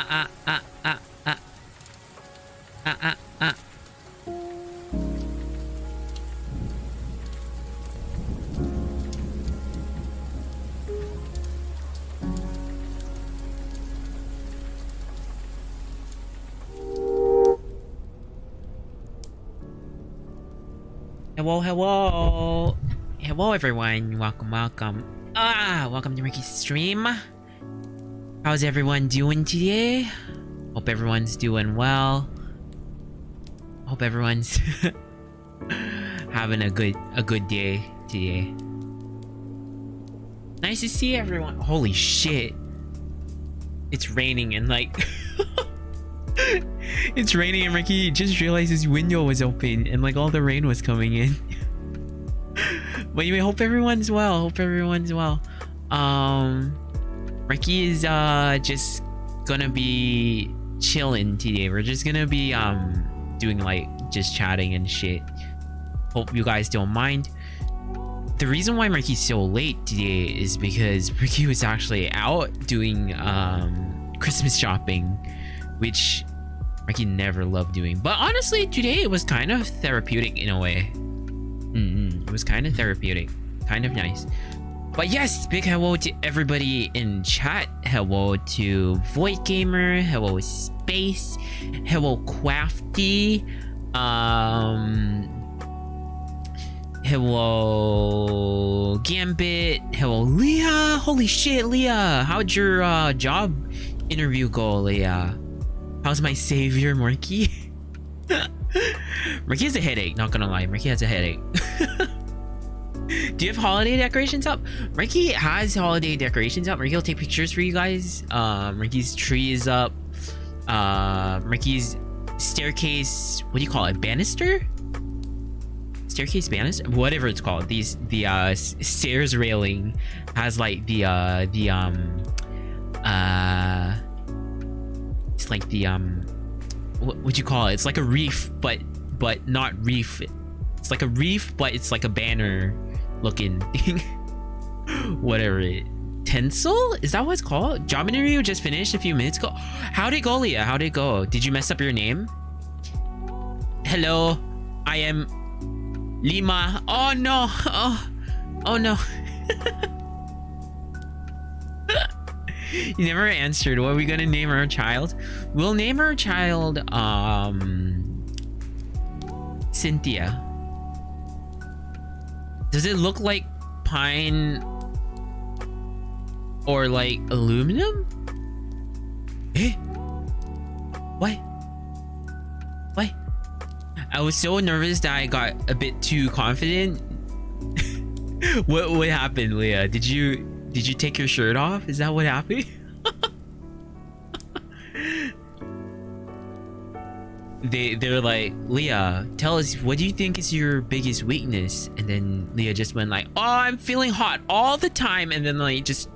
Hello everyone. Welcome. Welcome to Marky's stream. How's everyone doing today? Hope everyone's doing well. Hope everyone's having a good day today. Nice to see everyone. Holy shit. It's raining and like it's raining and Marky just realized his window was open and like all the rain was coming in. But anyway, hope everyone's well. Marky is just gonna be chilling today. We're just gonna be doing like just chatting and shit. Hope you guys don't mind. The reason why Marky's so late today is because Marky was actually out doing Christmas shopping, which Marky never loved doing. But honestly, today it was kind of therapeutic in a way. It was kind of therapeutic, kind of nice. But yes, big hello to everybody in chat. Hello to Void Gamer. Hello Space. Hello Crafty. Hello Gambit. Hello Leah. Holy shit, Leah. How'd your job interview go, Leah? How's my savior, Marky? Marky has a headache, not gonna lie. Marky has a headache. Do you have holiday decorations up? Marky has holiday decorations up. Marky will take pictures for you guys. Marky's tree is up. Marky's staircase, what do you call it? Banister? Staircase banister? Whatever it's called. The stairs railing has like it's like the what would you call it? It's like a reef, but not reef. It's like a reef, but it's like a banner looking thing. Whatever it. Tinsel? Is that what it's called? Job interview just finished a few minutes ago. How'd it go, Leah? How'd it go? Did you mess up your name? Hello, I am Lima. Oh no. Oh no. You never answered. What are we gonna name our child? We'll name our child Cynthia. Does it look like pine or like aluminum? Eh? What? I was so nervous that I got a bit too confident. What happened, Leah? Did you take your shirt off? Is that what happened? They're like, Leah, tell us, what do you think is your biggest weakness? And then Leah just went like, oh, I'm feeling hot all the time, and then like just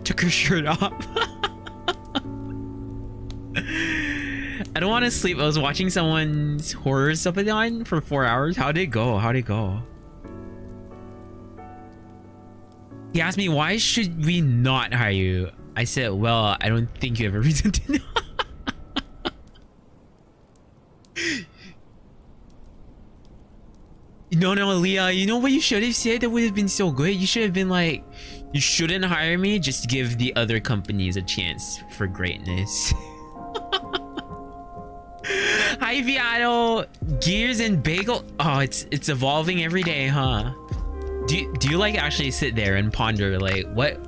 took her shirt off. I don't want to sleep. I was watching someone's horror stuff on for 4 hours. How'd it go? He asked me, why should we not hire you? I said, well, I don't think you have a reason to know. No, Leah, you know what you should have said? That would have been so good. You should have been like, you shouldn't hire me, just give the other companies a chance for greatness. Hi, Viado. Gears and bagel. Oh, it's evolving every day, huh? Do you like actually sit there and ponder like what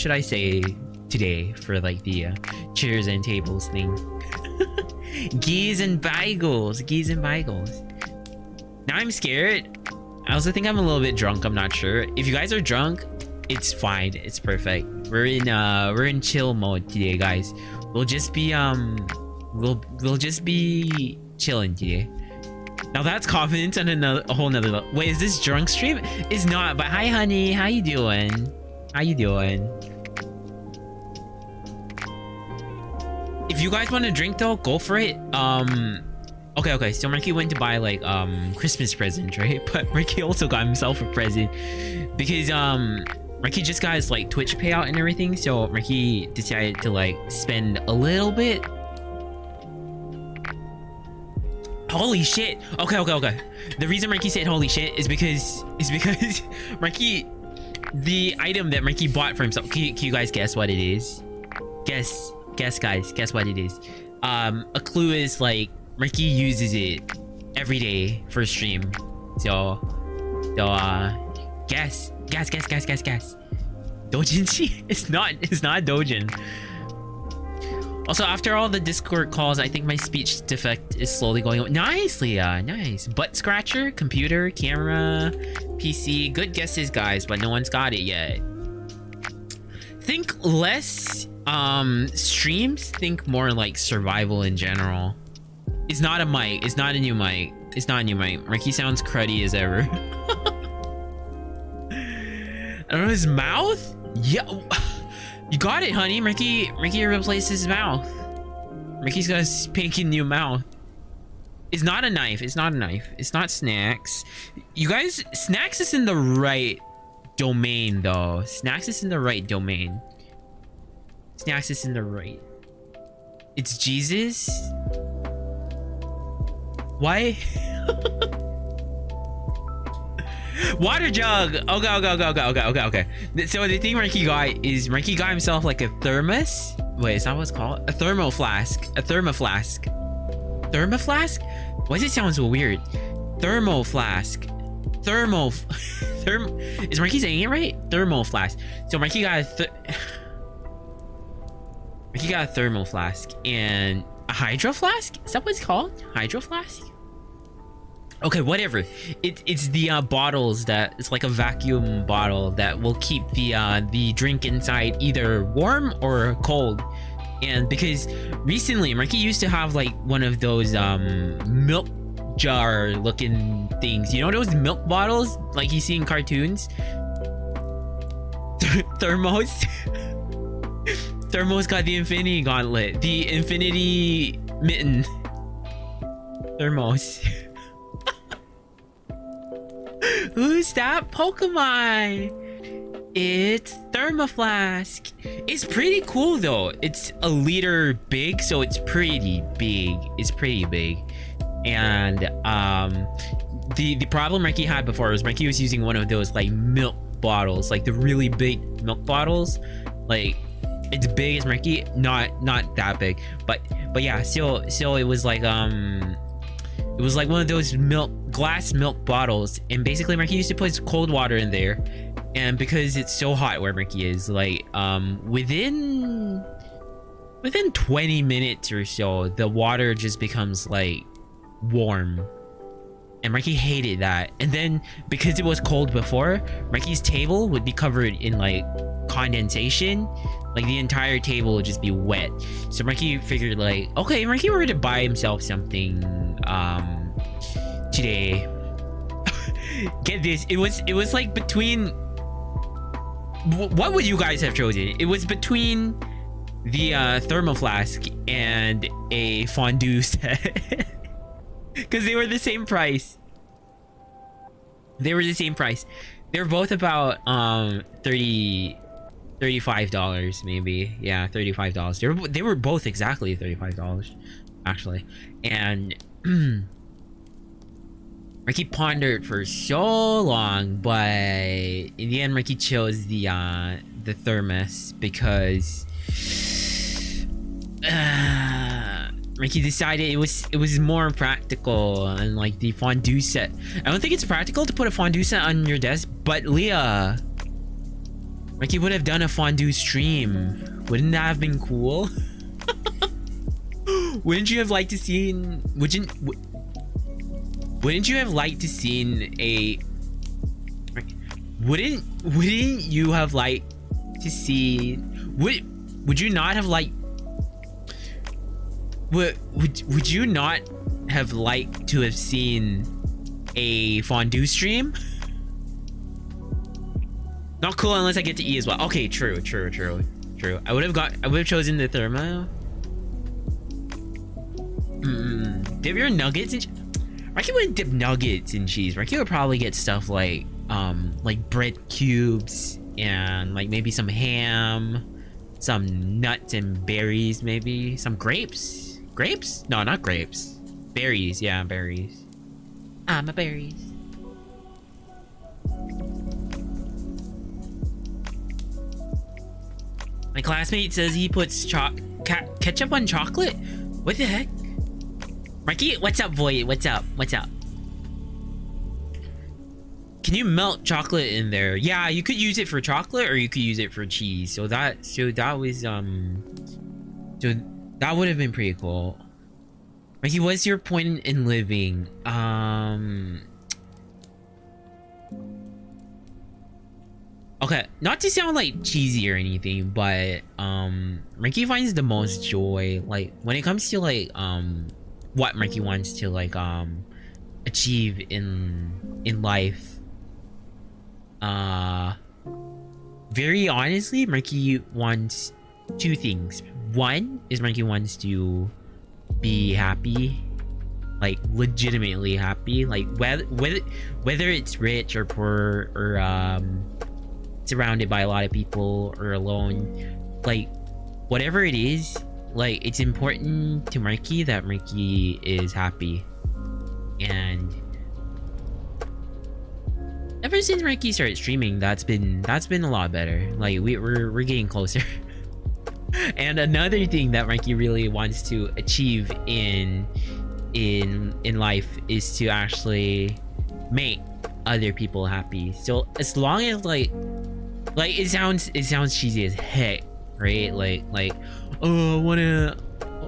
should I say today for like the chairs and tables thing? Geese and bagels. Now I'm scared. I also think I'm a little bit drunk. I'm not sure. If you guys are drunk, it's fine. It's perfect. We're in chill mode today, guys. We'll just be we'll just be chilling today. Now that's confidence on a whole nother level. Wait, is this drunk stream? It's not, but hi honey, how you doing? If you guys want to drink though, go for it. Okay, so Marky went to buy like Christmas present, right? But Marky also got himself a present because Marky just got his like Twitch payout and everything, so Marky decided to like spend a little bit. Holy shit. Okay. The reason Marky said holy shit is because Marky, the item that Marky bought for himself, can you guys guess what it is? Guess guys, guess what it is. A clue is like Marky uses it every day for stream. So guess. Dojinshi? It's not Dojin. Also, after all the Discord calls, I think my speech defect is slowly going away. Nice, Leah. Nice. Butt scratcher, computer, camera, PC. Good guesses, guys, but no one's got it yet. Think less streams. Think more like survival in general. It's not a mic. It's not a new mic. It's not a new mic. Marky sounds cruddy as ever. I don't know, his mouth? Yeah. You got it, honey. Marky replaced his mouth. Marky's got a spanking new mouth. It's not a knife. It's not a knife. It's not snacks. You guys, snacks is in the right domain, though. Snacks is in the right domain. Snacks is in the right. It's Jesus. Why? Water jug. Okay. So the thing Marky got is Marky got himself like a thermos. Wait, is that what it's called? A thermo flask. A thermoflask. Thermoflask? Why does it sound so weird? Thermo flask. Is Marky saying it right? Thermo flask. So Marky got a thermo flask and a hydro flask. Is that what it's called? Hydro flask? Okay, whatever. It's the bottles that it's like a vacuum bottle that will keep the drink inside either warm or cold. And because recently Marky used to have like one of those milk jar looking things, you know, those milk bottles like you see in cartoons. Thermos. Thermos got the infinity gauntlet, the infinity mitten. Thermos. Who's that Pokemon? It's Thermoflask. It's pretty cool though. It's a liter big, so it's pretty big. It's pretty big. And the problem Marky had before was Marky was using one of those like milk bottles, like the really big milk bottles. Like it's big as Marky, not that big, but yeah. So it was like it was like one of those glass milk bottles, and basically Marky used to put cold water in there, and because it's so hot where Marky is, like within 20 minutes or so the water just becomes like warm, and Marky hated that. And then because it was cold before, Marky's table would be covered in like condensation, like the entire table would just be wet. So Marky figured like, okay, Marky were to buy himself something today. Get this, it was like between, what would you guys have chosen? It was between the thermoflask and a fondue set. Because they were the same price. They were both about $35 maybe. Yeah, $35. They were both exactly $35 actually. And Marky pondered for so long, but in the end Marky chose the thermos because Marky decided it was more practical. And like the fondue set, I don't think it's practical to put a fondue set on your desk, but Leah, Marky would have done a fondue stream. Wouldn't that have been cool? Wouldn't you have liked to see? Wouldn't you have liked to seen a? Wouldn't you have liked to see? Would you not have liked? Would you not have liked to have seen a fondue stream? Not cool unless I get to eat as well. Okay, true. I would have chosen the thermo. Dip your nuggets in. Marky wouldn't dip nuggets in cheese. Marky would probably get stuff like bread cubes and like maybe some ham, some nuts and berries, maybe some grapes. Grapes? No, not grapes. Berries. Yeah, berries. I'm a berries. My classmate says he puts ketchup on chocolate. What the heck? Marky, what's up, boy? What's up? What's up? Can you melt chocolate in there? Yeah, you could use it for chocolate or you could use it for cheese. So that was so that would have been pretty cool. Marky, what's your point in living? Okay, not to sound like cheesy or anything, but Marky finds the most joy like when it comes to like what Marky wants to like achieve in life. Very honestly, Marky wants two things. One is Marky wants to be happy, like legitimately happy, like whether it's rich or poor or surrounded by a lot of people or alone, like whatever it is, like it's important to Marky that Marky is happy. And ever since Marky started streaming, that's been a lot better. Like we're getting closer. And another thing that Marky really wants to achieve in life is to actually make other people happy. So as long as like it sounds cheesy as heck, right? Like oh,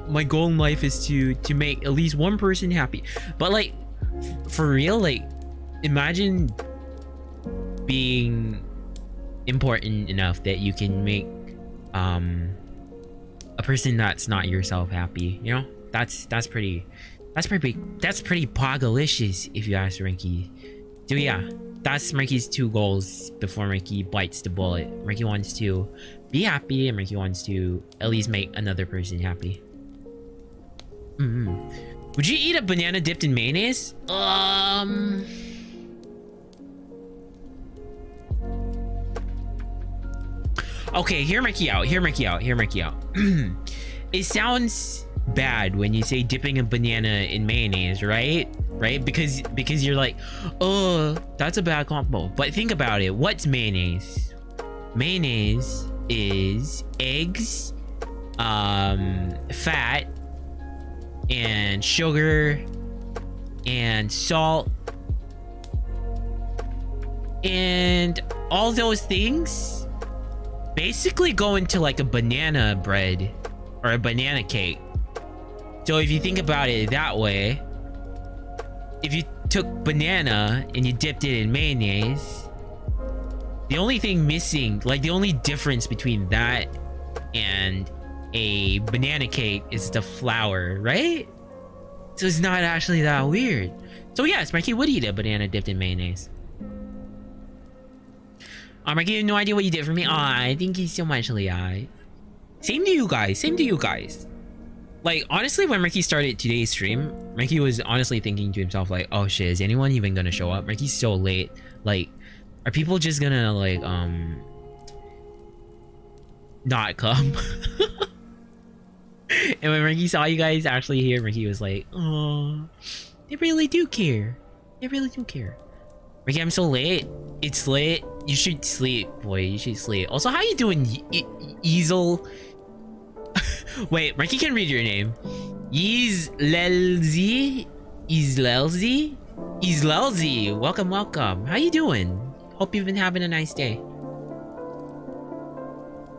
my goal in life is to make at least one person happy. But like for real, like imagine being important enough that you can make a person that's not yourself happy, you know? That's pretty pogalicious if you ask Marky. So yeah, that's Marky's two goals before Marky bites the bullet. Marky wants to be happy and Marky wants to at least make another person happy. Would you eat a banana dipped in mayonnaise? Okay, hear Marky out. It sounds bad when you say dipping a banana in mayonnaise, right? Because you're like, oh, that's a bad combo. But think about it. What's mayonnaise? Mayonnaise is eggs, fat, and sugar, and salt, and all those things basically go into like a banana bread or a banana cake. So if you think about it that way, if you took banana and you dipped it in mayonnaise, the only thing missing, like the only difference between that and a banana cake is the flour, right? So it's not actually that weird. So yes, Marky would eat a banana dipped in mayonnaise. Marky, you have no idea what you did for me. Thank you so much, Leah. Same to you guys. Like, honestly, when Marky started today's stream, Marky was honestly thinking to himself, like, oh shit, is anyone even gonna show up? Marky's so late. Like, are people just gonna, like, not come? And when Marky saw you guys actually here, Marky was like, oh, they really do care. Marky, I'm so late. It's late. You should sleep, boy. You should sleep. Also, how you doing, Easel? Wait, Marky can read your name. Islelzi? Welcome. How you doing? Hope you've been having a nice day.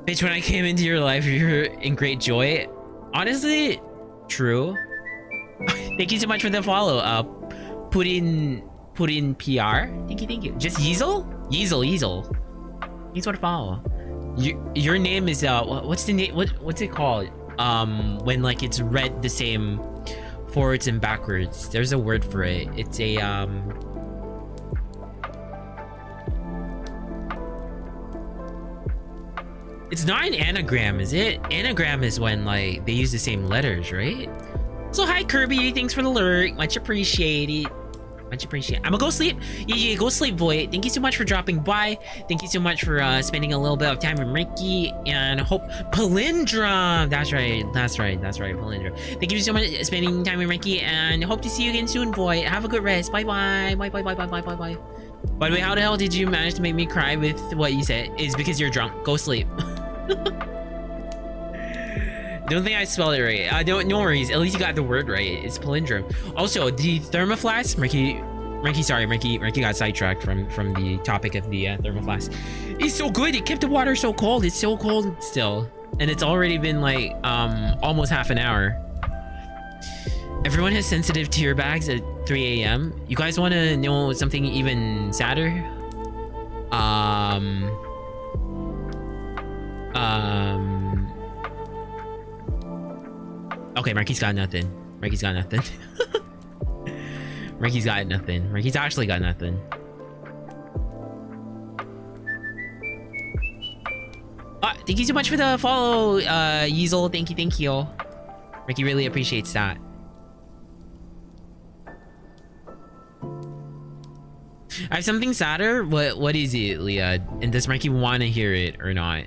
Bitch, when I came into your life, you're in great joy. Honestly, true. Thank you so much for the follow. Put in PR. Thank you. Just Yeezel. Thanks for the follow. Your name is what's the name? What's it called? When like it's read the same forwards and backwards. There's a word for it. It's a it's not an anagram, is it? Anagram is when like they use the same letters, right? So hi Kirby, thanks for the lurk, much appreciated. Much appreciated. I'm gonna go sleep. Yeah, go sleep, Void. Thank you so much for dropping by. Thank you so much for spending a little bit of time with Marky, and hope Palindrome. That's right, Palindrome. Thank you so much for spending time with Marky, and hope to see you again soon, Void. Have a good rest. Bye. By the way, how the hell did you manage to make me cry with what you said? Is because you're drunk. Go sleep. Don't think I spelled it right. No worries. At least you got the word right. It's palindrome. Also, the thermoflask, Marky got sidetracked from the topic of the thermoflask. It's so good. It kept the water so cold. It's so cold still, and it's already been like almost half an hour. Everyone has sensitive tear bags at 3 a.m. You guys want to know something even sadder? Okay, Marky's got nothing. Marky's got nothing. Marky's got nothing. Marky's actually got nothing. Thank you so much for the follow, Yeezel. Thank you. Marky really appreciates that. I have something sadder. What is it, Leah? And does Marky want to hear it or not?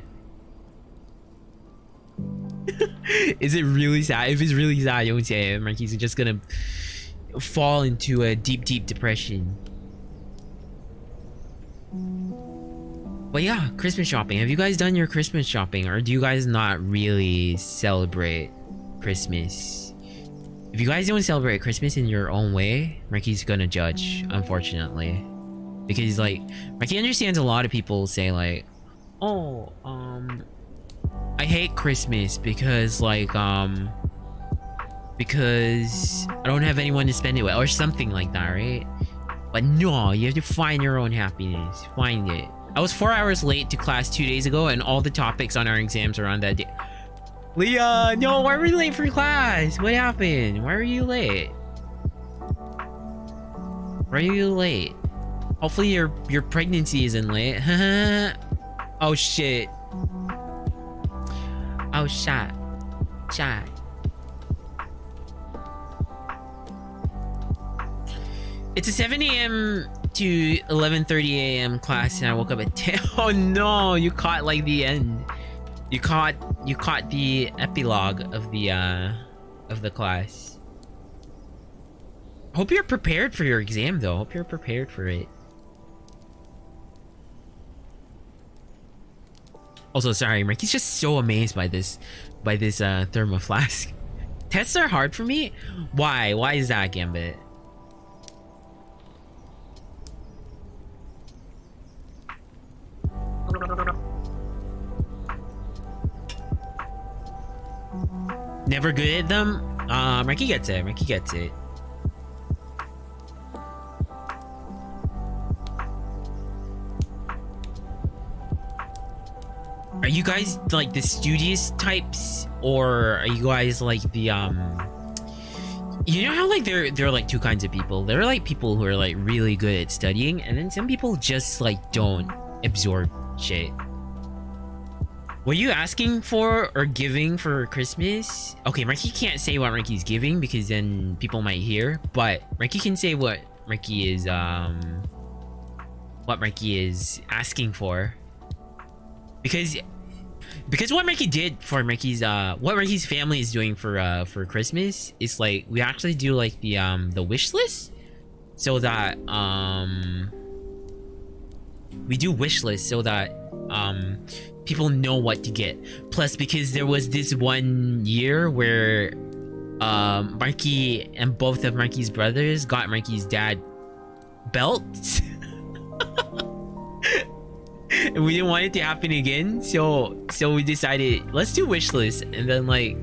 Is it really sad? If it's really sad, don't say it. Marky's just gonna fall into a deep depression. But yeah, Christmas shopping. Have you guys done your Christmas shopping, or do you guys not really celebrate Christmas? If you guys don't celebrate Christmas in your own way, Marky's gonna judge, unfortunately. Because like, Marky understands a lot of people say like, oh, I hate Christmas because like because I don't have anyone to spend it with, or something like that, right? But no, you have to find your own happiness. Find it. I was 4 hours late to class 2 days ago, and all the topics on our exams are on that day. Leah, no, why were you late for class? What happened? Why were you late? Why are you late? Hopefully your pregnancy isn't late. Oh shit. Oh shot. It's a 7 a.m. to 11:30 a.m. class, and I woke up at 10. Oh no, you caught like the end. You caught the epilogue of the class. Hope you're prepared for your exam though. Hope you're prepared for it. Also, sorry, Marky's just so amazed by this thermo flask. Tests are hard for me. Why? Why is that, Gambit? Never good at them? Marky gets it. Marky gets it. Are you guys like the studious types, or are you guys like the you know how like there are like two kinds of people? There are like people who are like really good at studying, and then some people just like don't absorb shit. Were you asking for or giving for Christmas? Okay, Marky can't say what Marky's giving because then people might hear, but Marky can say what Marky is asking for. Because what Marky did for Marky's what Marky's family is doing for Christmas is like we actually do like the wish list, so that we do wish lists so that people know what to get. Plus, because there was this one year where Marky and both of Marky's brothers got Marky's dad belts. And we didn't want it to happen again, so we decided let's do wish list, and then like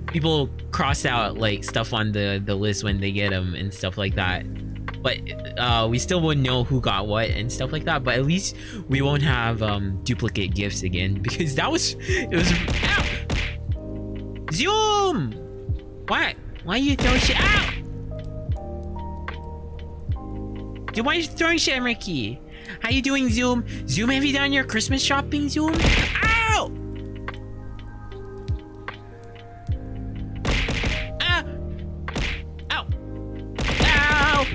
people cross out like stuff on the list when they get them and stuff like that. But we still wouldn't know who got what and stuff like that. But at least we won't have duplicate gifts again, because it was ow! Zoom! What? Why are you throwing shit out? Dude, why are you throwing shit at Marky? How you doing, Zoom? Zoom, have you done your Christmas shopping, Zoom? Ow! Ah! Ow! Ow!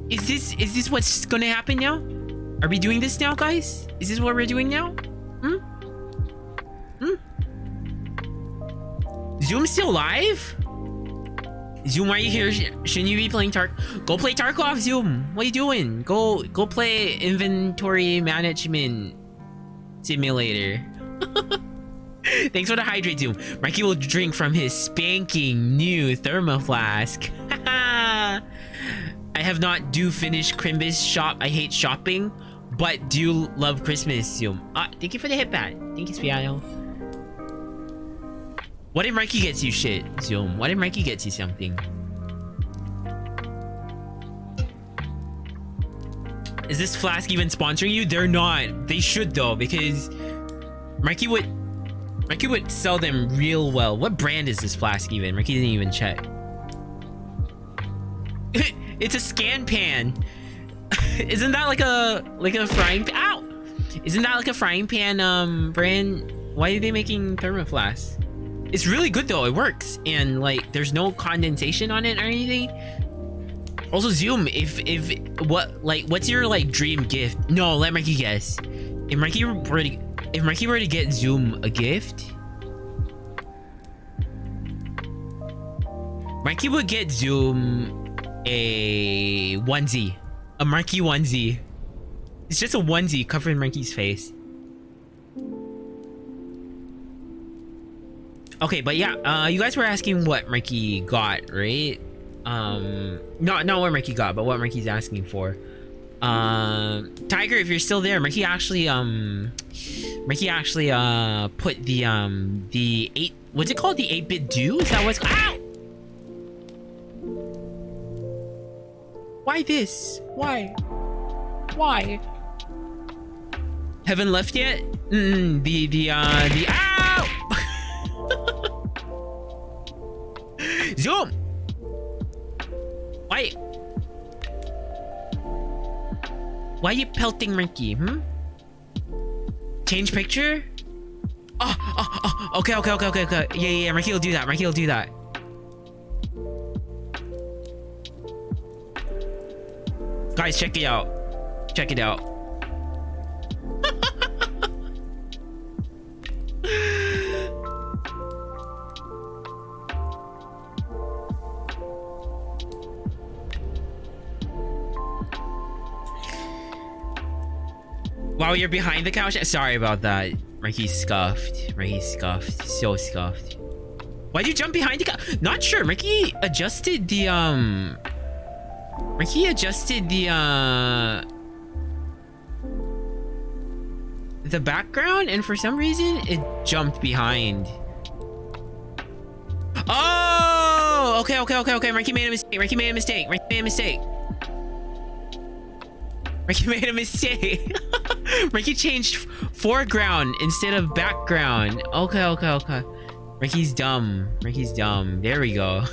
Is this this what's gonna happen now? Are we doing this now, guys? Is this what we're doing now? Zoom still live? Zoom, why are you here? Shouldn't you be playing Go play Tarkov, Zoom. What are you doing? Go play inventory management simulator. Thanks for the hydrate, Zoom. Marky will drink from his spanking new thermo flask. I have not finished Crimbus shop. I hate shopping, but do love Christmas, Zoom. Thank you for the hit bat. Thank you, Spiano. What if Marky gets you shit, Zoom? What if Marky gets you something? Is this flask even sponsoring you? They're not. They should though, because Marky would sell them real well. What brand is this flask even? Marky didn't even check. It's a scan pan. Isn't that like a frying pan? Ow! Isn't that like a frying pan brand? Why are they making thermoflasks? It's really good though. It works, and like there's no condensation on it or anything. Also, Zoom, what's your like dream gift? No, let Marky guess. If Marky were to get Zoom a gift, Marky would get Zoom a onesie, a Marky onesie. It's just a onesie covering Marky's face. Okay, but yeah, you guys were asking what Marky got, right? Not what Marky got, but what Marky's asking for. Tiger, if you're still there, Marky actually put the 8, what's it called? The 8-bit do? Is that what's, ow! Why this? Why? Haven't left yet? Ow! Zoom! Why are you pelting Marky, Change picture? Oh, okay. Yeah, Marky will do that. Guys, check it out. Wow, you're behind the couch? Sorry about that. Marky scuffed. So scuffed. Why'd you jump behind the couch? Not sure. Marky adjusted the background, and for some reason it jumped behind. Oh, okay. Marky made a mistake. Marky made a mistake. Marky changed foreground instead of background. Okay. Marky's dumb. There we go.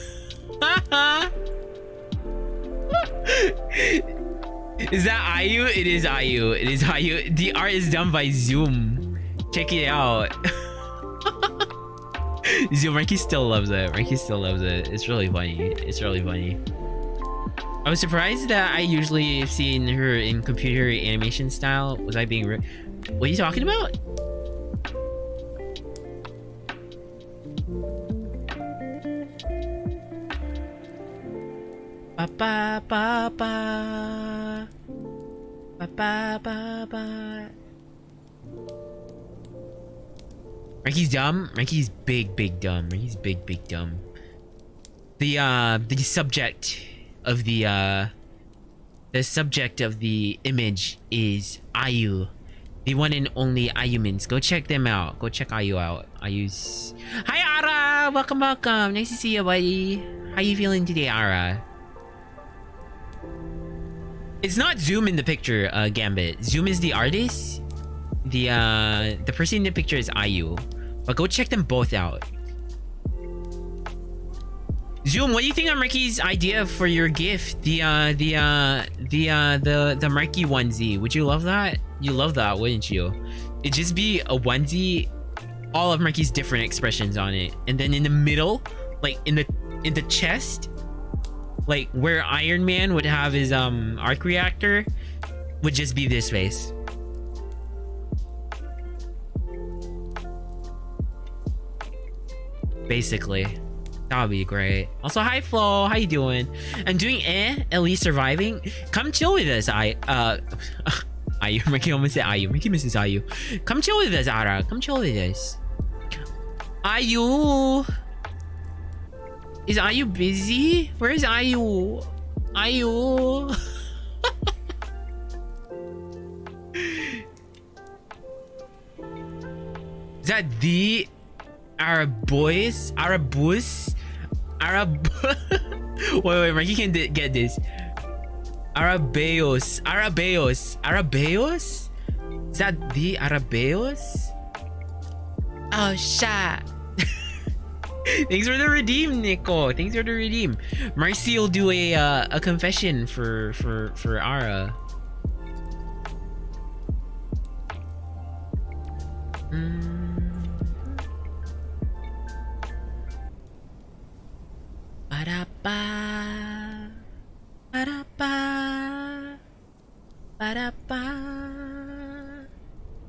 Is that Ayu? It is Ayu. The art is done by Zoom. Check it out. Zoom, Marky still loves it. It's really funny. I was surprised that I usually have seen her in computer animation style. Was I being what are you talking about? Marky's dumb. Marky's big dumb. The subject of the image is Ayu, the one and only Ayumans. Go check them out. Go check Ayu out. Ayu's. Hi Ara, welcome. Nice to see you, buddy. How you feeling today, Ara? It's not Zoom in the picture, Gambit. Zoom is the artist. The person in the picture is Ayu, but go check them both out. Zoom, what do you think of Marky's idea for your gift? The Marky onesie. Would you love that? You love that, wouldn't you? It'd just be a onesie, all of Marky's different expressions on it, and then in the middle, like in the chest, Like where Iron Man would have his arc reactor would just be this face. Basically. That would be great. Also, hi Flo, how you doing? I'm doing at least surviving. Come chill with us, Ayu. Marky almost said Ayu. Marky misses Ayu. Come chill with us, Ara. Come chill with us. Ayu. Is Ayu busy? Where is Ayu? Ayu. Is that the Arabus? Wait, Marky can get this. Arabeos. Is that the Arabeos? Oh, shit. Thanks for the redeem, Nico. Thanks for the redeem. Marcy will do a confession for Ara. Ba-da-ba. Ba-da-ba. Ba-da-ba.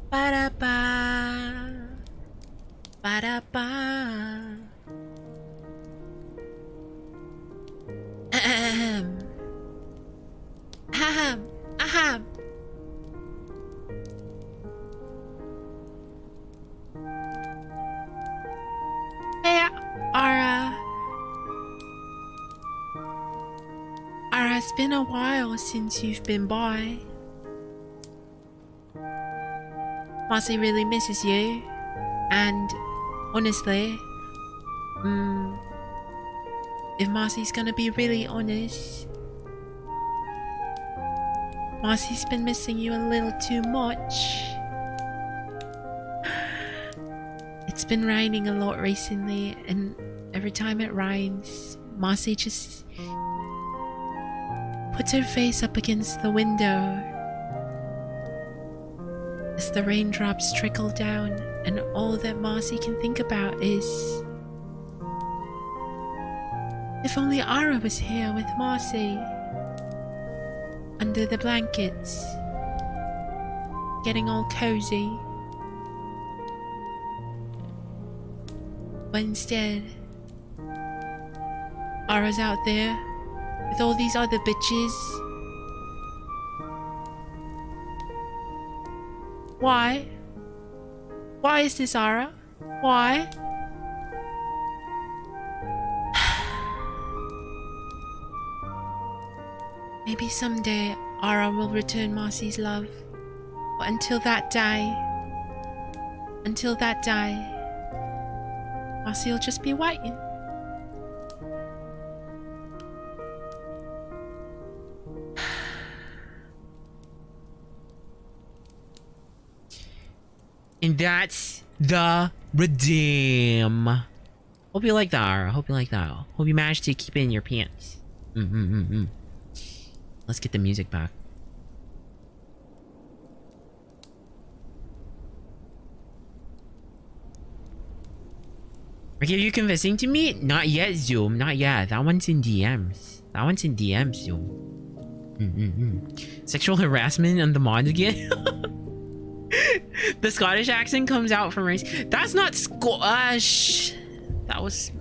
Ba-da-ba. Ba-da-ba. Ahem. Ahem. Ahem. Hey, Ara. Ara, it's been a while since you've been by. Marcy really misses you. And honestly, if Marcy's gonna be really honest, Marcy's been missing you a little too much. It's been raining a lot recently, and every time it rains, Marcy just puts her face up against the window as the raindrops trickle down, and all that Marcy can think about is, if only Ara was here with Marcy, under the blankets, getting all cozy. But instead, Ara's out there with all these other bitches. Why? Why is this, Ara? Why? Maybe someday Ara will return Marcy's love. But until that day, Marcy will just be waiting. And that's the redeem. Hope you like that, Ara. Hope you like that. Hope you managed to keep it in your pants. Let's get the music back. Are you confessing to me? Not yet, Zoom. Not yet. That one's in DMs. That one's in DMs, Zoom. Sexual harassment on the mod again? The Scottish accent comes out from race. That's not Scottish. That was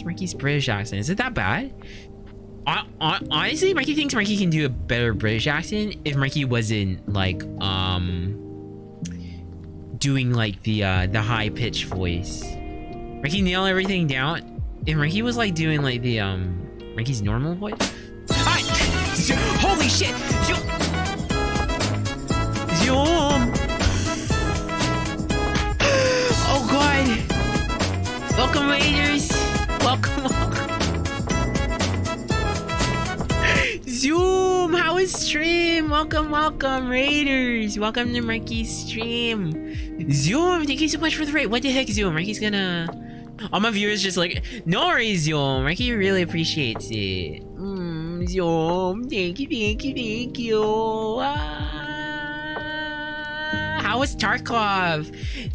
Marky's British accent. Is it that bad? Honestly, Marky thinks Marky can do a better British accent if Marky wasn't like doing like the high pitched voice. Marky nailed everything down. If Marky was like doing like the Marky's normal voice. Holy shit! Zoom! Oh god! Welcome, Raiders! Welcome. Zoom! How is stream? Welcome, Raiders! Welcome to Marky's stream. Zoom, thank you so much for the raid. What the heck, Zoom? Marky's gonna... All my viewers just like, no worries, Zoom. Marky really appreciates it. Zoom, thank you. How was Tarkov?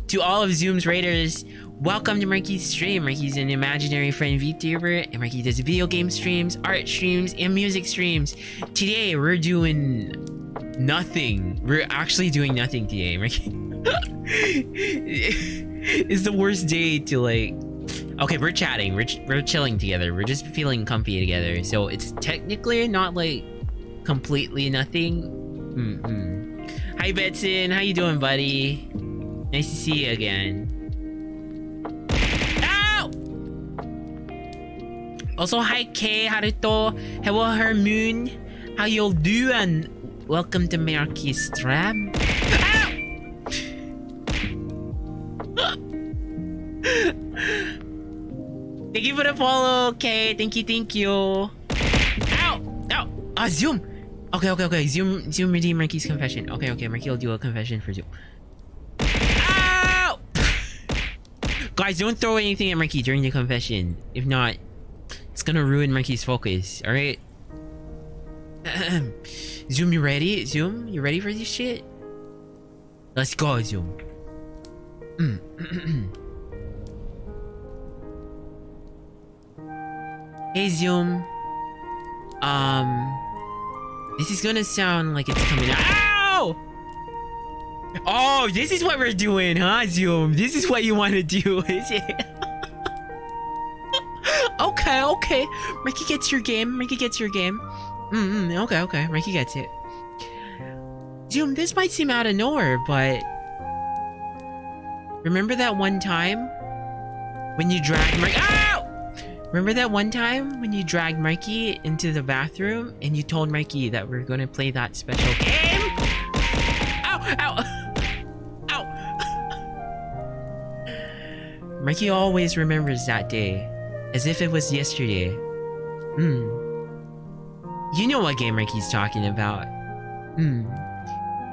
To all of Zoom's Raiders, Welcome to Marky's stream. Marky's an imaginary friend VTuber, and Marky does video game streams, art streams, and music streams. Today, we're doing nothing. We're actually doing nothing today, Marky. It's the worst day to like... Okay, we're chatting. We're chilling together. We're just feeling comfy together. So it's technically not like completely nothing. Hi, Betson. How you doing, buddy? Nice to see you again. Also, hi Kay, Haruto, hello Hermoon, how y'all doing? Welcome to Marky's stream. Thank you for the follow, Kay. Thank you. Ow! Ow! Ah, Zoom! Okay. Zoom redeem Marky's confession. Okay, Marky will do a confession for Zoom. Ow! Guys, don't throw anything at Marky during the confession. If not, it's gonna ruin Marky's focus, alright? Zoom, you ready? Zoom, you ready for this shit? Let's go, Zoom. Hey, Zoom. This is gonna sound like it's coming out. Ow! Oh, this is what we're doing, huh, Zoom? This is what you want to do, is it? Okay. Marky gets your game. Okay. Marky gets it. Zoom, this might seem out of nowhere, but... Remember that one time? When you dragged Marky... Ow! Remember that one time when you dragged Marky into the bathroom and you told Marky that we're gonna play that special game? Ow! Marky always remembers that day. As if it was yesterday. You know what game Marky's talking about.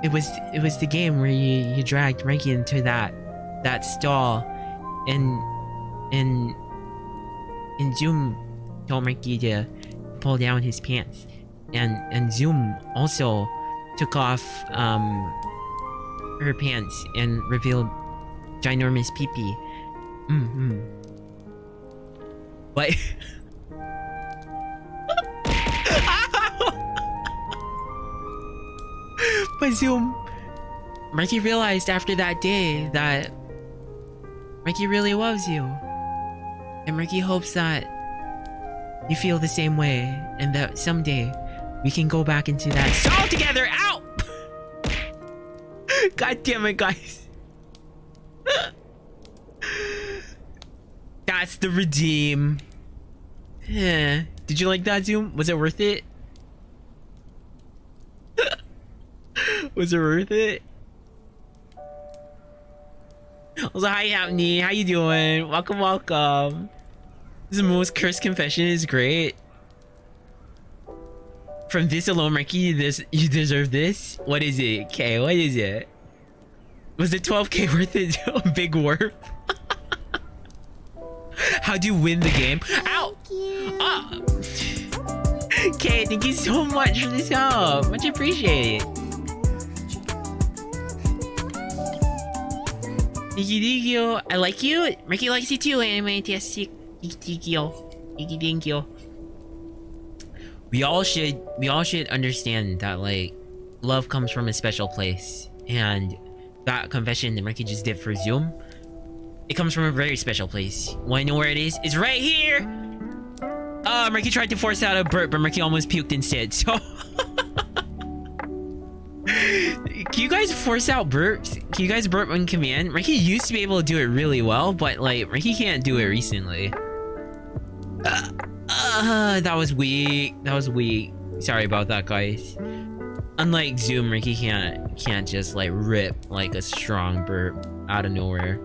It was the game where you dragged Marky into that stall and Zoom told Marky to pull down his pants. And Zoom also took off her pants and revealed ginormous pee-pee. What? But Zoom, Marky realized after that day that Marky really loves you. And Marky hopes that you feel the same way and that someday we can go back into that stall together. Ow! God damn it, guys. That's the redeem. Yeah. Did you like that, Zoom? Was it worth it? Was it worth it? Also, hi, Hapney. How you doing? Welcome. This most cursed confession is great. From this alone, Marky, you deserve this. What is it? Okay, what is it? Was it 12k worth it? Big worth. How do you win the game? Ow! Okay, thank you so much for this help. Much appreciated. Thank you. I like you. Marky likes you too. Anyway, thank you. We all should understand that like love comes from a special place, and that confession that Marky just did for Zoom, it comes from a very special place. Wanna know where it is? It's right here! Marky tried to force out a burp, but Marky almost puked instead, so... Can you guys force out burps? Can you guys burp on command? Marky used to be able to do it really well, but like, Marky can't do it recently. That was weak. Sorry about that, guys. Unlike Zoom, Marky can't just like rip like a strong burp out of nowhere.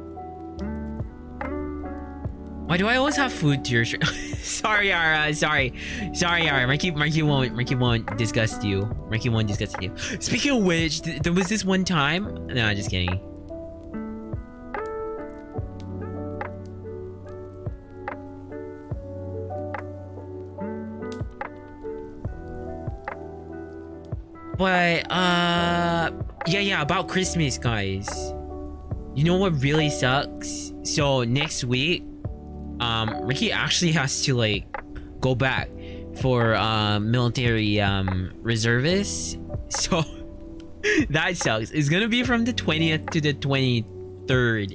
Why do I always have food to your shirt? Sorry, Yara. Sorry, Yara. Marky won't disgust you. Marky won't disgust you. Speaking of which, there was this one time. No, just kidding. But yeah, about Christmas, guys. You know what really sucks? So next week, Ricky actually has to like go back for military reservists. So that sucks. It's gonna be from the 20th to the 23rd.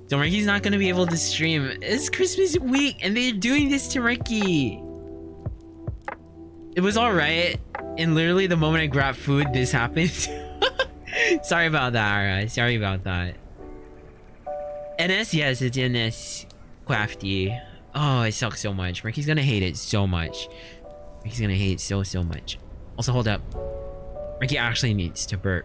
So Ricky's not gonna be able to stream. It's Christmas week and they're doing this to Ricky. It was alright. And literally the moment I grabbed food, this happened. Sorry about that, alright. Sorry about that. NS? Yes, it's NS. Crafty. Oh, it sucks so much. Ricky's gonna hate it so much. Ricky's gonna hate it so much. Also, hold up. Ricky actually needs to burp.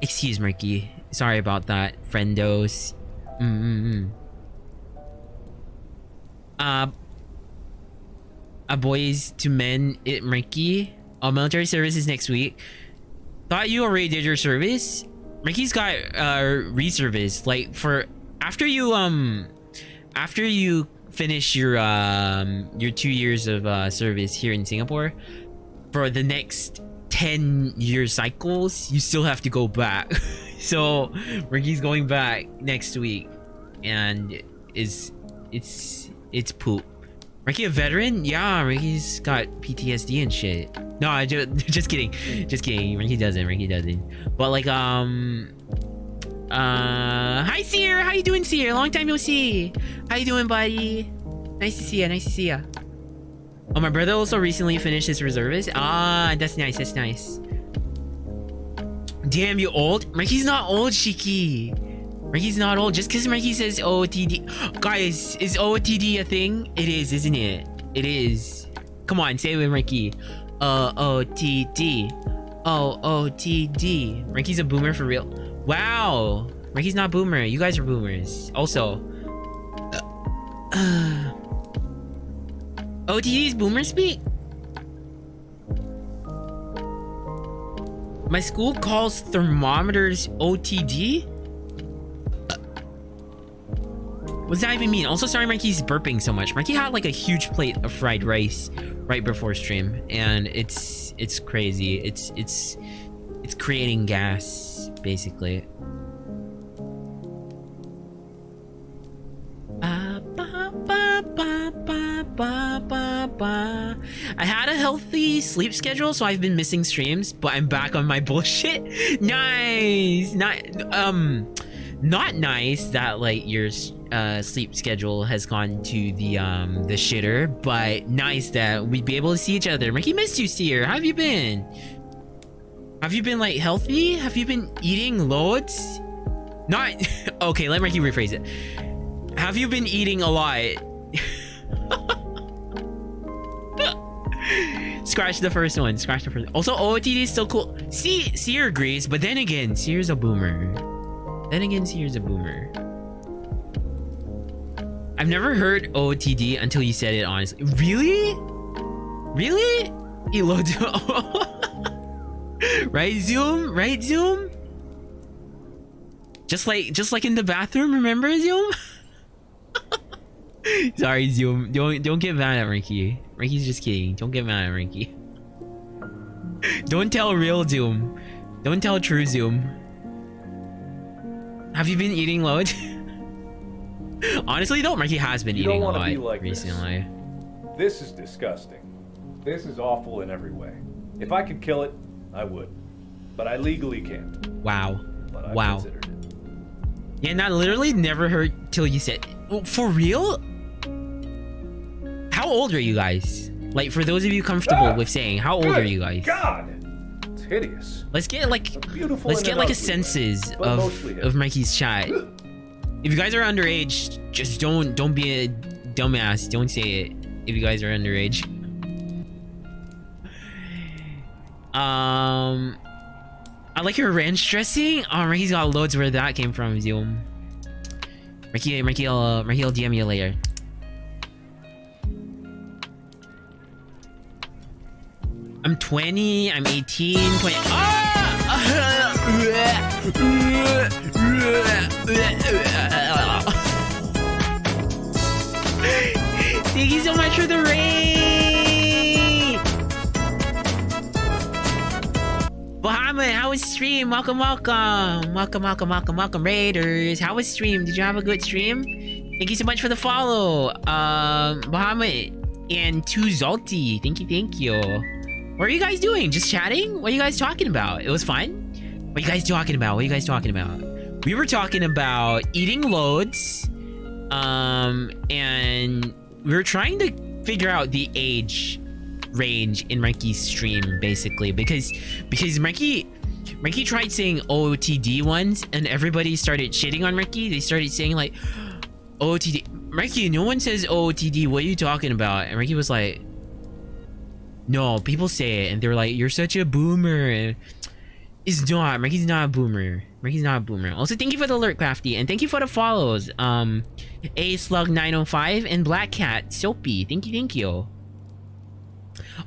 Excuse Ricky. Sorry about that, friendos. Boys to men, Ricky. Military service is next week. Thought you already did your service. Ricky's got reservice. Like for after you finish your 2 years of service here in Singapore, for the next 10-year cycles, you still have to go back. So Ricky's going back next week, and it's poop. Ricky a veteran? Yeah, Ricky's got PTSD and shit. No, I just kidding. Just kidding. Ricky doesn't. But like hi Seer, how you doing, Seer? Long time no see. How you doing, buddy? Nice to see ya. Oh, my brother also recently finished his reservist. Ah, that's nice. Damn, you old? Ricky's not old, Shiki. Ricky's not old. Just because Marky says OOTD. Guys, is OOTD a thing? It is, isn't it? It is. Come on, say it with Marky. OOTD. OOTD. Marky's a boomer for real. Wow. Marky's not boomer. You guys are boomers. Also. OOTD is boomer speak? My school calls thermometers OTD? What does that even mean? Also, sorry Marky's burping so much. Marky had like a huge plate of fried rice right before stream, and it's crazy. It's creating gas, basically. I had a healthy sleep schedule, so I've been missing streams, but I'm back on my bullshit. Nice. Not nice that like your sleep schedule has gone to the shitter, but nice that we'd be able to see each other. Ricky missed you, Seer. How have you been? Have you been like healthy? Have you been eating loads? Not okay, let Ricky rephrase it. Have you been eating a lot? Scratch the first one. Also, OOTD is still cool. Seer agrees, but then again, Seer's a boomer. I've never heard OOTD until you said it, honestly. Really? Elo Right, Zoom? Just like in the bathroom, remember, Zoom? Sorry, Zoom. Don't get mad at Ricky. Ricky's just kidding. Don't get mad at Ricky. Don't tell real Zoom. Don't tell true Zoom. Have you been eating loads? Honestly, though, Marky has been eating a lot like recently. This is disgusting. This is awful in every way. If I could kill it, I would. But I legally can't. Wow. But I considered it. Yeah, that literally never heard till you said. Oh, for real? How old are you guys? Like, for those of you comfortable with saying, how old are you guys? God! It's hideous. Let's get like a census of Mikey's chat. If you guys are underage, just don't be a dumbass. Don't say it if you guys are underage. I like your ranch dressing. Oh, Ricky's got loads where that came from, Zoom. Ricky will DM you later. I'm 20, I'm 18, 20. Thank you so much for the raid. Bahamut, how was stream? Welcome, welcome. Welcome, Raiders. How was stream? Did you have a good stream? Thank you so much for the follow. Bahamut and Too Zalty. Thank you. What are you guys doing? Just chatting? What are you guys talking about? It was fun? What are you guys talking about? We were talking about eating loads. And we were trying to figure out the age range in Marky's stream, basically, because Marky tried saying OOTD once, and everybody started shitting on Marky. They started saying like, OOTD, Marky, no one says OOTD. What are you talking about? And Marky was like, no, people say it, and they're like, you're such a boomer. It's not. Marky's not a boomer. Also, thank you for the alert, Crafty, and thank you for the follows. A Slug 905 and Black Cat Soapy. Thank you.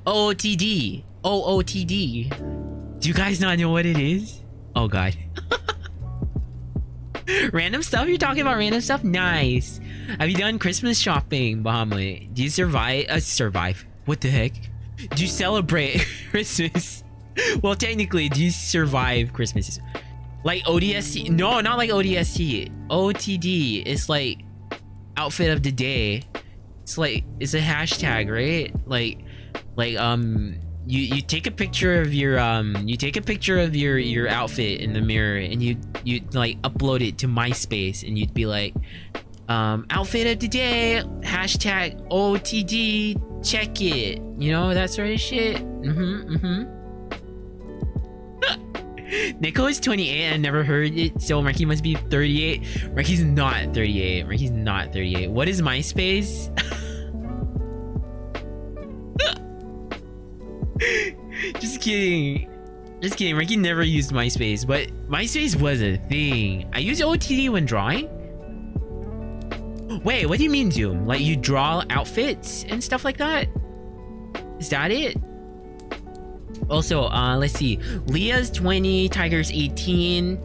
OOTD. Do you guys not know what it is? Oh god. Random stuff? You're talking about random stuff? Nice. Have you done Christmas shopping, Bahamut? Do you survive? What the heck? Do you celebrate Christmas? Well, technically, do you survive Christmas? Like ODST? No, not like ODST. OTD is like outfit of the day. It's like, it's a hashtag, right? Like you take a picture of your your outfit in the mirror, and you like upload it to MySpace, and you'd be like, outfit of the day, hashtag OTD, check it, you know, that sort of shit. Nico is 28. I never heard it, so Marky must be 38. Marky's not 38. What is MySpace? Just kidding. Marky never used MySpace, but MySpace was a thing. I use OTD when drawing. Wait, what do you mean, Zoom? Like you draw outfits and stuff like that? Is that it? Also, let's see. Leah's 20, Tiger's 18,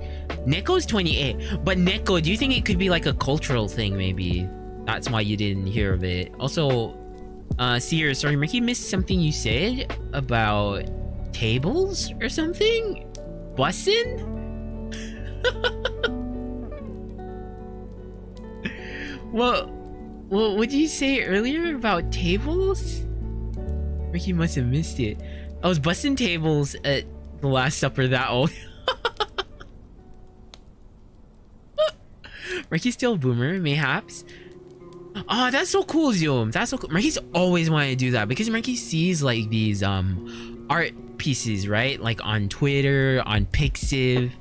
Neko's 28. But Neko, do you think it could be like a cultural thing, maybe? That's why you didn't hear of it. Also, Seer, sorry, Marky missed something you said about tables or something? Bussin'? What did you say earlier about tables? Marky must have missed it. I was busting tables at the Last Supper that old. Marky's still a boomer, mayhaps. Oh, that's so cool, Zoom. That's so cool. Marky's always wanted to do that because Marky sees like these art pieces, right? Like on Twitter, on Pixiv,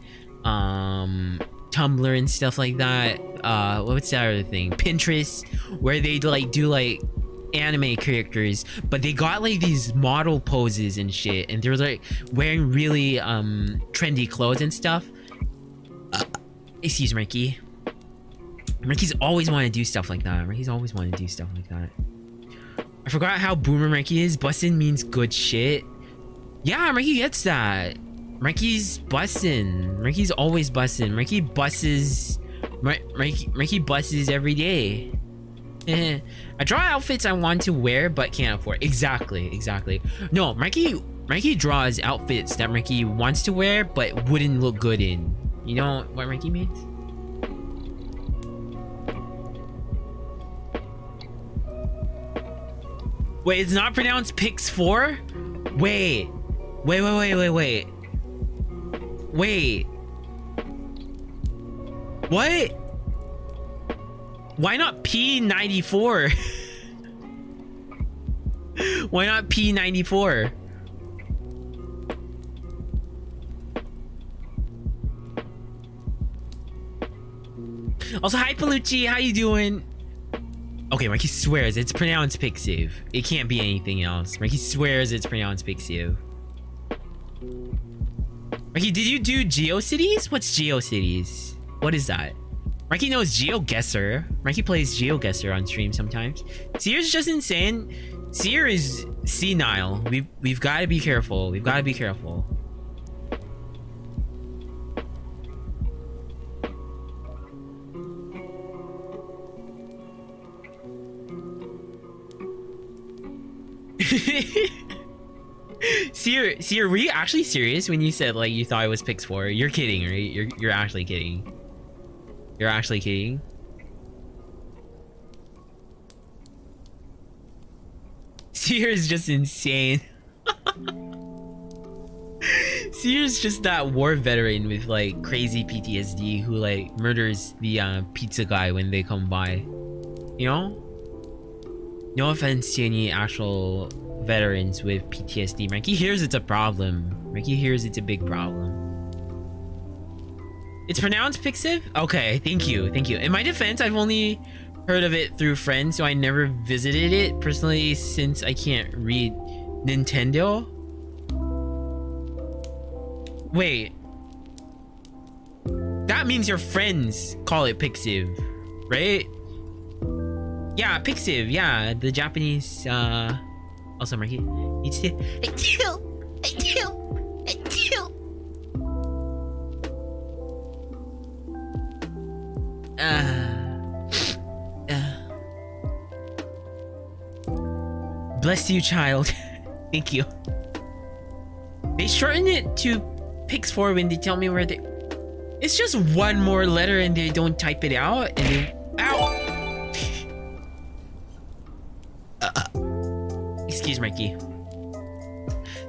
Tumblr and stuff like that. What's that other thing? Pinterest, where they like do like anime characters, but they got like these model poses and shit, and they're like wearing really trendy clothes and stuff. Excuse Marky. Marky's always wanted to do stuff like that. I forgot how boomer Marky is. Bussin' means good shit. Yeah, Marky gets that. Marky's bussin'. Marky's always bussin'. Marky busses every day. I draw outfits I want to wear but can't afford. Exactly. No, Marky draws outfits that Marky wants to wear but wouldn't look good in. You know what Marky means? Wait, it's not pronounced Pix 4? Wait. What? Why not P94? Why not P94? Also, hi Palucci, how you doing? Okay, Marky swears it's pronounced Pixiv. It can't be anything else. Marky swears it's pronounced Pixiv. Marky, did you do GeoCities? What's GeoCities? What is that? Marky knows GeoGuessr. Marky plays GeoGuessr on stream sometimes. Seer's just insane. Seer is senile. We've got to be careful. Seer, were you actually serious when you said like you thought it was Pix 4? You're kidding, right? You're actually kidding. You're actually kidding. Seer is just insane. Seer's just that war veteran with like crazy PTSD who like murders the pizza guy when they come by. You know? No offense to any actual veterans with PTSD. Marky hears it's a problem. Marky hears it's a big problem. It's pronounced Pixiv? Okay, thank you, thank you. In my defense, I've only heard of it through friends, so I never visited it personally since I can't read Nintendo. Wait. That means your friends call it Pixiv, right? Yeah, Pixiv, yeah, the Japanese, also Marky, it's the, bless you, child. Thank you. They shorten it to Pix 4 when they tell me where they... It's just one more letter and they don't type it out and they... Ow! Excuse Marky.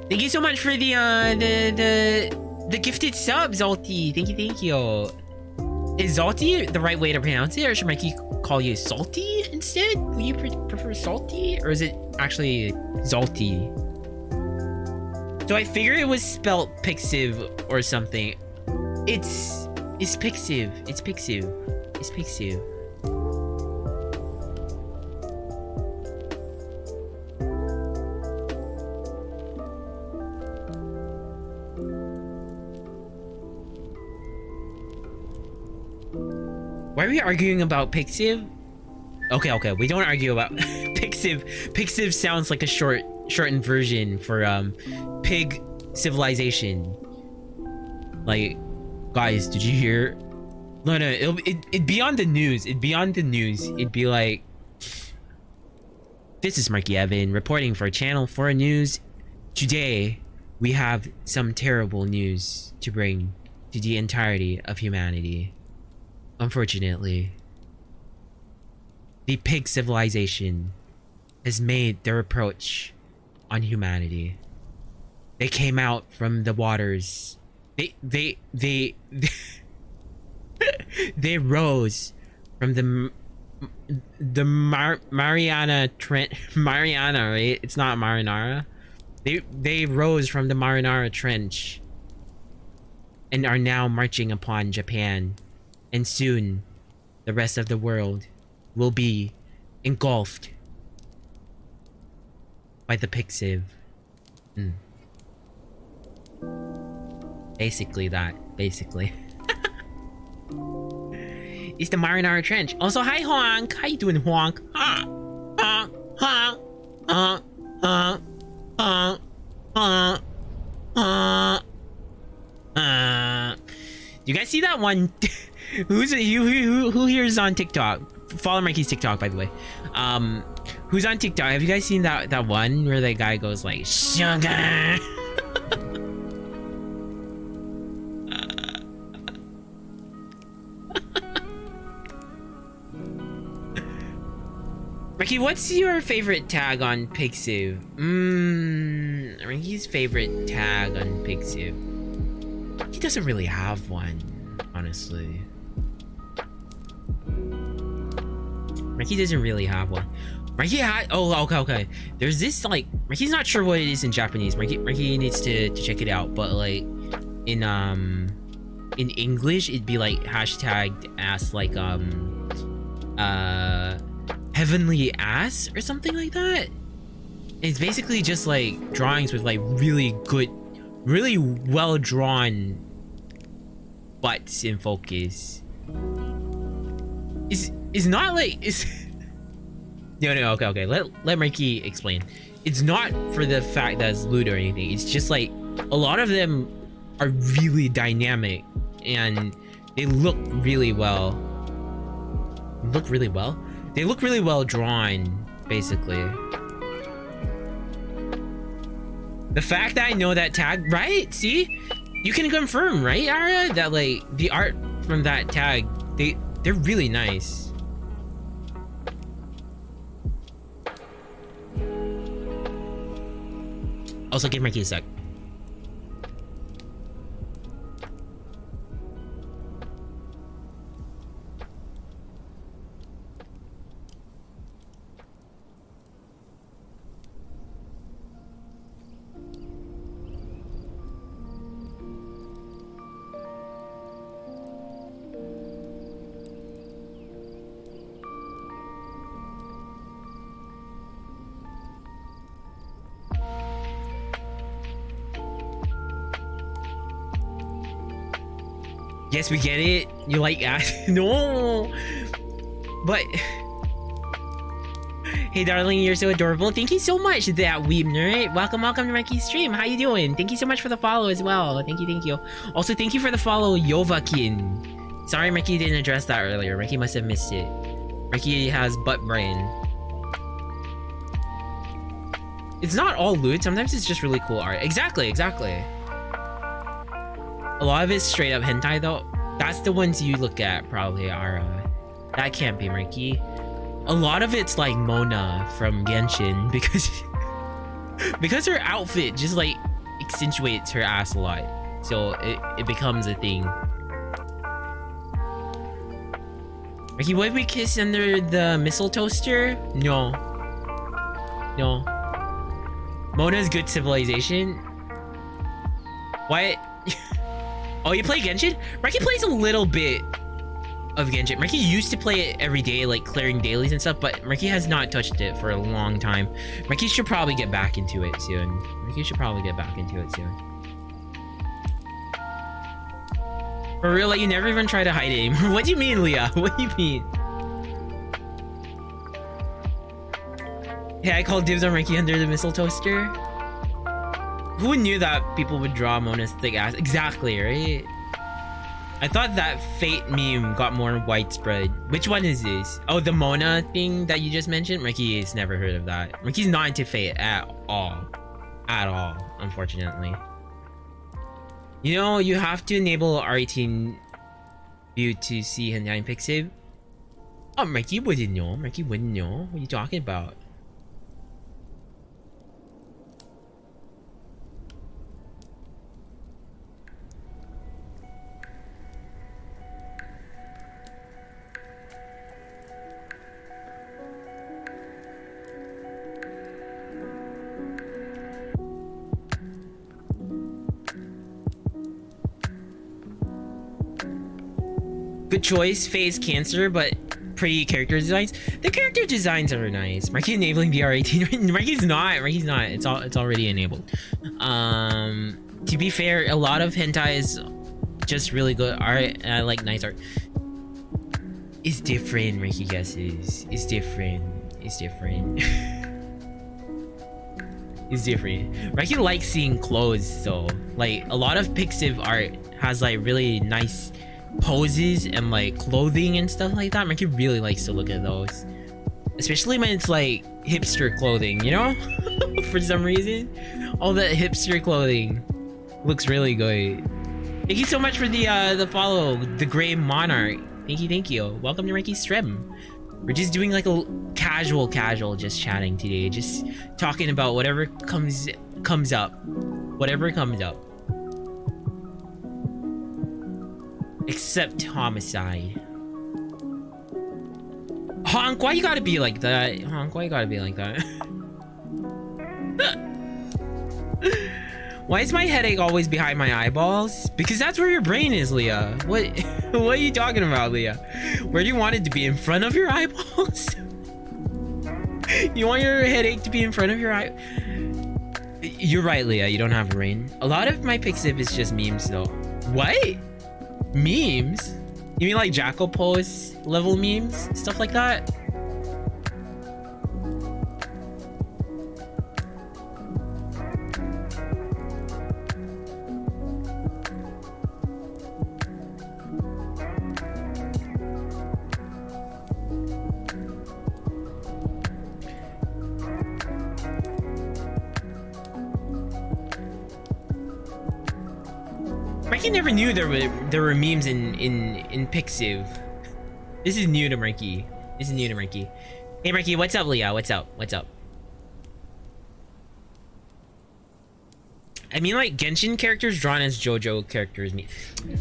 Thank you so much for the gifted sub, Zalty. Thank you. Is Zalty the right way to pronounce it, or should Marky call you Salty instead? Would you prefer Salty, or is it actually Zalty? So I figure it was spelled Pixiv or something. It's Pixiv. It's Pixiv. It's Pixiv. Why are we arguing about Pixiv? Okay, we don't argue about Pixiv. Pixiv sounds like a shortened version for pig civilization. Like, guys, did you hear? No, it'd be on the news. It'd be on the news. It'd be like, this is MarkyEvan reporting for Channel 4 News. Today, we have some terrible news to bring to the entirety of humanity. Unfortunately, the pig civilization has made their approach on humanity. They came out from the waters. They rose from the Mariana Trench. Mariana, right? It's not Marinara. They rose from the Marinara Trench and are now marching upon Japan. And soon, the rest of the world will be engulfed by the Pixiv. Basically that. Basically. It's the Marinara Trench. Also, hi Honk. How you doing, Honk? You guys see that one? Who here is on TikTok? Follow Marky's TikTok, by the way. Who's on TikTok? Have you guys seen that one where the guy goes like, sugar? Marky, what's your favorite tag on Pixiv? Marky's favorite tag on Pixiv. He doesn't really have one, honestly. Marky doesn't really have one. Marky had... Oh, okay. There's this, like... Marky's not sure what it is in Japanese. Marky needs to check it out. But, like, in English, it'd be, like, hashtagged as, like, heavenly ass or something like that. It's basically just, like, drawings with, like, really good... Really well-drawn butts in focus. It's not like it's no okay let Marky explain. It's not for the fact that it's lewd or anything. It's just like a lot of them are really dynamic and they look really well. They look really well drawn, basically. The fact that I know that tag, right? See? You can confirm, right, Ara? That like the art from that tag, they're really nice. Also, give Marky a sec. Yes, we get it. You like ass? No, but hey, darling, you're so adorable. Thank you so much, that weeb nerd. Welcome to Marky's stream. How you doing? Thank you so much for the follow as well. Thank you. Also, thank you for the follow, Yovakin. Sorry, Marky didn't address that earlier. Marky must have missed it. Marky has butt brain. It's not all loot. Sometimes it's just really cool art. Exactly. A lot of it's straight up hentai though. That's the ones you look at probably, Ara. That can't be Marky. A lot of it's like Mona from Genshin because her outfit just like accentuates her ass a lot. So it becomes a thing. Marky, what if we kiss under the missile toaster? No. Mona's good civilization. What? Oh, you play Genshin? Marky plays a little bit of Genshin. Marky used to play it every day, like clearing dailies and stuff, but Marky has not touched it for a long time. Marky should probably get back into it soon. For real, like, you never even try to hide it anymore. What do you mean, Leah? What do you mean? Yeah, I called dibs on Marky under the missile toaster. Who knew that people would draw Mona's thick ass? Exactly, right? I thought that Fate meme got more widespread. Which one is this? Oh, the Mona thing that you just mentioned? Marky has never heard of that. Marky's not into Fate at all. Unfortunately. You know, you have to enable R18 view to see hentai Pixiv. Oh, Marky wouldn't know. What are you talking about? Good choice, phase cancer, but pretty character designs. The character designs are nice. Marky enabling the R18. Marky's not. It's already enabled. To be fair, a lot of hentai is just really good art, and I like nice art. It's different, Marky guesses. It's different. It's different. Marky likes seeing clothes though. Like a lot of Pixiv art has like really nice poses and like clothing and stuff like that. Marky really likes to look at those, especially when it's like hipster clothing, you know. For some reason all that hipster clothing looks really good. Thank you so much for the follow, the Gray Monarch. Thank you. Welcome to Marky's stream. We're just doing like a casual just chatting today, just talking about whatever comes up. Except homicide. Honk, why you gotta be like that? Why is my headache always behind my eyeballs? Because that's where your brain is, Leah. What are you talking about, Leah? Where do you want it to be? In front of your eyeballs? You want your headache to be in front of your eye? You're right, Leah. You don't have a brain. A lot of my Pixiv is just memes, though. What? Memes? You mean like Jackal Pose level memes? Stuff like that? Marky never knew there were memes in Pixiv. This is new to Marky. This is new to Marky. Hey Marky, what's up, Leah? What's up? What's up? I mean, like, Genshin characters drawn as JoJo characters.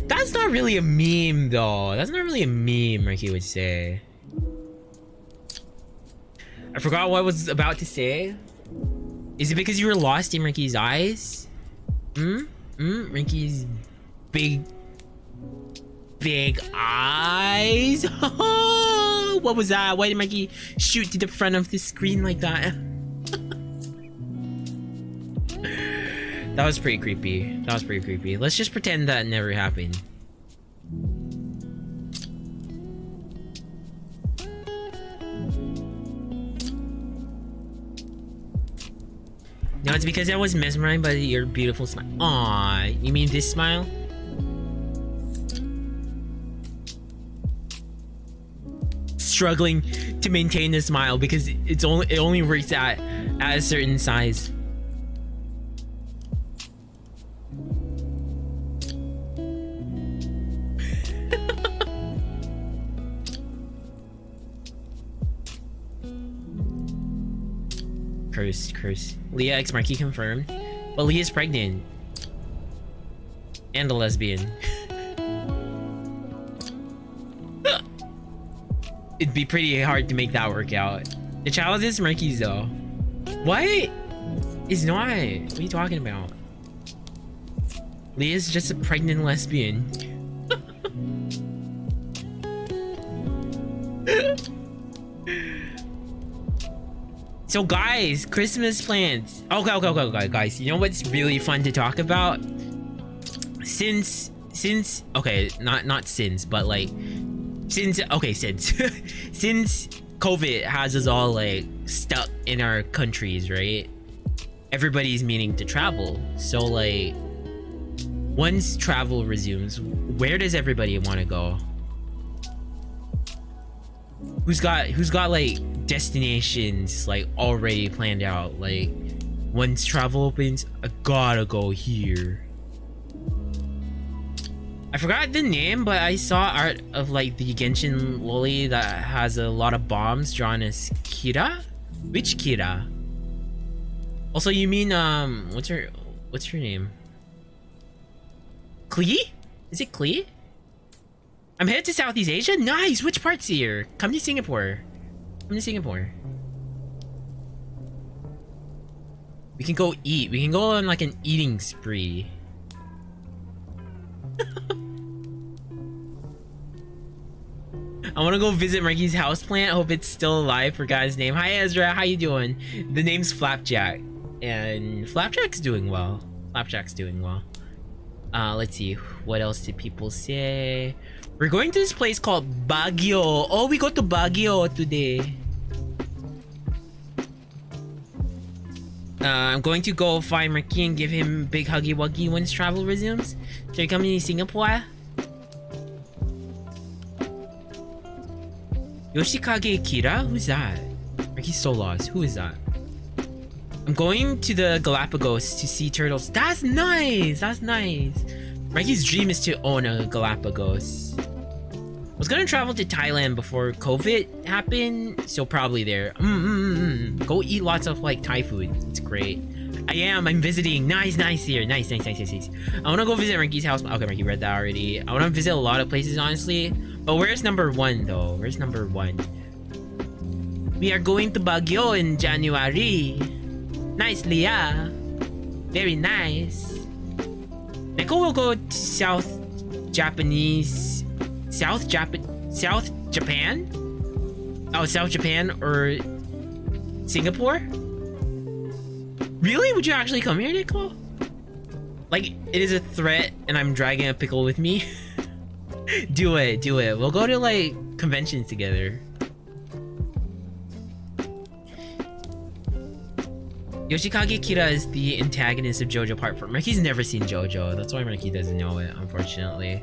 That's not really a meme, though. That's not really a meme, Marky would say. I forgot what I was about to say. Is it because you were lost in Marky's eyes? Marky's big eyes? What was that? Why did Marky shoot to the front of the screen like that? That was pretty creepy. That was pretty creepy. Let's just pretend that never happened. No, it's because I was mesmerized by your beautiful smile. Aww, you mean this smile? Struggling to maintain the smile because it only works at a certain size. Curse. Leah x Marky confirmed. But Leah's pregnant. And a lesbian. It'd be pretty hard to make that work out. The child is Marky's though. What? It's not. What are you talking about? Leah's just a pregnant lesbian. So guys, Christmas plans. Okay, guys. You know what's really fun to talk about? Since okay, not since, but like since COVID has us all like stuck in our countries, right? Everybody's meaning to travel. So like once travel resumes, where does everybody want to go? Who's got like destinations like already planned out? Like once travel opens, I gotta go here. I forgot the name, but I saw art of like the Genshin loli that has a lot of bombs drawn as Kira. Which Kira? Also, you mean what's her name? Klee? Is it Klee? I'm headed to Southeast Asia? Nice! Which part's here? Come to Singapore. Come to Singapore. We can go eat. We can go on like an eating spree. I want to go visit Marky's houseplant. I hope it's still alive. Forgot his name. Hi Ezra, how you doing? The name's Flapjack. And Flapjack's doing well. Flapjack's doing well. Let's see. What else did people say? We're going to this place called Baguio. Oh, we go to Baguio today. I'm going to go find Marky and give him big huggy wuggy once travel resumes. Should we come to Singapore? Yoshikage Kira? Who's that? Marky's so lost. Who is that? I'm going to the Galapagos to see turtles. That's nice! That's nice! Marky's dream is to own a Galapagos. I was gonna travel to Thailand before COVID happened, so probably there. Go eat lots of like Thai food. It's great. I'm visiting. Nice here. Nice. I wanna go visit Marky's house. Okay, Marky read that already. I wanna visit a lot of places, honestly. But where's number one though? Where's number one? We are going to Baguio in January. Nice, Leah. Very nice. Neko will go to South Japan? Oh, South Japan or Singapore? Really? Would you actually come here, Nico? Like, it is a threat and I'm dragging a pickle with me? Do it. We'll go to, like, conventions together. Yoshikage Kira is the antagonist of JoJo Part 4. Marky's never seen JoJo. That's why Marky doesn't know it, unfortunately.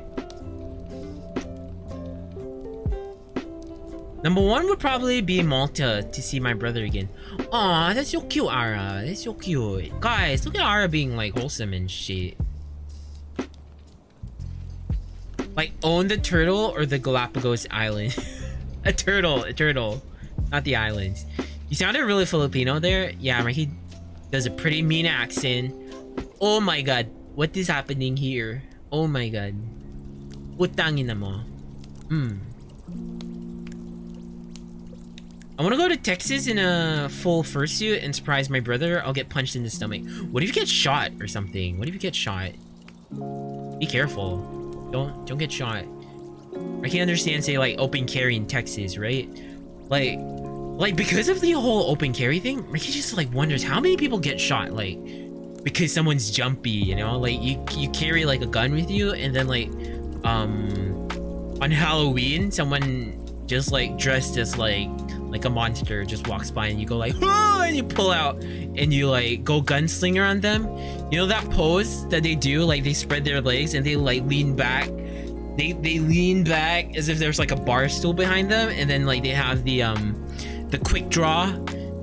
Number one would probably be Malta to see my brother again. Aw, that's so cute, Ara. That's so cute. Guys, look at Ara being like wholesome and shit. Like, own the turtle or the Galapagos Island? A turtle. Not the islands. You sounded really Filipino there. Yeah, Marky does a pretty mean accent. Oh my god. What is happening here? Oh my god. Utangin na mo. I want to go to Texas in a full fursuit and surprise my brother. I'll get punched in the stomach. What if you get shot or something? What if you get shot? Be careful. Don't get shot. I can't understand, say, like, open carry in Texas, right? Like because of the whole open carry thing, Marky just like wonders how many people get shot, like, because someone's jumpy, you know? Like, you carry like a gun with you, and then like on Halloween someone just like dressed as like a monster just walks by, and you go like, oh, and you pull out and you like go gunslinger on them. You know that pose that they do, like they spread their legs and they like lean back. They lean back as if there's like a bar stool behind them, and then like they have the quick draw,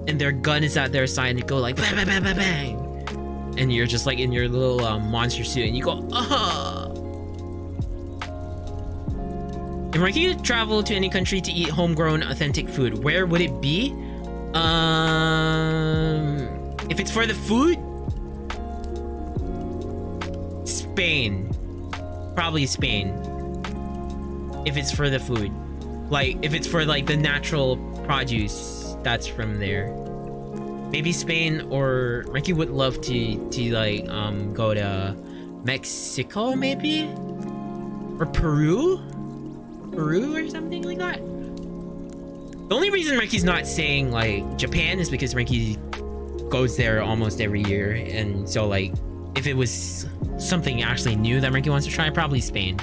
and their gun is at their side, and you go like bang, bang, bang, bang, bang, and you're just like in your little monster suit, and you go, ah. If Marky could travel to any country to eat homegrown authentic food, where would it be? If it's for the food, Spain. Probably Spain. If it's for the food. Like, if it's for like the natural produce that's from there. Maybe Spain, or Marky would love to like go to Mexico maybe? Or Peru or something like that. The only reason Marky's not saying like Japan is because Marky goes there almost every year, and so like if it was something actually new that Marky wants to try, probably Spain.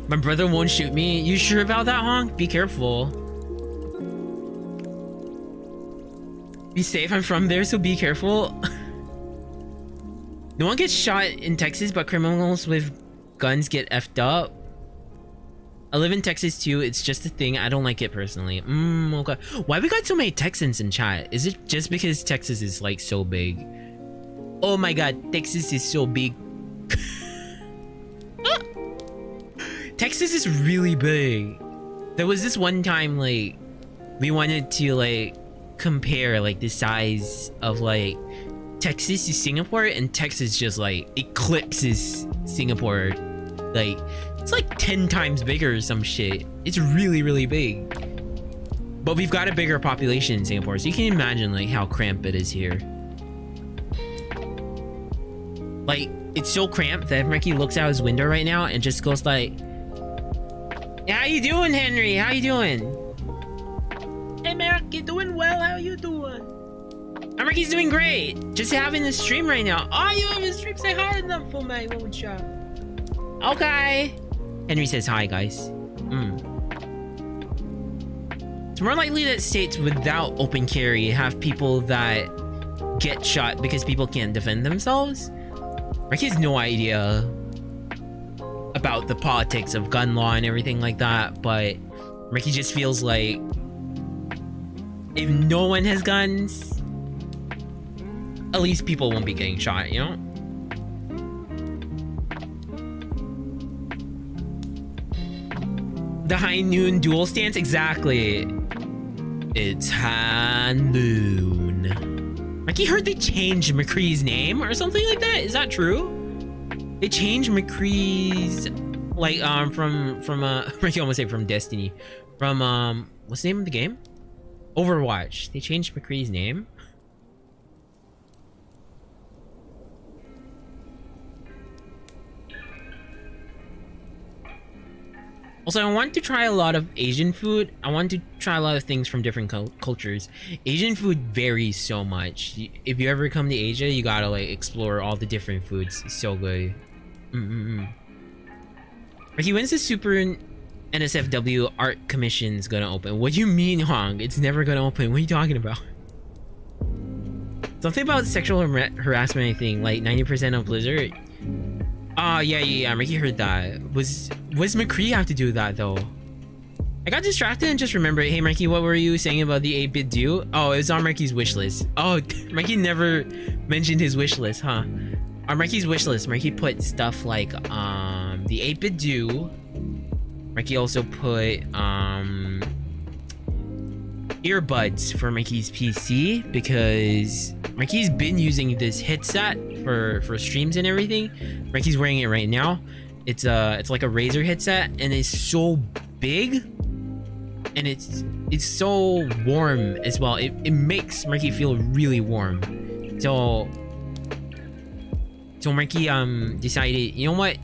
My brother won't shoot me. You sure about that, Honk? Be careful. Be safe. I'm from there, so be careful. No one gets shot in Texas, but criminals with guns get effed up. I live in Texas too. It's just a thing. I don't like it personally. Okay. Why we got so many Texans in chat? Is it just because Texas is like so big? Oh my god, Texas is so big. Texas is really big. There was this one time like we wanted to like compare like the size of like Texas to Singapore, and Texas just like eclipses Singapore. Like it's like 10 times bigger or some shit. It's really, really big. But we've got a bigger population in Singapore, so you can imagine like how cramped it is here. Like, it's so cramped that Marky looks out his window right now and just goes like, how you doing, Henry? How you doing? Hey, Marky, doing well. How you doing? Marky's doing great. Just having a stream right now. Oh, you have a stream? Say hi to them for me, won't you? Okay. Henry says hi, guys. It's more likely that states without open carry have people that get shot because people can't defend themselves. Marky has no idea about the politics of gun law and everything like that, but Marky just feels like if no one has guns, at least people won't be getting shot, you know? The high noon dual stance? Exactly. It's high noon. Marky heard they changed McCree's name or something like that. Is that true? They changed McCree's like from Marky almost say from Destiny. From what's the name of the game? Overwatch. They changed McCree's name. Also, I want to try a lot of Asian food. I want to try a lot of things from different cultures. Asian food varies so much. If you ever come to Asia, you gotta like explore all the different foods. It's so good. Marky, when's the Super NSFW art commission's gonna open? What do you mean, Hong? It's never gonna open. What are you talking about? Something about sexual harassment, I think, like 90% of Blizzard. Oh, yeah, Marky heard that. Was McCree have to do that, though? I got distracted and just remembered. Hey, Marky, what were you saying about the 8-bit do? Oh, it was on Marky's wish list. Oh, Marky never mentioned his wish list, huh? on Marky's wish list, Marky put stuff like the 8-bit do. Marky also put earbuds for Marky's PC because Marky's been using this headset for streams and everything. Marky's wearing it right now. It's like a Razer headset, and it's so big, and it's so warm as well. It makes Marky feel really warm. So Marky decided, you know what?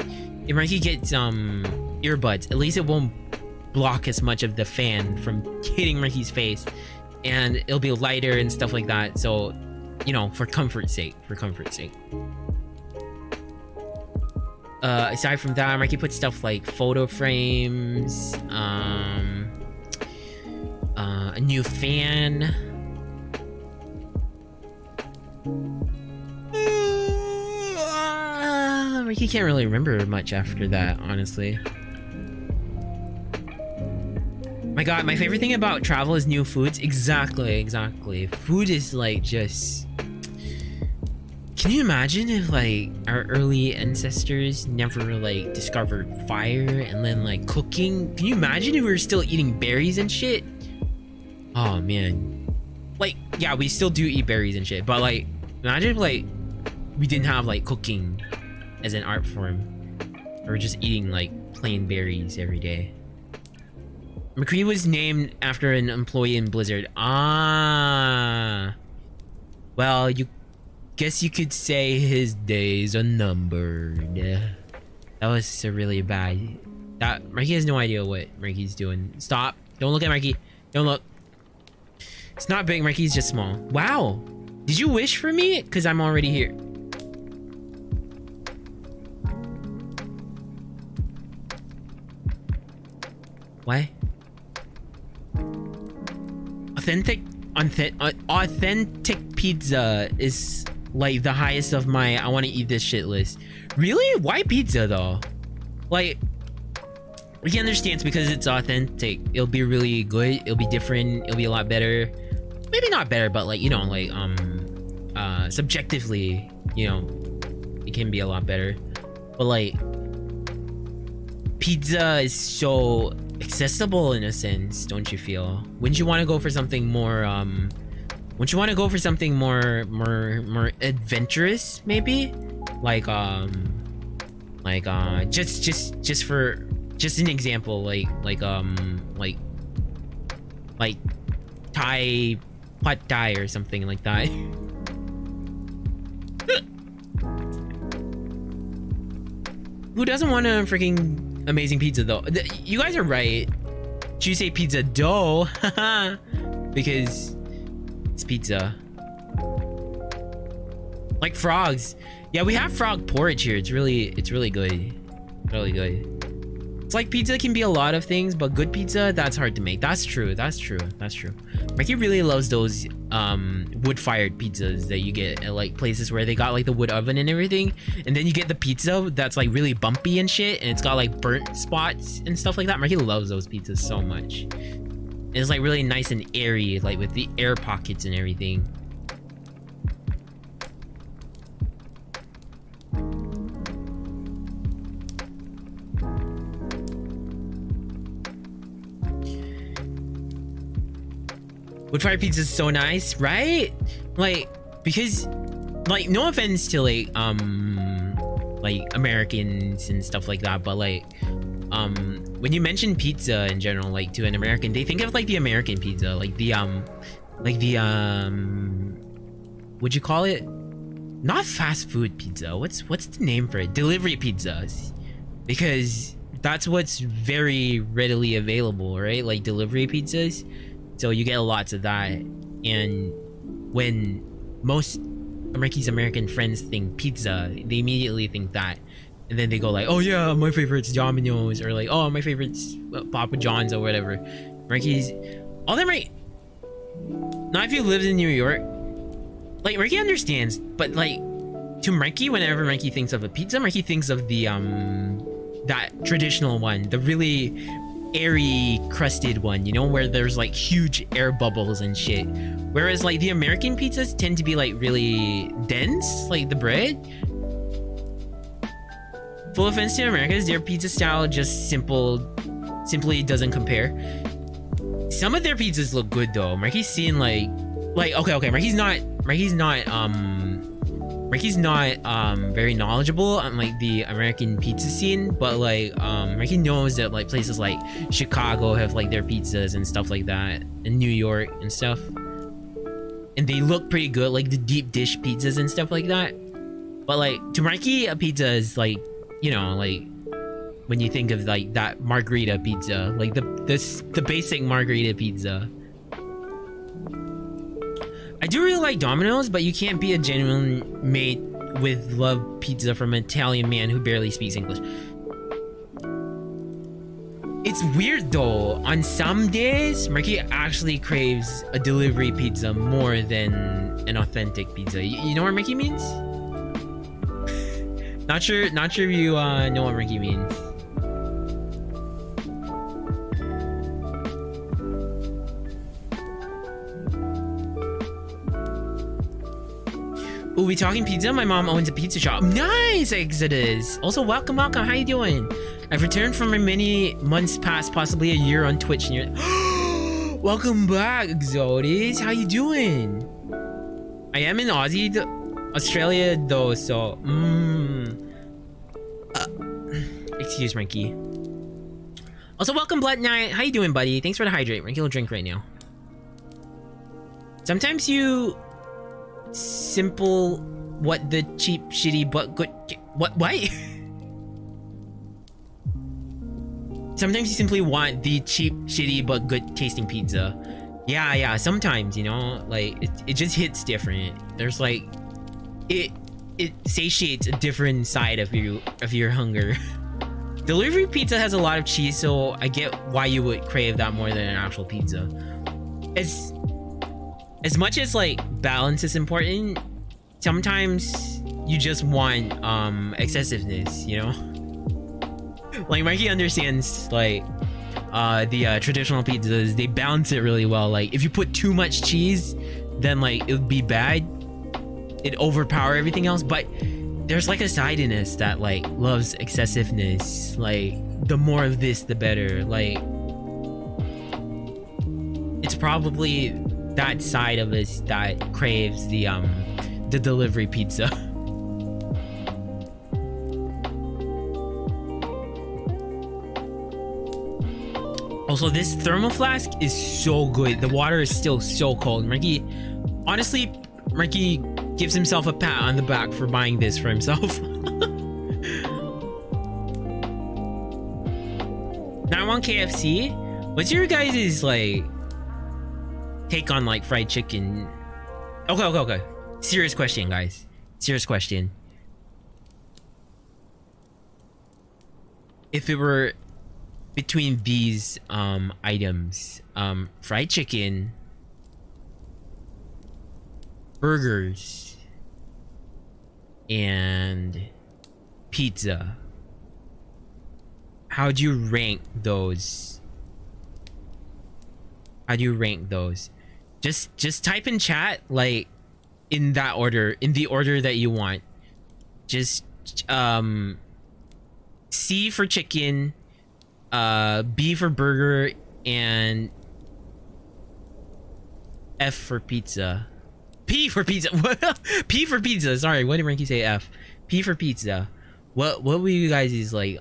If Marky gets earbuds, at least it won't block as much of the fan from hitting Marky's face, and it'll be lighter and stuff like that. So, you know, for comfort's sake. Aside from that, Marky put stuff like photo frames, a new fan. Marky can't really remember much after that, honestly. My god, my favorite thing about travel is new foods. Exactly. Food is like just... Can you imagine if like our early ancestors never like discovered fire and then like cooking? Can you imagine if we were still eating berries and shit? Oh man. Like, yeah, we still do eat berries and shit, but like, imagine if like we didn't have like cooking as an art form. Or just eating like plain berries every day. McCree was named after an employee in Blizzard. Ah. Well, guess you could say his days are numbered. That was a really bad... Marky has no idea what Marky's doing. Stop. Don't look at Marky. Don't look. It's not big. Marky's just small. Wow. Did you wish for me? Because I'm already here. What? Authentic pizza is like the highest of my I want to eat this shit list. Really? Why pizza though? Like, we can understand it's because it's authentic. It'll be really good. It'll be different. It'll be a lot better. Maybe not better, but like, you know, like subjectively, you know, it can be a lot better. But like, pizza is so accessible in a sense, don't you feel? Wouldn't you want to go for something more wouldn't you want to go for something more adventurous, maybe? Like just an example, like Thai pad Thai or something like that. Who doesn't want a freaking amazing pizza though? You guys are right. Should you say pizza dough? Because it's pizza. Like frogs. Yeah, we have frog porridge here. It's really good. Really good. It's like pizza can be a lot of things, but good pizza, that's hard to make. That's true. Marky really loves those wood-fired pizzas that you get at like places where they got like the wood oven and everything, and then you get the pizza that's like really bumpy and shit, and it's got like burnt spots and stuff like that. Marky loves those pizzas so much. And it's like really nice and airy, like with the air pockets and everything. Wood-fired pizza is so nice, right? Like, because, like, no offense to like Americans and stuff like that, but like, when you mention pizza in general, like to an American, they think of like the American pizza, like the what'd you call it? Not fast food pizza. What's the name for it? Delivery pizzas, because that's what's very readily available, right? Like delivery pizzas. So you get lots of that, and when most Marky's American friends think pizza, they immediately think that, and then they go like, oh yeah, my favorite's Domino's, or like, oh, my favorite's Papa John's or whatever. Marky's, all them right. Not if you lived in New York. Like, Marky understands, but like, to Marky, whenever Marky thinks of a pizza, Marky thinks of the that traditional one, the really airy crusted one, you know, where there's like huge air bubbles and shit. Whereas like the American pizzas tend to be like really dense, like the bread. Full offense to Americans, their pizza style just simply doesn't compare. Some of their pizzas look good though. Marky's seen okay, Marky's not very knowledgeable on like the American pizza scene, but like Marky knows that like places like Chicago have like their pizzas and stuff like that, and New York and stuff, and they look pretty good, like the deep dish pizzas and stuff like that. But like to Marky, a pizza is like, you know, like when you think of like that margarita pizza, like the basic margarita pizza. I do really like Domino's, but you can't be a genuine mate with love pizza from an Italian man who barely speaks English. It's weird though. On some days, Marky actually craves a delivery pizza more than an authentic pizza. You know what Marky means? Not sure if you know what Marky means. Ooh, we talking pizza? My mom owns a pizza shop. Nice, Exodus. Also, welcome. How you doing? I've returned from my many months past, possibly a year on Twitch, and you're welcome back, Exodus. How you doing? I am in Australia though, so excuse Marky. Also, welcome Blood Knight. How you doing, buddy? Thanks for the hydrate. Marky will drink right now. Sometimes you simple what the cheap shitty but good what sometimes you simply want the cheap shitty but good tasting pizza. Yeah, sometimes, you know, like it just hits different. There's like it satiates a different side of your hunger. Delivery pizza has a lot of cheese, so I get why you would crave that more than an actual pizza. As much as like balance is important, sometimes you just want excessiveness, you know? Like Marky understands like the traditional pizzas, they balance it really well. Like if you put too much cheese, then like it would be bad. It'd overpower everything else, but there's like a side in us that like loves excessiveness. Like the more of this, the better. Like it's probably that side of us that craves the delivery pizza. Also, this thermal flask is so good. The water is still so cold. Marky, honestly, Marky gives himself a pat on the back for buying this for himself. Now I want KFC. What's your guys' like take on like fried chicken? Okay. Serious question, guys. Serious question. If it were between these items, fried chicken, burgers, and pizza, how do you rank those? Just type in chat like in that order, in the order that you want. Just C for chicken, B for burger, and F for pizza. P for pizza. P for pizza. Sorry, what did Marky say? F. P for pizza. What will you guys' like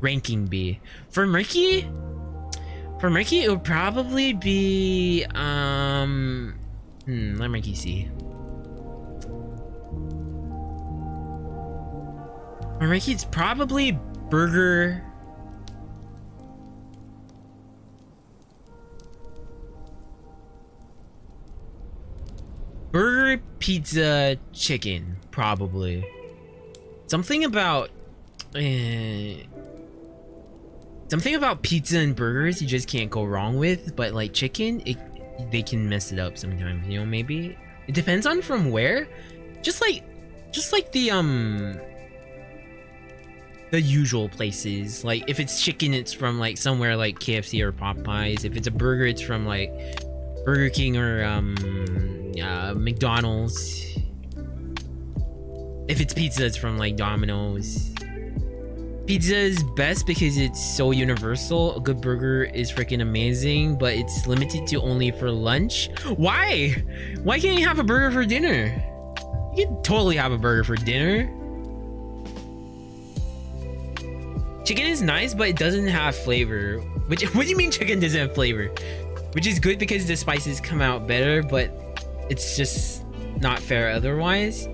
ranking be? For Marky, it would probably be let Marky see. For Marky, it's probably burger, pizza, chicken, probably. Something about pizza and burgers you just can't go wrong with, but like chicken, they can mess it up sometimes, you know. Maybe it depends on from where. Just like the usual places. Like if it's chicken, it's from like somewhere like KFC or Popeyes. If it's a burger, it's from like Burger King or McDonald's. If it's pizza, it's from like Domino's. Pizza is best because it's so universal. A good burger is freaking amazing, but it's limited to only for lunch. Why? Why can't you have a burger for dinner? You can totally have a burger for dinner. Chicken is nice, but it doesn't have flavor. What do you mean chicken doesn't have flavor? Which is good because the spices come out better, but it's just not fair otherwise.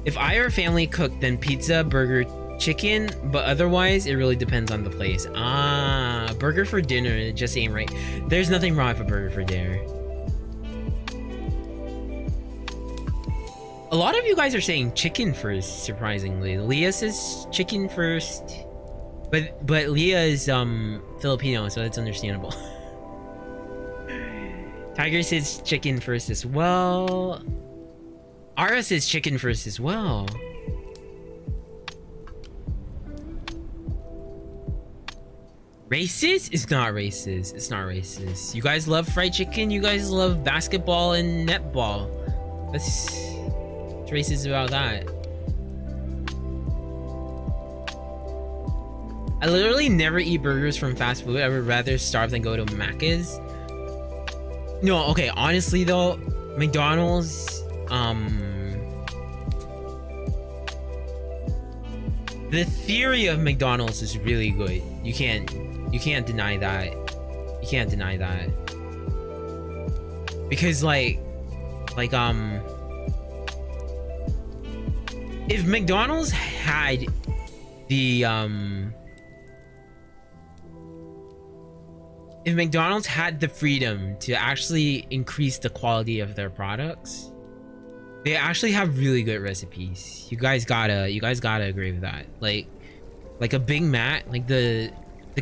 If I or family cook, then pizza, burger, chicken, but otherwise it really depends on the place. Ah, burger for dinner, it just ain't right. There's nothing wrong with a burger for dinner. A lot of you guys are saying chicken first, surprisingly. Leah says chicken first, but Leah is Filipino, so that's understandable. Tiger says chicken first as well. Ara says chicken first as well. Racist? It's not racist. It's not racist. You guys love fried chicken. You guys love basketball and netball. What's racist about that? I literally never eat burgers from fast food. I would rather starve than go to Macca's. No, okay. Honestly though, McDonald's, the theory of McDonald's is really good. You can't deny that. You can't deny that. Because if McDonald's had the if McDonald's had the freedom to actually increase the quality of their products, they actually have really good recipes. You guys gotta agree with that. Like a Big Mac, like the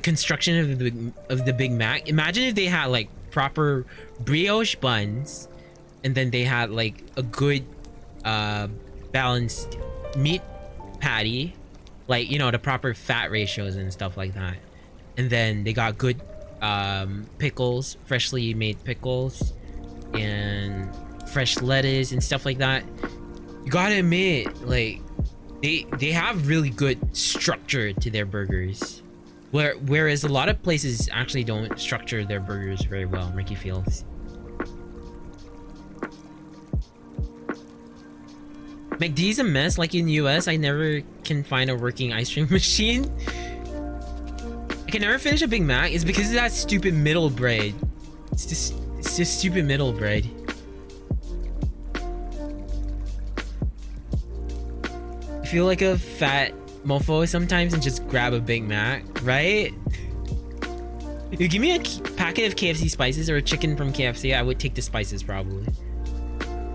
construction of the Big Mac. Imagine if they had like proper brioche buns, and then they had like a good balanced meat patty, like, you know, the proper fat ratios and stuff like that. And then they got good pickles, freshly made pickles, and fresh lettuce and stuff like that. You gotta admit, like, they have really good structure to their burgers, whereas a lot of places actually don't structure their burgers very well. Marky feels. McD's a mess. Like in the US, I never can find a working ice cream machine. I can never finish a Big Mac. It's because of that stupid middle bread. It's just stupid middle bread. I feel like a fat mofo sometimes and just grab a Big Mac, right? If you give me a packet of KFC spices or a chicken from KFC, I would take the spices probably.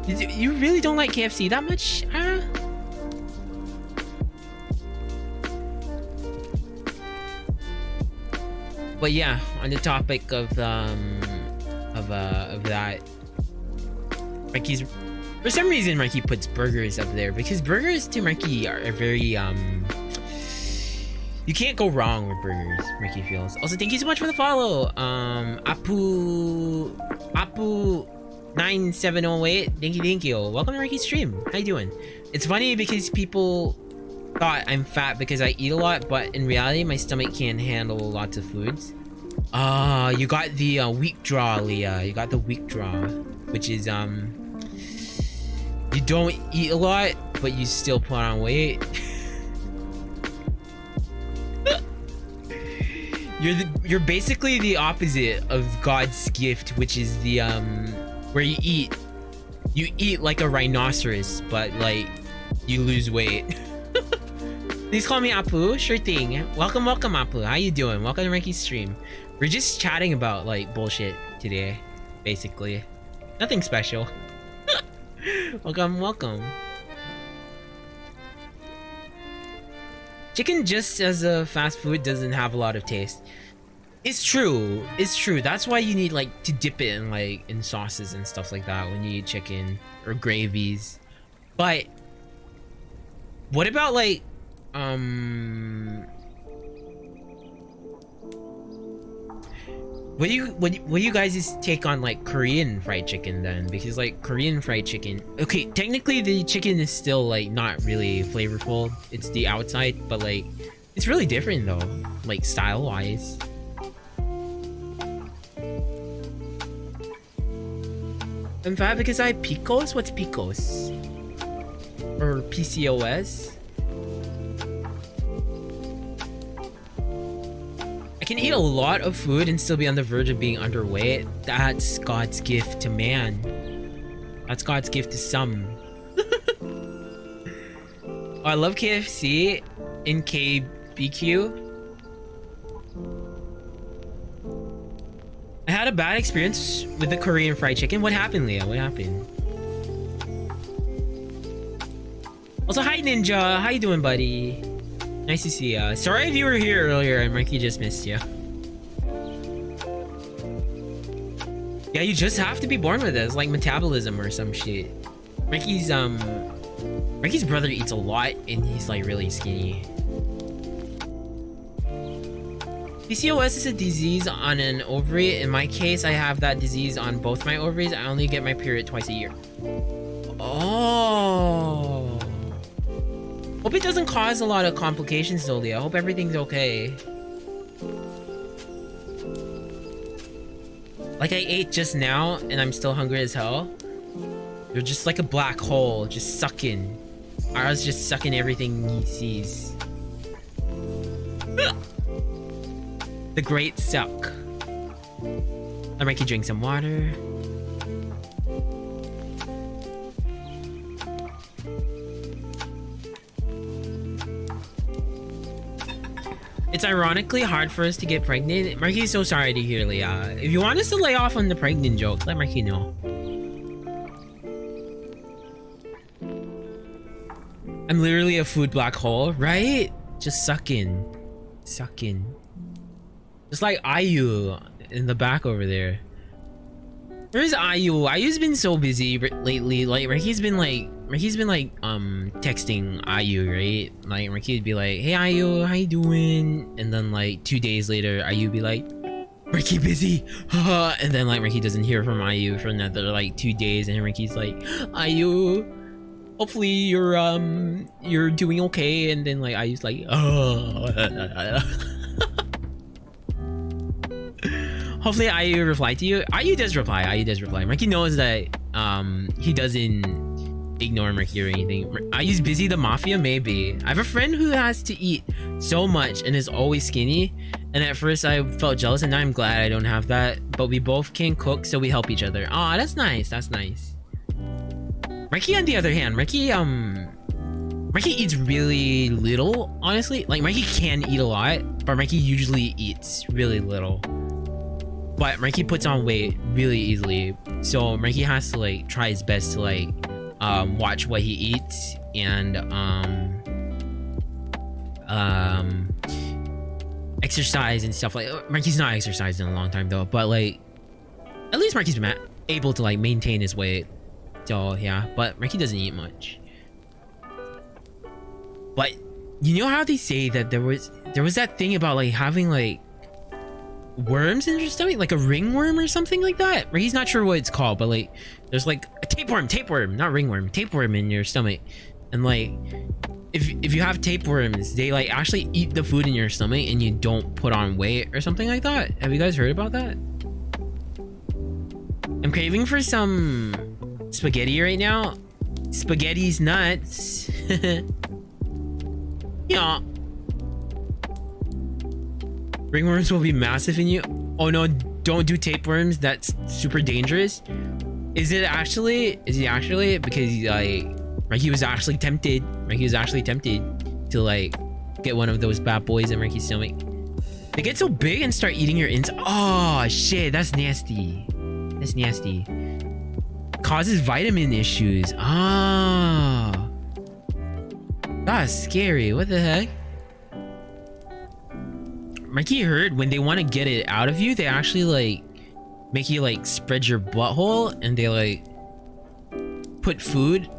You really don't like KFC that much? But yeah, on the topic of that, Marky's, for some reason Marky puts burgers up there because burgers to Marky are very you can't go wrong with burgers, Marky feels. Also, thank you so much for the follow. Apu 9708, thank you. Welcome to Marky's stream. How you doing? It's funny because people thought I'm fat because I eat a lot, but in reality my stomach can't handle lots of foods. You got the weak draw, Leah. You got the weak draw, which is you don't eat a lot but you still put on weight. You're basically the opposite of God's gift, which is the where you eat like a rhinoceros, but like you lose weight. Please call me Apu. Sure thing. Welcome, Apu. How you doing? Welcome to Marky's stream. We're just chatting about like bullshit today, basically. Nothing special. Welcome. Chicken just as a fast food doesn't have a lot of taste. It's true. That's why you need like to dip it in like in sauces and stuff like that when you eat chicken or gravies. But what about like What do you guys' take on like Korean fried chicken then? Because like Korean fried chicken, okay, technically the chicken is still like not really flavorful. It's the outside, but like it's really different though, like style wise. I'm fat because I have picos? What's picos? Or PCOS? I can eat a lot of food and still be on the verge of being underweight. That's God's gift to man. That's God's gift to some. Oh, I love KFC in KBQ. I had a bad experience with the Korean fried chicken. What happened, Leah? What happened? Also, hi Ninja. How you doing, buddy? Nice to see ya. Sorry if you were here earlier and Marky just missed you. Yeah, you just have to be born with this, like metabolism or some shit. Marky's brother eats a lot and he's like really skinny. PCOS is a disease on an ovary. In my case, I have that disease on both my ovaries. I only get my period twice a year. Oh. Hope it doesn't cause a lot of complications though, Leah. I hope everything's okay. Like I ate just now and I'm still hungry as hell. You're just like a black hole, just sucking. Ara's just sucking everything he sees. The great suck. I'll make you drink some water. It's ironically hard for us to get pregnant. Marky's so sorry to hear, Leah. If you want us to lay off on the pregnant jokes, let Marky know. I'm literally a food black hole, right? Just sucking. Sucking. Just like Ayu in the back over there. Where's Ayu? Ayu's been so busy lately. Like Marky's been like texting Ayu, right? Like Marky'd be like, "Hey Ayu, how you doing?" And then like 2 days later, Ayu be like, "Marky busy," and then like Marky doesn't hear from Ayu for another like 2 days, and Marky's like, "Ayu, hopefully you're doing okay," and then like Ayu's like, "Oh." Hopefully Ayu replied to you. Ayu does reply. Ayu does reply. Marky knows that he doesn't ignore Marky or anything. Ayu's busy the mafia, maybe. I have a friend who has to eat so much and is always skinny. And at first I felt jealous, and now I'm glad I don't have that. But we both can cook, so we help each other. Aw, that's nice. That's nice. Marky, on the other hand, Marky eats really little, honestly. Like Marky can eat a lot, but Marky usually eats really little. But Marky puts on weight really easily, so Marky has to like try his best to like watch what he eats and exercise and stuff. Like Marky's not exercised in a long time though, but like at least Marky's been able to like maintain his weight. So yeah, but Marky doesn't eat much. But you know how they say that there was that thing about like having like worms in your stomach, like a ringworm or something like that, or he's not sure what it's called, but like there's like a tapeworm, not ringworm, tapeworm in your stomach. And like if you have tapeworms, they like actually eat the food in your stomach and you don't put on weight or something like that. Have you guys heard about that? I'm craving for some spaghetti right now. Spaghetti's nuts. Yeah. Ringworms will be massive in you. Oh no, don't do tapeworms. That's super dangerous. Is he actually? Because Marky was actually tempted. Marky was actually tempted to like get one of those bad boys in Marky's stomach. They get so big and start eating your inside. Oh shit, that's nasty. That's nasty. Causes vitamin issues. Ah. That's scary. What the heck? Marky heard when they want to get it out of you, they actually like make you like spread your butthole and they like put food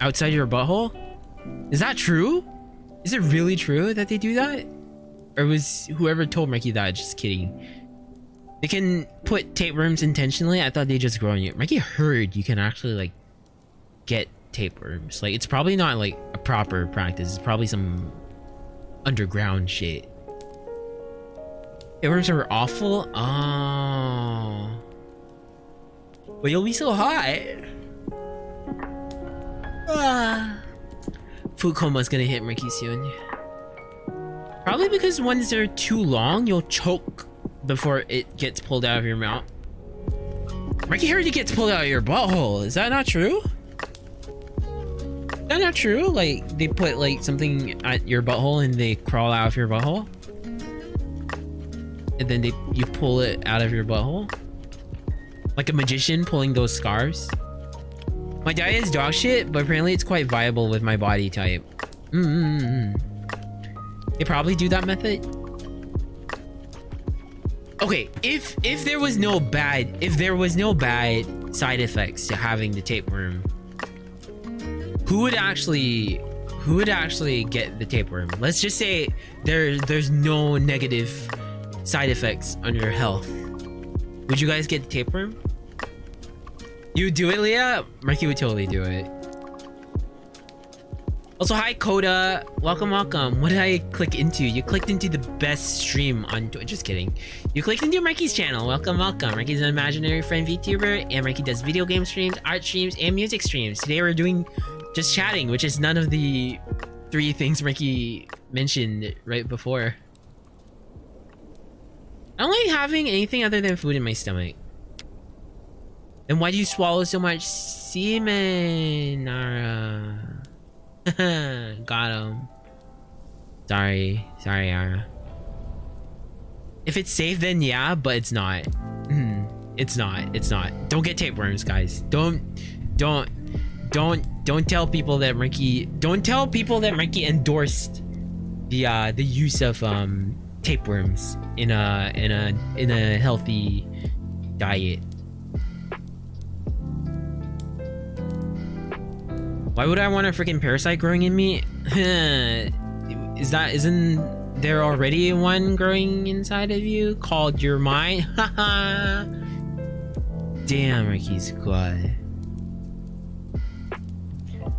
outside your butthole. Is that true? Is it really true that they do that? Or was whoever told Marky that just kidding? They can put tapeworms intentionally. I thought they just grow on you. Marky heard you can actually like get tapeworms. Like it's probably not like a proper practice. It's probably some underground shit. Tapeworms are awful. Oh, but you'll be so hot. Ah. Food coma's gonna hit Marky soon. Probably because once they're too long, you'll choke before it gets pulled out of your mouth. Marky heard it gets pulled out of your butthole. Is that not true? Is that not true? Like they put like something at your butthole and they crawl out of your butthole, and then you pull it out of your butthole, like a magician pulling those scarves. My diet is dog shit, but apparently it's quite viable with my body type. They probably do that method. Okay, if there was no bad side effects to having the tapeworm, who would actually get the tapeworm? Let's just say there's no negative side effects on your health. Would you guys get the tapeworm? You would do it, Leah? Marky would totally do it. Also, hi Coda. Welcome. What did I click into? You clicked into the best stream on Twitch. Just kidding. You clicked into Marky's channel. Welcome. Marky's an imaginary friend VTuber, and Marky does video game streams, art streams, and music streams. Today we're doing just chatting, which is none of the 3 things Marky mentioned right before. I don't like having anything other than food in my stomach. Then why do you swallow so much semen, Nara? Got him. Sorry, Ara. If it's safe, then yeah, but it's not. It's not. Don't get tapeworms, guys. Don't tell people that Marky. Don't tell people that Marky endorsed the use of tapeworms in a healthy diet. Why would I want a freaking parasite growing in me? Isn't there already one growing inside of you called your mind? Haha. Damn, Marky's god.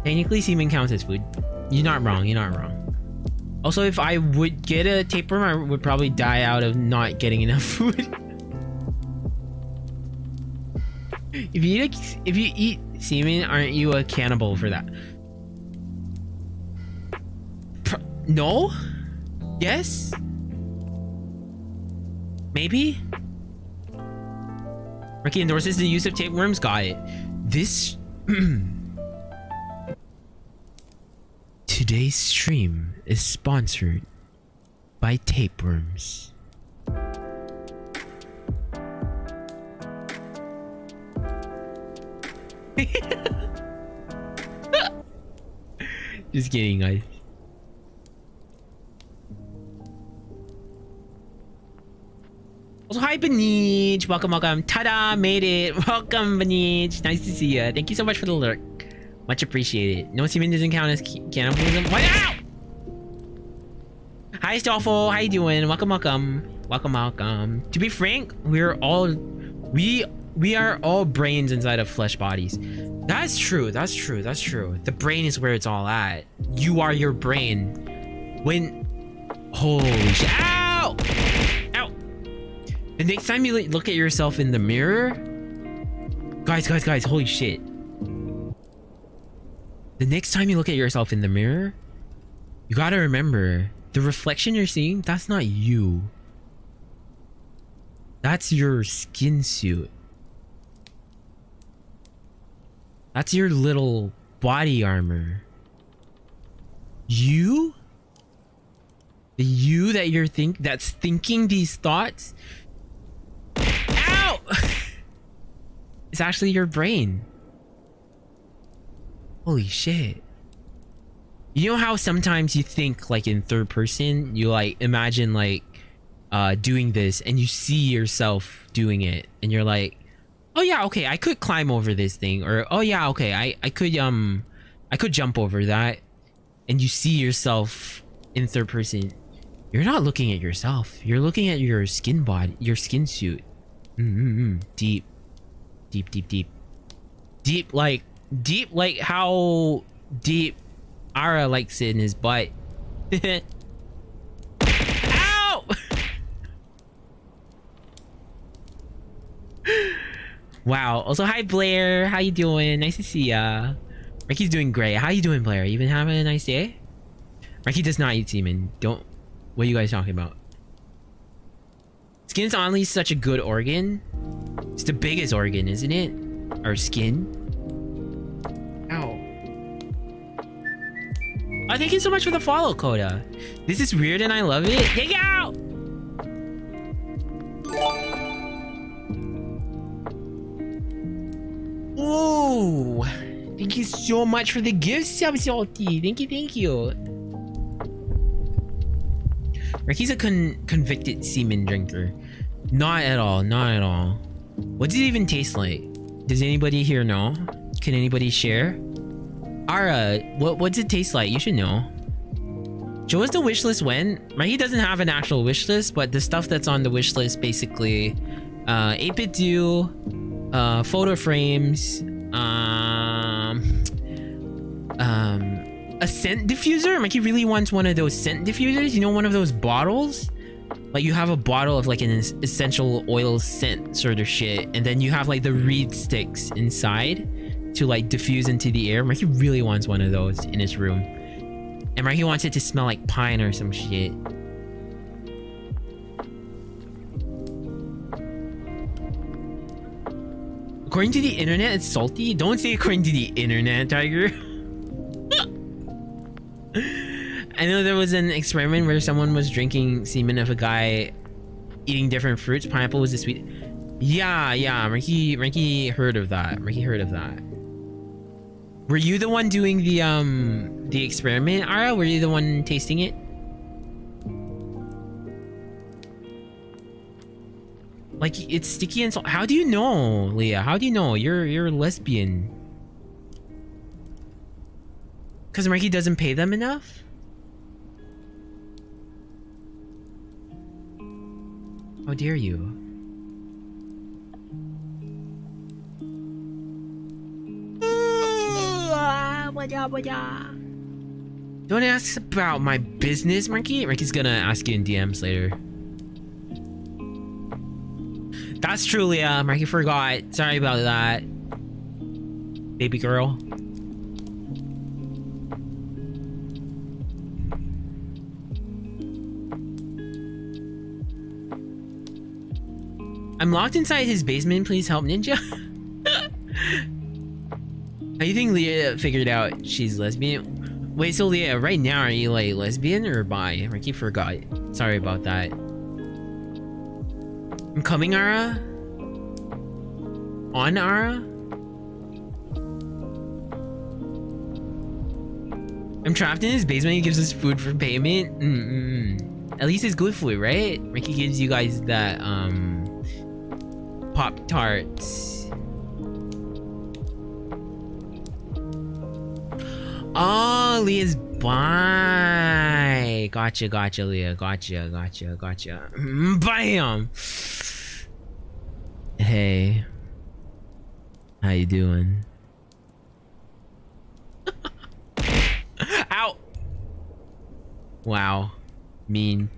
Technically, semen counts as food. You're not wrong. Also, if I would get a tapeworm, I would probably die out of not getting enough food. If you eat semen, aren't you a cannibal for that? No? Yes? Maybe? Marky endorses the use of tapeworms. Got it. This today's stream is sponsored by tapeworms. Just kidding, guys. Also, hi Benich. Welcome. Tada, made it. Welcome, Benich. Nice to see you. Thank you so much for the lurk. Much appreciated. No semen doesn't count as cannibalism. What? Ow! Hi Stoffel. How you doing? Welcome. To be frank, we are all brains inside of flesh bodies. That's true. The brain is where it's all at. You are your brain. Holy shit. Ow! The next time you look at yourself in the mirror, guys, holy shit. The next time you look at yourself in the mirror, you gotta remember the reflection you're seeing, that's not you. That's your skin suit. That's your little body armor. You? The you that that's thinking these thoughts? Ow! It's actually your brain. Holy shit. You know how sometimes you think like in third person, you like imagine like doing this and you see yourself doing it and you're like, oh yeah, okay, I could climb over this thing, or oh yeah, okay, I could jump over that, and you see yourself in third person. You're not looking at yourself, you're looking at your skin suit. Deep. Deep, deep, deep. Deep like how deep Ara likes it in his butt. Ow! Wow. Also, hi Blair. How you doing? Nice to see ya. Marky's doing great. How you doing, Blair? You been having a nice day? Marky does not eat semen. Don't. What are you guys talking about? Skin's honestly such a good organ. It's the biggest organ, isn't it? Our skin. Ow. Oh, thank you so much for the follow, Coda. This is weird and I love it. Take it out! Ooh. Thank you so much for the gift, Salty. Thank you, thank you. Ricky's a convicted semen drinker. Not at all, not at all. What does it even taste like? Does anybody here know? Can anybody share? Ara, what does it taste like? You should know. Show us the wish list when. Ricky doesn't have an actual wish list, but the stuff that's on the wish list basically 8-bit do, photo frames, a scent diffuser. Mikey really wants one of those scent diffusers. You know, one of those bottles? Like you have a bottle of like an essential oil scent sort of shit, and then you have like the reed sticks inside to like diffuse into the air. Mikey really wants one of those in his room. And Marky wants it to smell like pine or some shit. According to the internet, it's salty. Don't say according to the internet, Tiger. I know there was an experiment where someone was drinking semen of a guy eating different fruits. Pineapple was the sweet. Yeah. Marky heard of that. Marky heard of that. Were you the one doing the experiment, Ara? Were you the one tasting it? Like it's sticky and salt. How do you know, Leah? How do you know? You're a lesbian. Because Marky doesn't pay them enough? How dare you? Don't ask about my business, Marky. Marky's gonna ask you in DMs later. That's true, Leah. Marky forgot. Sorry about that. Baby girl. I'm locked inside his basement. Please help, Ninja. How do you think Leah figured out she's lesbian? Wait, so Leah, right now, are you like lesbian or bi? Ricky forgot. Sorry about that. I'm coming, Ara? On Ara? I'm trapped in his basement. He gives us food for payment. At least it's good food, right? Ricky gives you guys that, Pop-Tarts. Oh, Leah's bi. Gotcha, Leah. Gotcha. Bam! Hey. How you doing? Ow! Wow. Mean.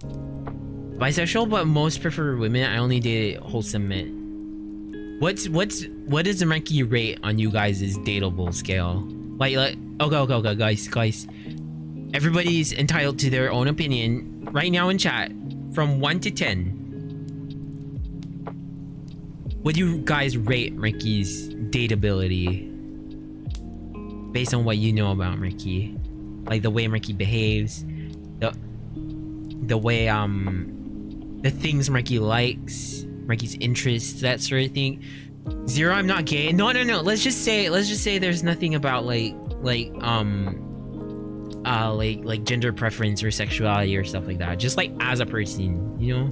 Bisexual, but most prefer women. I only date wholesome men. What is the Marky rate on you guys' dateable scale? Like okay, guys. Everybody's entitled to their own opinion right now in chat. From 1 to 10. What do you guys rate Marky's dateability? Based on what you know about Marky. Like the way Marky behaves. The way the things Marky likes. Marky's interests, that sort of thing. 0, I'm not gay. No. Let's just say there's nothing about like gender preference or sexuality or stuff like that. Just like as a person, you know?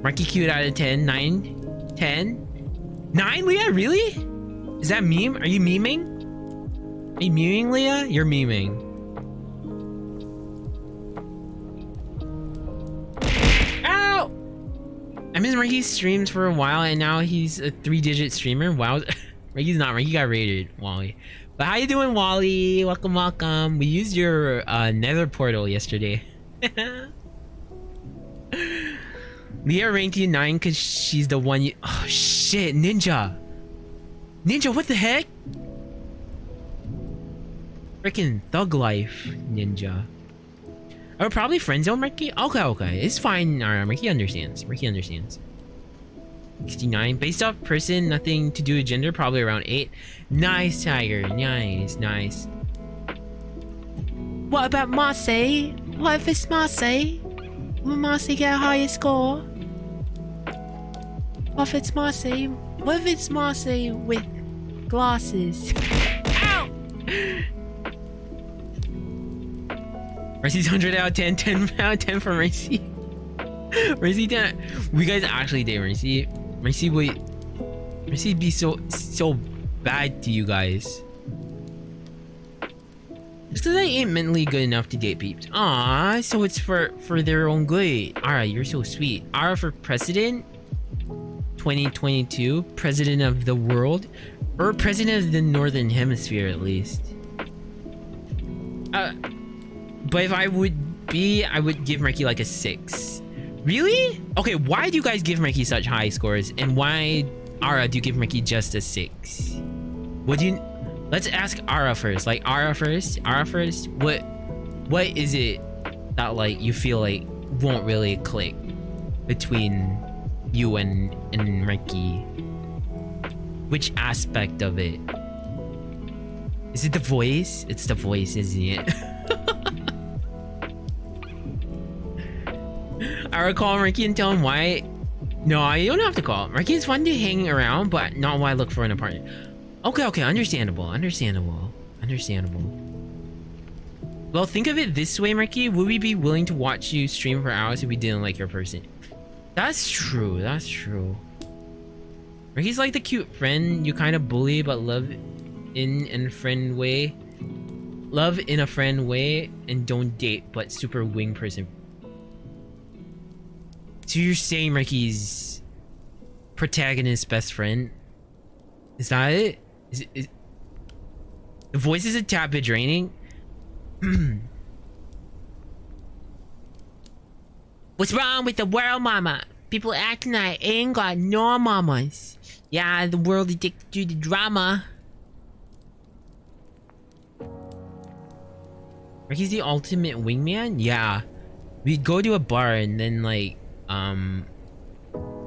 Marky cute out of 10, 9, 10, 9, Leah, really? Is that meme? Are you memeing? Are you memeing, Leah? You're memeing. I missed Marky's streams for a while, and now he's a 3-digit streamer. Wow. Marky's not. Marky got raided, Wally. But how you doing, Wally? Welcome, welcome. We used your nether portal yesterday. Leah ranked you 9 because she's the one you... Oh, shit. Ninja. Ninja, what the heck? Freaking thug life, Ninja. Are we probably friend zone, Marky? Okay, okay. It's fine. Alright, Marky understands. Marky understands. 69. Based off person, nothing to do with gender, probably around 8. Nice, Tiger. Nice, nice. What about Marcy? What if it's Marcy? Will Marcy get a higher score? What if it's Marcy? What if it's Marcy with glasses? Ow! Mercy's 100 out of 10, 10 out of 10 for Mercy. Mercy 10. We guys actually did Mercy. Mercy, wait. Mercy be so bad to you guys. Just cause I ain't mentally good enough to date peeps. Ah, so it's for their own good. Alright, you're so sweet. Ara for president 2022, president of the world, or president of the northern hemisphere at least. But if I would be, I would give Marky like a 6. Really? Okay, why do you guys give Marky such high scores, and why, Ara, do you give Marky just a 6? Would you? Let's ask Ara first. Like Ara first. Ara first. What is it that like you feel like won't really click between you and Marky? Which aspect of it? Is it the voice? It's the voice, isn't it? I would call Marky and tell him why. No, you don't have to call. Marky is fun to hang around, but not why I look for an apartment. Okay, okay, understandable, understandable, understandable. Well, think of it this way, Marky. Would we be willing to watch you stream for hours if we didn't like your person? That's true, that's true. Marky's like the cute friend you kind of bully, but love in a friend way. Love in a friend way, and don't date, but super wing person. So you're saying Marky's protagonist best friend? Is that it? Is the voice is a tad bit draining. What's wrong with the world, mama? People acting like ain't got no mamas. Yeah, the world addicted to the drama. Marky's the ultimate wingman? Yeah. We'd go to a bar and then like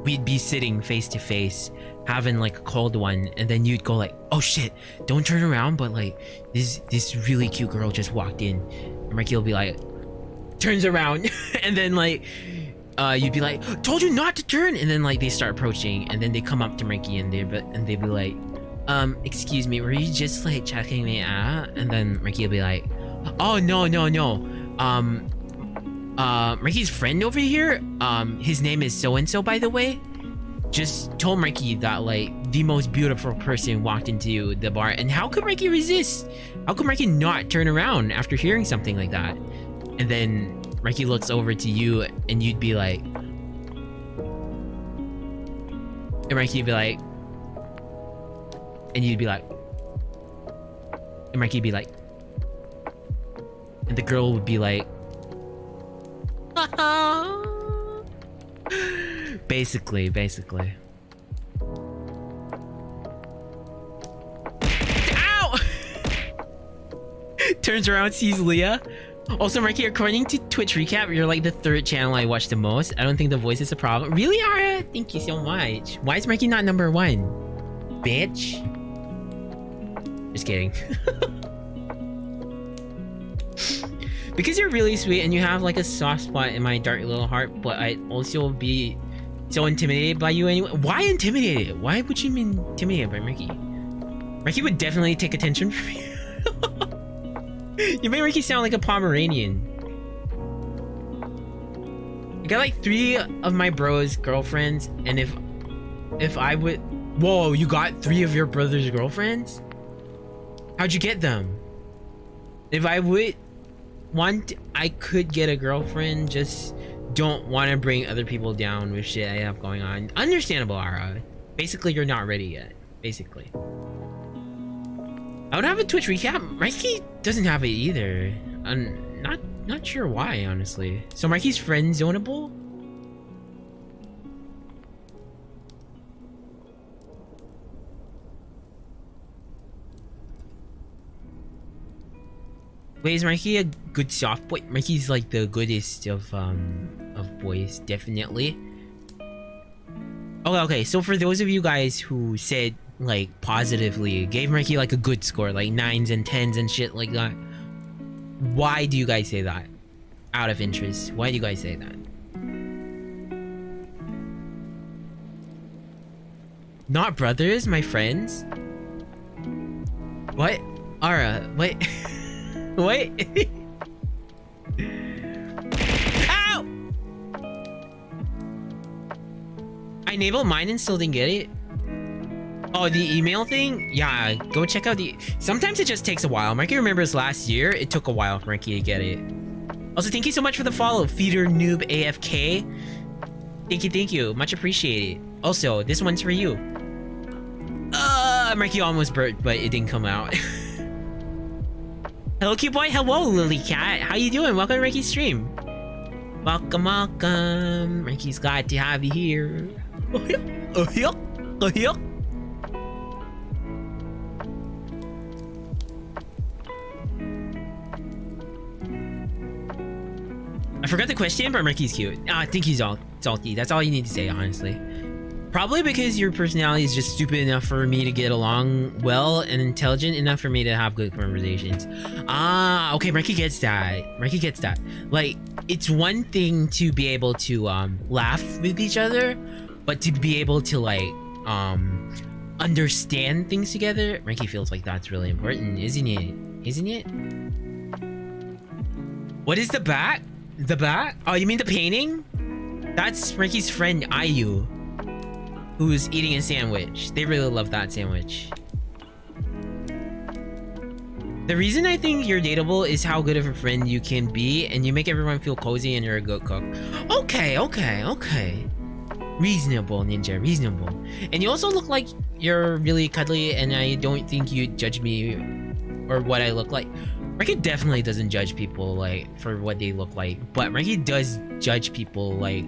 we'd be sitting face to face having like a cold one, and then you'd go like, oh shit, don't turn around, but like this really cute girl just walked in, and Marky will be like, turns around and then like you'd be like, told you not to turn, and then like they start approaching, and then they come up to Marky and they'd be like, excuse me, were you just like checking me out? And then Marky will be like, oh no, Marky's friend over here, his name is so and so, by the way, just told Marky that like the most beautiful person walked into the bar. And how could Marky resist? How could Marky not turn around after hearing something like that? And then Marky looks over to you and you'd be like, and Marky'd be like, and you'd be like, and Marky'd be like, and the girl would be like, basically. Ow! Turns around, sees Leah. Also, Marky, according to Twitch recap, you're like the 3rd channel I watch the most. I don't think the voice is a problem. Really, Ara? Thank you so much. Why is Marky not number 1? Bitch. Just kidding. Because you're really sweet and you have like a soft spot in my dark little heart, but I'd also be so intimidated by you anyway. Why intimidated? Why would you be intimidated by Marky? Marky would definitely take attention from you. You made Marky sound like a Pomeranian. I got like 3 of my bros' girlfriends, and if I would... Whoa, you got 3 of your brother's girlfriends? How'd you get them? If I would want, I could get a girlfriend, just don't want to bring other people down with shit I have going on. Understandable, Ara. Basically, you're not ready yet. Basically. I would have a Twitch recap. Marky doesn't have it either. I'm not sure why, honestly. So Marky's friend zonable? Wait, is Marky a good soft boy? Marky's like the goodest of boys, definitely. Okay, so for those of you guys who said like positively, gave Marky like a good score, like 9s and 10s and shit like that, why do you guys say that? Out of interest, why do you guys say that? Not brothers, my friends? What? Ara, what? What? Ow! I enabled mine and still didn't get it. Oh, the email thing? Yeah, go check out the... Sometimes it just takes a while. Marky remembers last year, it took a while for Marky to get it. Also, thank you so much for the follow, Feeder Noob AFK. Thank you. Much appreciated. Also, this one's for you. Marky almost burped, but it didn't come out. Hello, cute boy. Hello, Lily Cat. How you doing? Welcome to Marky's stream. Welcome. Marky's glad to have you here. I forgot the question, but Marky's cute. I think he's all salty. That's all you need to say, honestly. Probably because your personality is just stupid enough for me to get along well and intelligent enough for me to have good conversations. Ah, okay, Marky gets that. Marky gets that. Like, it's one thing to be able to laugh with each other, but to be able to like understand things together, Marky feels like that's really important, isn't it? Isn't it? What is the bat? The bat? Oh, you mean the painting? That's Marky's friend Ayu, who's eating a sandwich. They really love that sandwich. The reason I think you're dateable is how good of a friend you can be, and you make everyone feel cozy and you're a good cook. Okay. Reasonable, Ninja, reasonable. And you also look like you're really cuddly, and I don't think you judge me or what I look like. Marky definitely doesn't judge people like for what they look like, but Marky does judge people like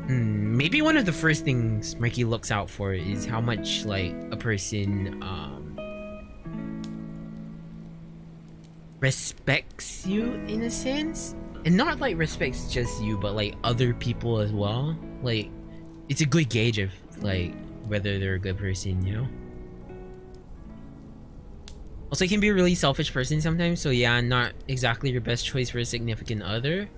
maybe one of the first things Marky looks out for is how much like a person respects you in a sense, and not like respects just you but like other people as well. Like it's a good gauge of like whether they're a good person, you know. Also, you can be a really selfish person sometimes, so yeah, not exactly your best choice for a significant other.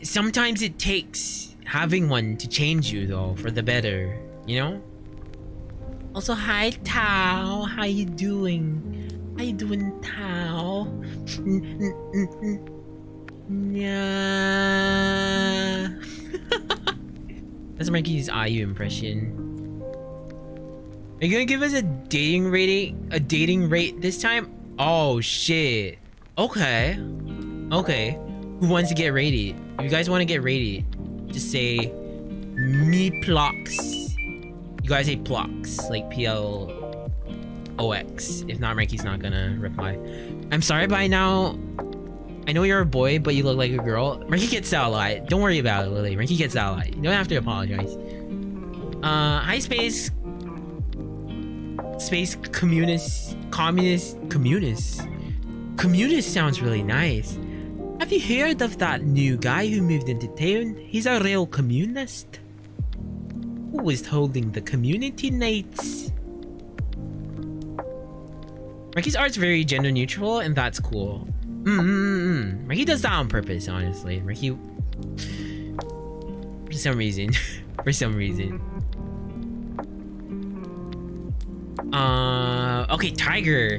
Sometimes it takes having one to change you though, for the better, you know? Also, hi Tao, how you doing? How you doing, Tao? Yeah. That's Marky's Ayu impression. Are you gonna give us a dating rate this time? Oh shit. Okay. Who wants to get rated? If you guys want to get rated, just say me plox. You guys say plox, like PLOX. If not, Marky's not gonna reply. I'm sorry by now. I know you're a boy, but you look like a girl. Marky gets that a lot. Don't worry about it, Lily. Marky gets that a lot. You don't have to apologize. Hi Space Communist sounds really nice. Have you heard of that new guy who moved into town? He's a real communist. Who was holding the community nights? Marky's art's very gender neutral, and that's cool. Marky does that on purpose, honestly. Marky, for some reason. Okay, Tiger,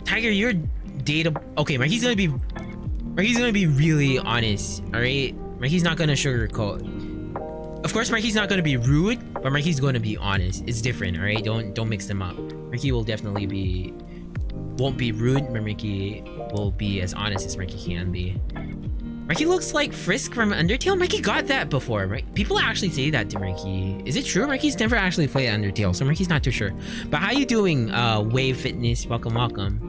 you're dateable. Okay, Marky's gonna be really honest, all right? Marky's not gonna sugarcoat. Of course, Marky's not gonna be rude, but Marky's gonna be honest. It's different, all right? Don't mix them up. Marky will definitely be won't be rude, but Marky will be as honest as Marky can be. Marky looks like Frisk from Undertale. Marky got that before, right? People actually say that to Marky. Is it true? Marky's never actually played Undertale, so Marky's not too sure. But how you doing, Wave Fitness? Welcome, welcome.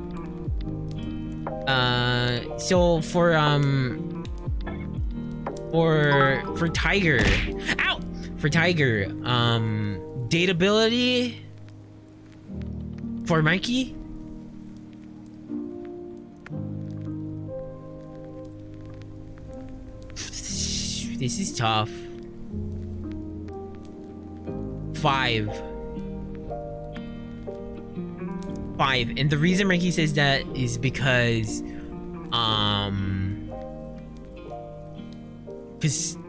So for Tiger, ow! For Tiger, dateability for Marky. This is tough. 5. And the reason Marky says that is because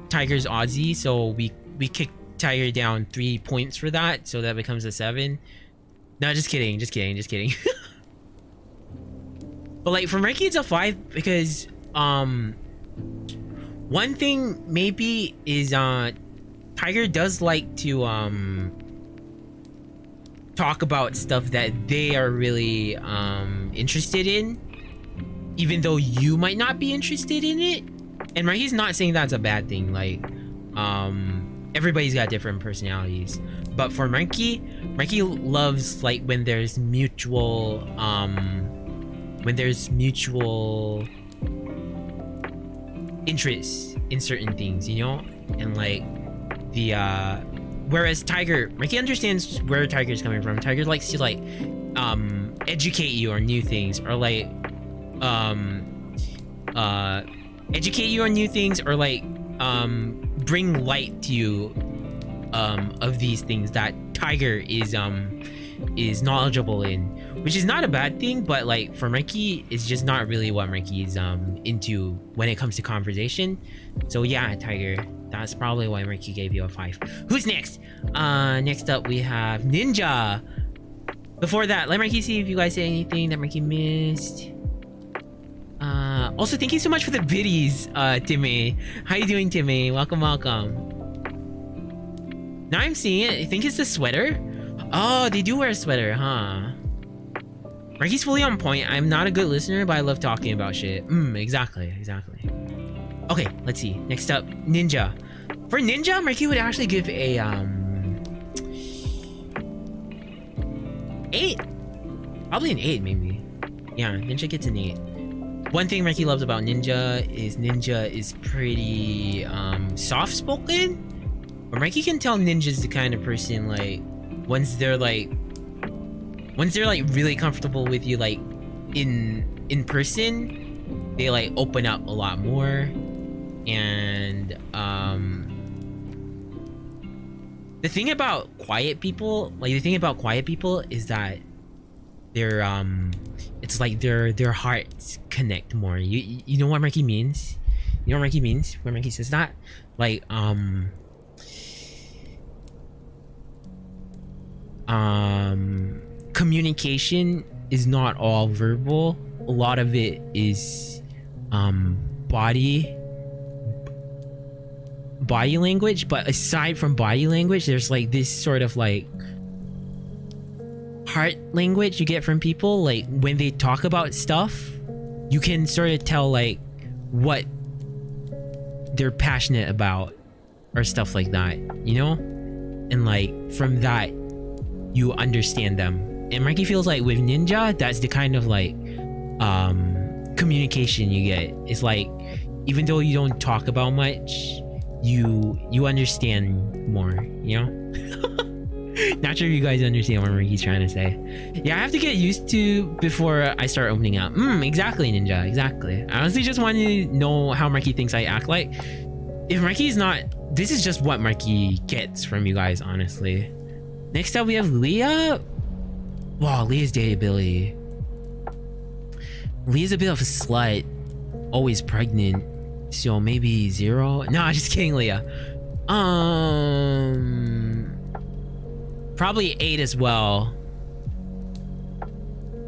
Tiger's Aussie, so we kicked Tiger down 3 points for that, so that becomes a 7. No, just kidding. But like for Marky it's a 5 because one thing maybe is Tiger does like to talk about stuff that they are really interested in, even though you might not be interested in it. And Marky's not saying that's a bad thing. Like everybody's got different personalities, but for Marky loves like when there's mutual interest in certain things, you know. And like the whereas Marky understands where Tiger's coming from. Tiger likes to like educate you on new things, or like educate you on new things, or like bring light to you of these things that Tiger is knowledgeable in, which is not a bad thing, but like for Marky it's just not really what Marky is into when it comes to conversation. So yeah, Tiger, that's probably why Marky gave you a 5. Who's next? Next up we have Ninja. Before that, let Marky see if you guys say anything that Marky missed. Also, thank you so much for the biddies, Timmy. How you doing, Timmy? Welcome. Now I'm seeing it. I think it's the sweater. Oh, they do wear a sweater, huh? Marky's fully on point. I'm not a good listener, but I love talking about shit. Exactly. Okay, let's see. Next up, Ninja. For Ninja, Marky would actually give a 8. Probably an 8, maybe. Yeah, Ninja gets an 8. One thing Marky loves about Ninja is pretty soft-spoken. But Marky can tell Ninja's the kind of person, like, once they're really comfortable with you, like in person, they like open up a lot more. And the thing about quiet people is that they're it's like their hearts connect more. You know what Marky means? You know what Marky means when Marky says that? Like communication is not all verbal. A lot of it is body language. But aside from body language, there's like this sort of like heart language you get from people. Like when they talk about stuff, you can sort of tell like what they're passionate about or stuff like that, you know? And like from that you understand them. And Marky feels like with Ninja, that's the kind of like communication you get. It's like even though you don't talk about much, you understand more, you know? Not sure if you guys understand what Marky's trying to say. Yeah, I have to get used to before I start opening up. Exactly, Ninja, exactly. I honestly just want to know how Marky thinks I act like. If Marky's not, this is just what Marky gets from you guys, honestly. Next up we have Leah. Wow, Leah's dateability. Leah's a bit of a slut. Always pregnant. So maybe 0? No, I'm just kidding, Leah. Probably 8 as well.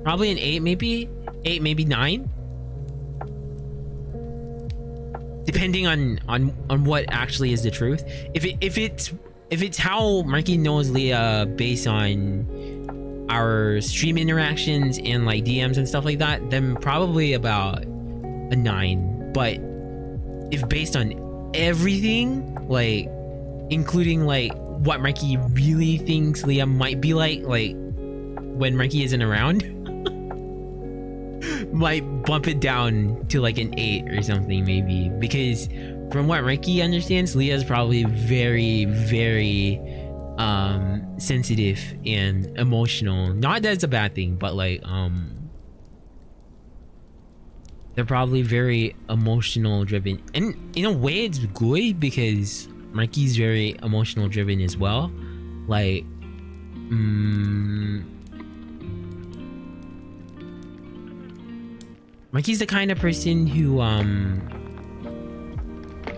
Probably an 8, maybe? 8, maybe 9? Depending on what actually is the truth. If it's how Marky knows Leah based on our stream interactions and like DMs and stuff like that, then probably about a 9. But if based on everything, like including like what Marky really thinks Leah might be like when Marky isn't around, might bump it down to like an 8 or something maybe, because from what Marky understands, Leah's probably very, very sensitive and emotional. Not that it's a bad thing, but like they're probably very emotional driven, and in a way it's good because Marky's very emotional driven as well. Like Marky's the kind of person who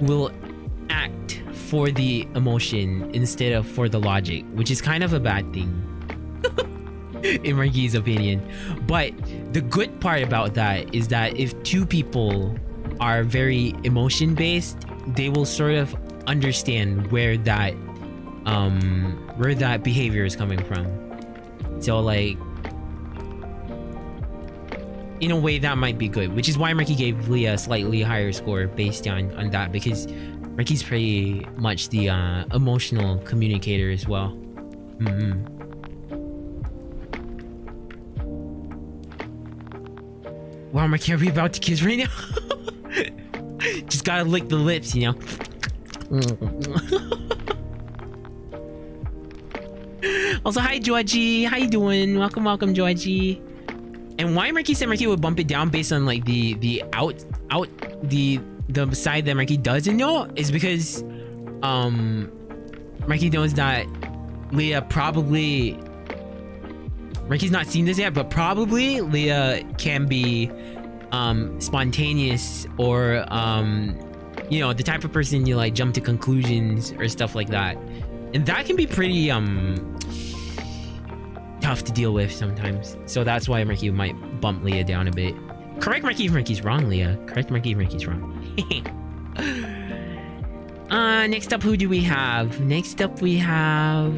will act for the emotion instead of for the logic, which is kind of a bad thing in Marky's opinion. But the good part about that is that if two people are very emotion based, they will sort of understand where that behavior is coming from. So like in a way that might be good, which is why Marky gave Leah a slightly higher score based on that, because Marky's pretty much the emotional communicator as well. Wow, Marky, are we about to kiss right now? Just gotta lick the lips, you know. Also, hi Georgie, how you doing? Welcome Georgie. And why Marky said Marky would bump it down based on like the side that Marky doesn't know is because Marky knows that Leah probably, Marky's not seen this yet, but probably Leah can be spontaneous or you know, the type of person you like jump to conclusions or stuff like that, and that can be pretty tough to deal with sometimes. So that's why Marky might bump Leah down a bit. Correct Marky if Marky's wrong, Leah. Correct Marky if Marky's wrong. Next up, who do we have? Next up we have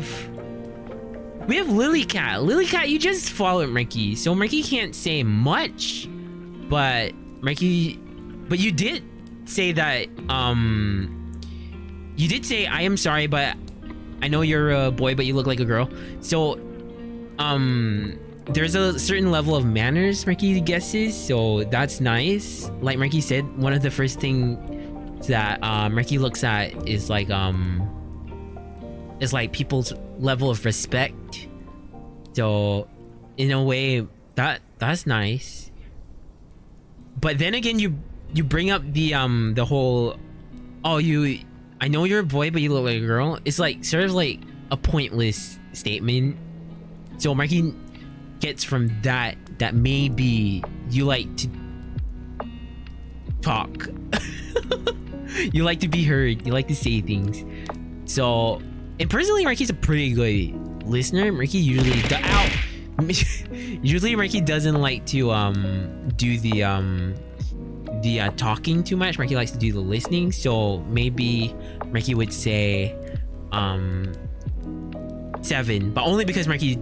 Lilycat. Lilycat, you just followed Marky, so Marky can't say much, but you did say that you did say, I am sorry, but I know you're a boy but you look like a girl. So there's a certain level of manners Marky guesses, so that's nice. Like Marky said, one of the first things that Marky looks at is like people's level of respect. So in a way that's nice. But then again, you bring up the whole, I know you're a boy but you look like a girl. It's like sort of like a pointless statement. So Marky gets from that maybe you like to talk. You like to be heard, you like to say things. So, and personally Marky's a pretty good listener. Marky usually usually Marky doesn't like to do the talking too much. Marky likes to do the listening. So maybe Marky would say 7, but only because Marky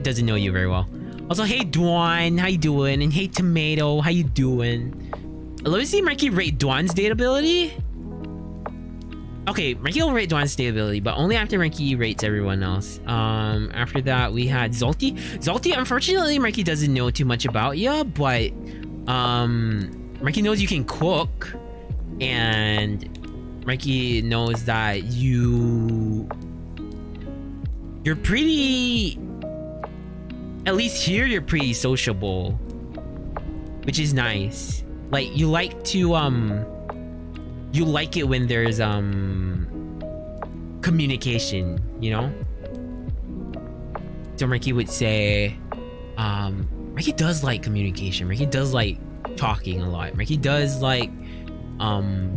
doesn't know you very well. Also, hey Dwan, how you doing? And hey Tomato, how you doing? Let me see Marky rate Dwan's date ability. Okay, Marky will rate Dwan's date ability, but only after Marky rates everyone else. After that we had Zolty. Zolty, unfortunately Marky doesn't know too much about you, but Marky knows you can cook, and Marky knows that you're pretty, at least here you're pretty sociable, which is nice. Like you like to you like it when there's communication, you know? So Marky would say Marky does like communication. Marky does like talking a lot. Marky does like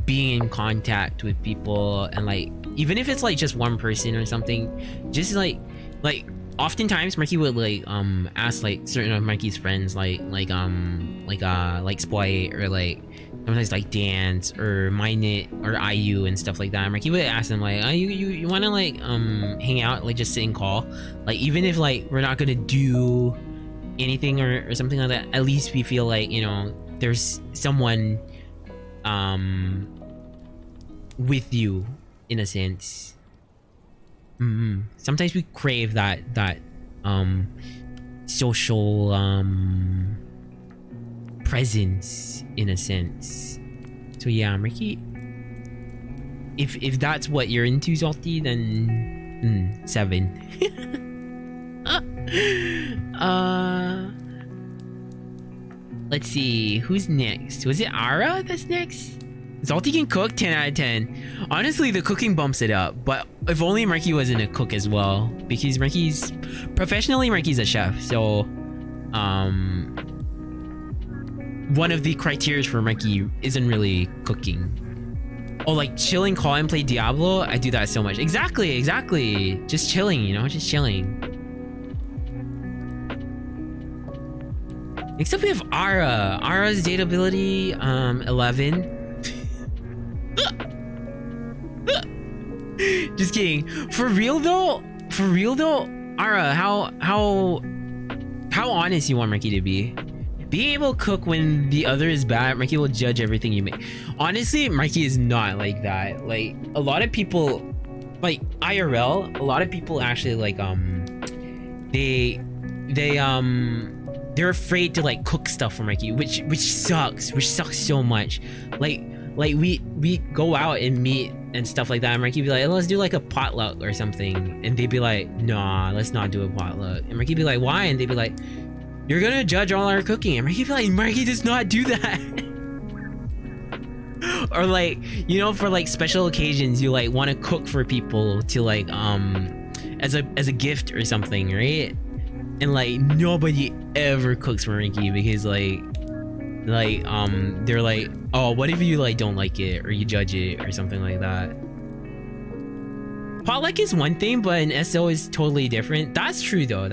being in contact with people, and like even if it's like just one person or something, just like oftentimes Marky would like ask like certain of Marky's friends like Spoy or like sometimes like Dance or Minit or IU and stuff like that. Marky would ask them like, you wanna like hang out, like just sit and call, like even if like we're not gonna do anything or something like that, at least we feel like, you know, there's someone with you in a sense. Sometimes we crave that social presence in a sense. So yeah, Marky, if that's what you're into, Salty, then 7. Let's see, who's next? Was it Ara that's next? Salty can cook, 10 out of 10. Honestly, the cooking bumps it up, but if only Marky wasn't a cook as well, because Marky's a chef. So one of the criteria for Marky isn't really cooking. Oh, like chilling, call and play Diablo. I do that so much. Exactly. Just chilling, you know, just chilling. Next up we have Ara. Ara's data ability 11. Just kidding. For real though, Ara, how honest you want Marky to be? Being able to cook when the other is bad, Marky will judge everything you make. Honestly, Marky is not like that. Like a lot of people, like IRL, a lot of people actually like they're afraid to like cook stuff for Marky, which sucks so much. Like we go out and meet and stuff like that, and Marky be like, let's do like a potluck or something, and they'd be like, nah, let's not do a potluck. And Marky be like, why? And they'd be like, you're gonna judge all our cooking. And Marky be like, Marky does not do that. Or like, you know, for like special occasions, you like want to cook for people to like as a gift or something, right? And like nobody ever cooks for Marky because like they're like, oh, what if you like don't like it or you judge it or something like that. Potluck is one thing, but an SO is totally different. That's true though.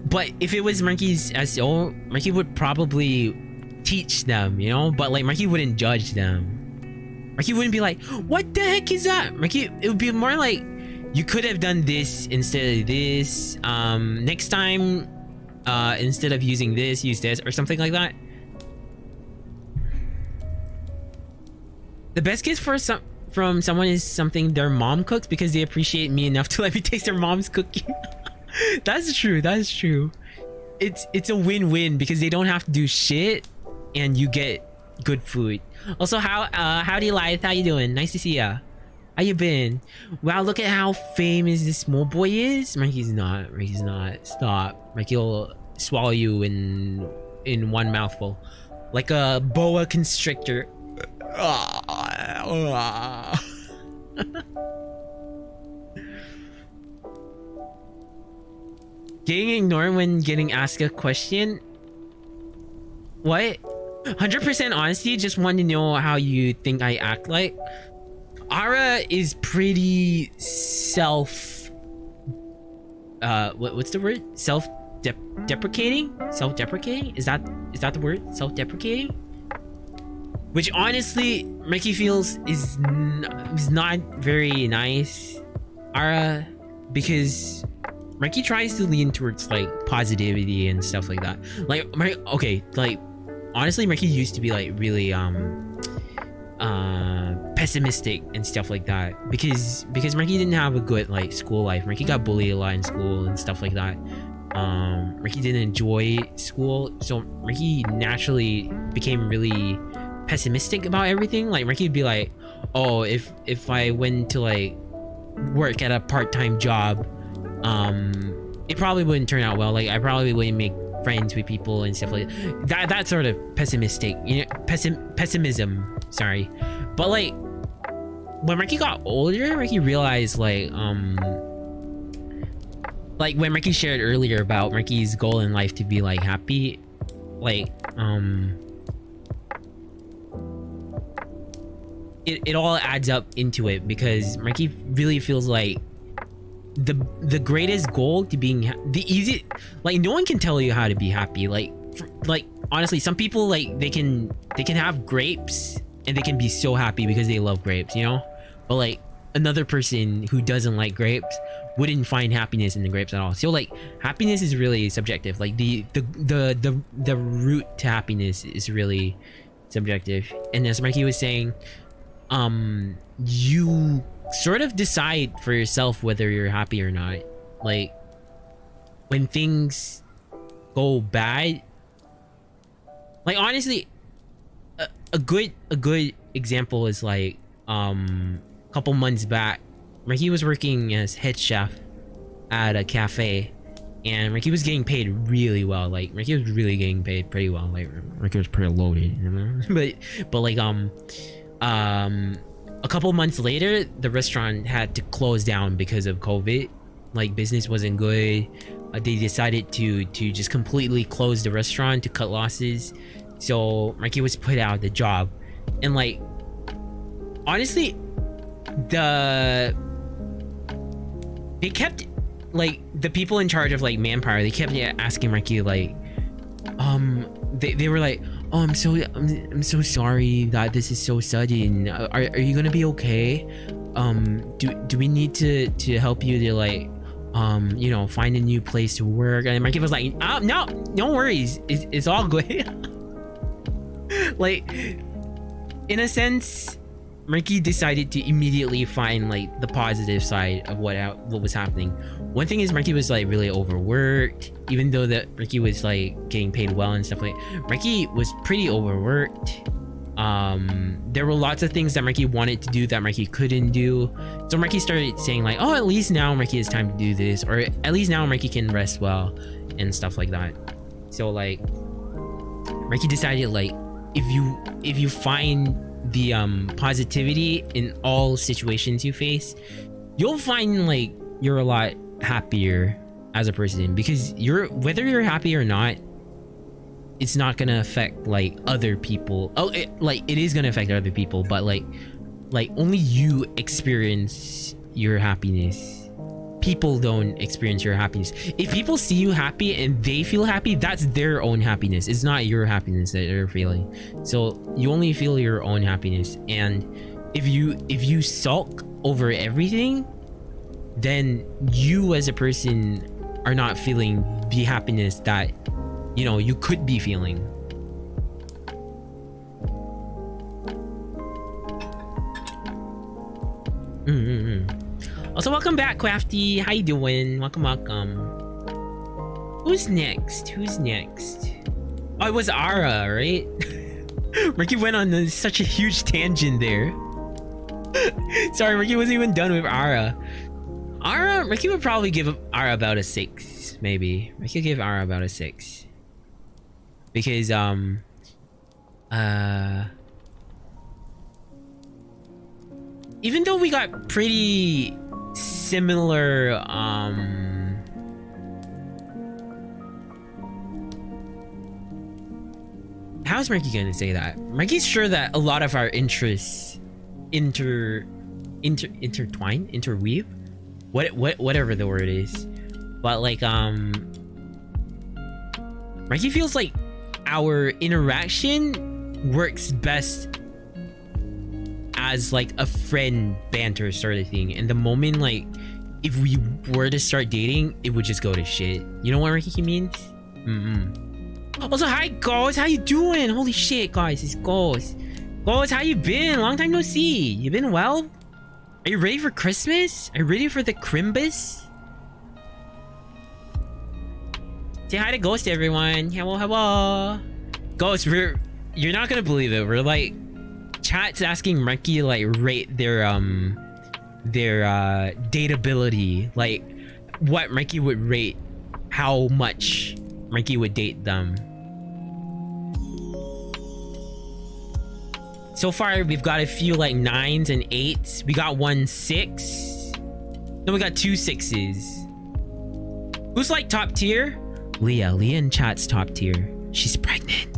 But if it was Marky's SO, Marky would probably teach them, you know, but like Marky wouldn't judge them. Marky wouldn't be like, what the heck is that? Marky, it would be more like, you could have done this instead of this. Next time, instead of using this, use this or something like that. The best gift from someone is something their mom cooks because they appreciate me enough to let me taste their mom's cooking. That's true. It's a win-win because they don't have to do shit and you get good food. Also, howdy Life, how you doing? Nice to see ya. How you been? Wow, look at how famous this small boy is. Marky's not. Stop. Marky will swallow you in one mouthful, like a boa constrictor. Getting ignored when getting asked a question? What? 100% honesty, just want to know how you think I act like. Ara is pretty what's the word? Self-deprecating? Self-deprecating? Is that the word? Self-deprecating? Which honestly, Marky feels is not very nice, Ara, because Marky tries to lean towards like positivity and stuff like that. Like, okay, like honestly, Marky used to be like really pessimistic and stuff like that because Marky didn't have a good like school life. Marky got bullied a lot in school and stuff like that. Marky didn't enjoy school, so Marky naturally became really pessimistic about everything. Like Marky would be like, oh, if I went to like work at a part-time job, it probably wouldn't turn out well. Like I probably wouldn't make friends with people and stuff like that. That sort of pessimistic, you know, pessimism, sorry. But like when Marky got older, Marky realized like when Marky shared earlier about Marky's goal in life to be like happy, like it all adds up into it because Marky really feels like the greatest goal to being the easy, like no one can tell you how to be happy. Like honestly, some people like they can have grapes and they can be so happy because they love grapes, you know. But like another person who doesn't like grapes wouldn't find happiness in the grapes at all. So like happiness is really subjective. Like the route to happiness is really subjective. And as Marky was saying, you sort of decide for yourself whether you're happy or not. Like when things go bad, like honestly, a good example is like a couple months back, Marky was working as head chef at a cafe, and Marky was getting paid really well. Like Marky was really getting paid pretty well. Like Marky was pretty loaded, you know? but like a couple months later, the restaurant had to close down because of COVID. Like business wasn't good. They decided to just completely close the restaurant to cut losses. So Marky was put out of the job. And like honestly, they kept like the people in charge of like manpower, they kept asking Marky like they were like, oh, I'm so sorry that this is so sudden. Are you gonna be okay? Do we need to help you to like you know, find a new place to work? And Marky was like, no worries, it's all good. Like in a sense, Marky decided to immediately find like the positive side of what was happening. One thing is Marky was like really overworked, even though that Marky was like getting paid well and stuff. Like Marky was pretty overworked. There were lots of things that Marky wanted to do that Marky couldn't do. So Marky started saying like, oh, at least now Marky has time to do this, or at least now Marky can rest well and stuff like that. So like Marky decided like if you find the positivity in all situations you face, you'll find like you're a lot happier as a person, because whether you're happy or not, it's not gonna affect like other people. It is gonna affect other people, but like only you experience your happiness. People don't experience your happiness. If people see you happy and they feel happy, that's their own happiness. It's not your happiness that they're feeling. So you only feel your own happiness. And if you sulk over everything, then you as a person are not feeling the happiness that, you know, you could be feeling. Also, welcome back, Crafty. How you doing? Welcome. Who's next? Oh, it was Ara, right? Marky went on such a huge tangent there. Sorry, Marky wasn't even done with Ara. Marky would probably give Ara about a 6, maybe. Marky would give Ara about a 6. Because, even though we got pretty similar, how's Marky gonna say that? Marky's sure that a lot of our interests interweave, whatever the word is, but like Marky feels like our interaction works best as like a friend banter sort of thing, and the moment like if we were to start dating, it would just go to shit. You know what Marky means? Also, hi Ghost, how you doing? Holy shit, guys, it's Ghost. Ghost, how you been? Long time no see. You been well? Are you ready for Christmas? Are you ready for the Crimbus? Say hi to Ghost, everyone. Hello. Ghost, you're not gonna believe it. We're like, chat's asking Marky like rate their dateability, like what Marky would rate, how much Marky would date them. So far we've got a few like 9s and 8s. We got 1 6. No, we got 2 6s. Who's like top tier? Leah in chat's top tier. She's pregnant.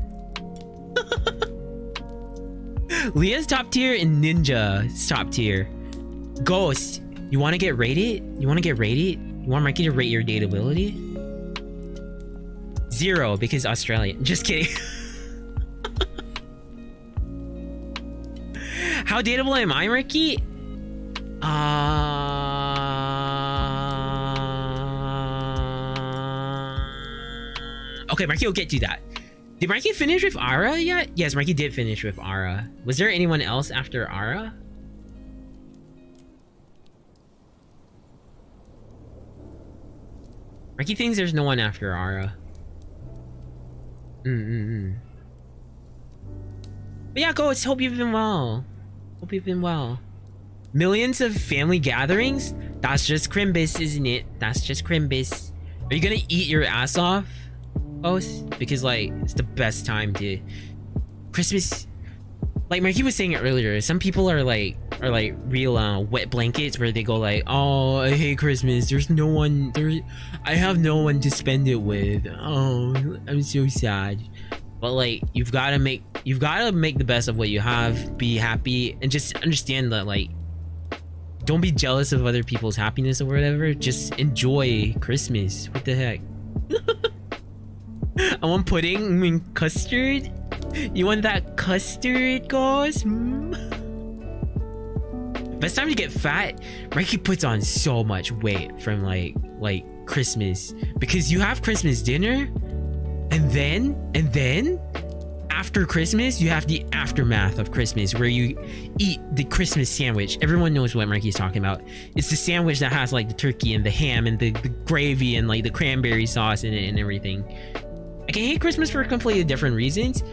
Leah's top tier and Ninja's top tier. Ghost, You want to get rated? You want to get rated? You want Marky to rate your dateability? 0 because Australian. Just kidding. How dateable am I, Marky? Okay, Marky will get to that. Did Marky finish with Ara yet? Yes, Marky did finish with Ara. Was there anyone else after Ara? Marky thinks there's no one after Ara. But yeah, ghosts, hope you've been well. Hope you've been well. Millions of family gatherings? That's just Crimbus, isn't it? That's just Crimbus. Are you gonna eat your ass off, ghost? Because like, it's the best time to... Christmas... Like Marky was saying it earlier, some people are like real wet blankets where they go like, oh, I hate Christmas. There's no one there. I have no one to spend it with. Oh, I'm so sad. But like, you've got to make the best of what you have. Be happy and just understand that like, don't be jealous of other people's happiness or whatever. Just enjoy Christmas. What the heck? I want pudding. I mean custard. You want that custard, guys? Best time to get fat. Marky puts on so much weight from like Christmas because you have Christmas dinner, and then after Christmas you have the aftermath of Christmas where you eat the Christmas sandwich. Everyone knows what Marky's talking about. It's the sandwich that has like the turkey and the ham and the gravy and like the cranberry sauce in it and everything. I can hate Christmas for completely different reasons.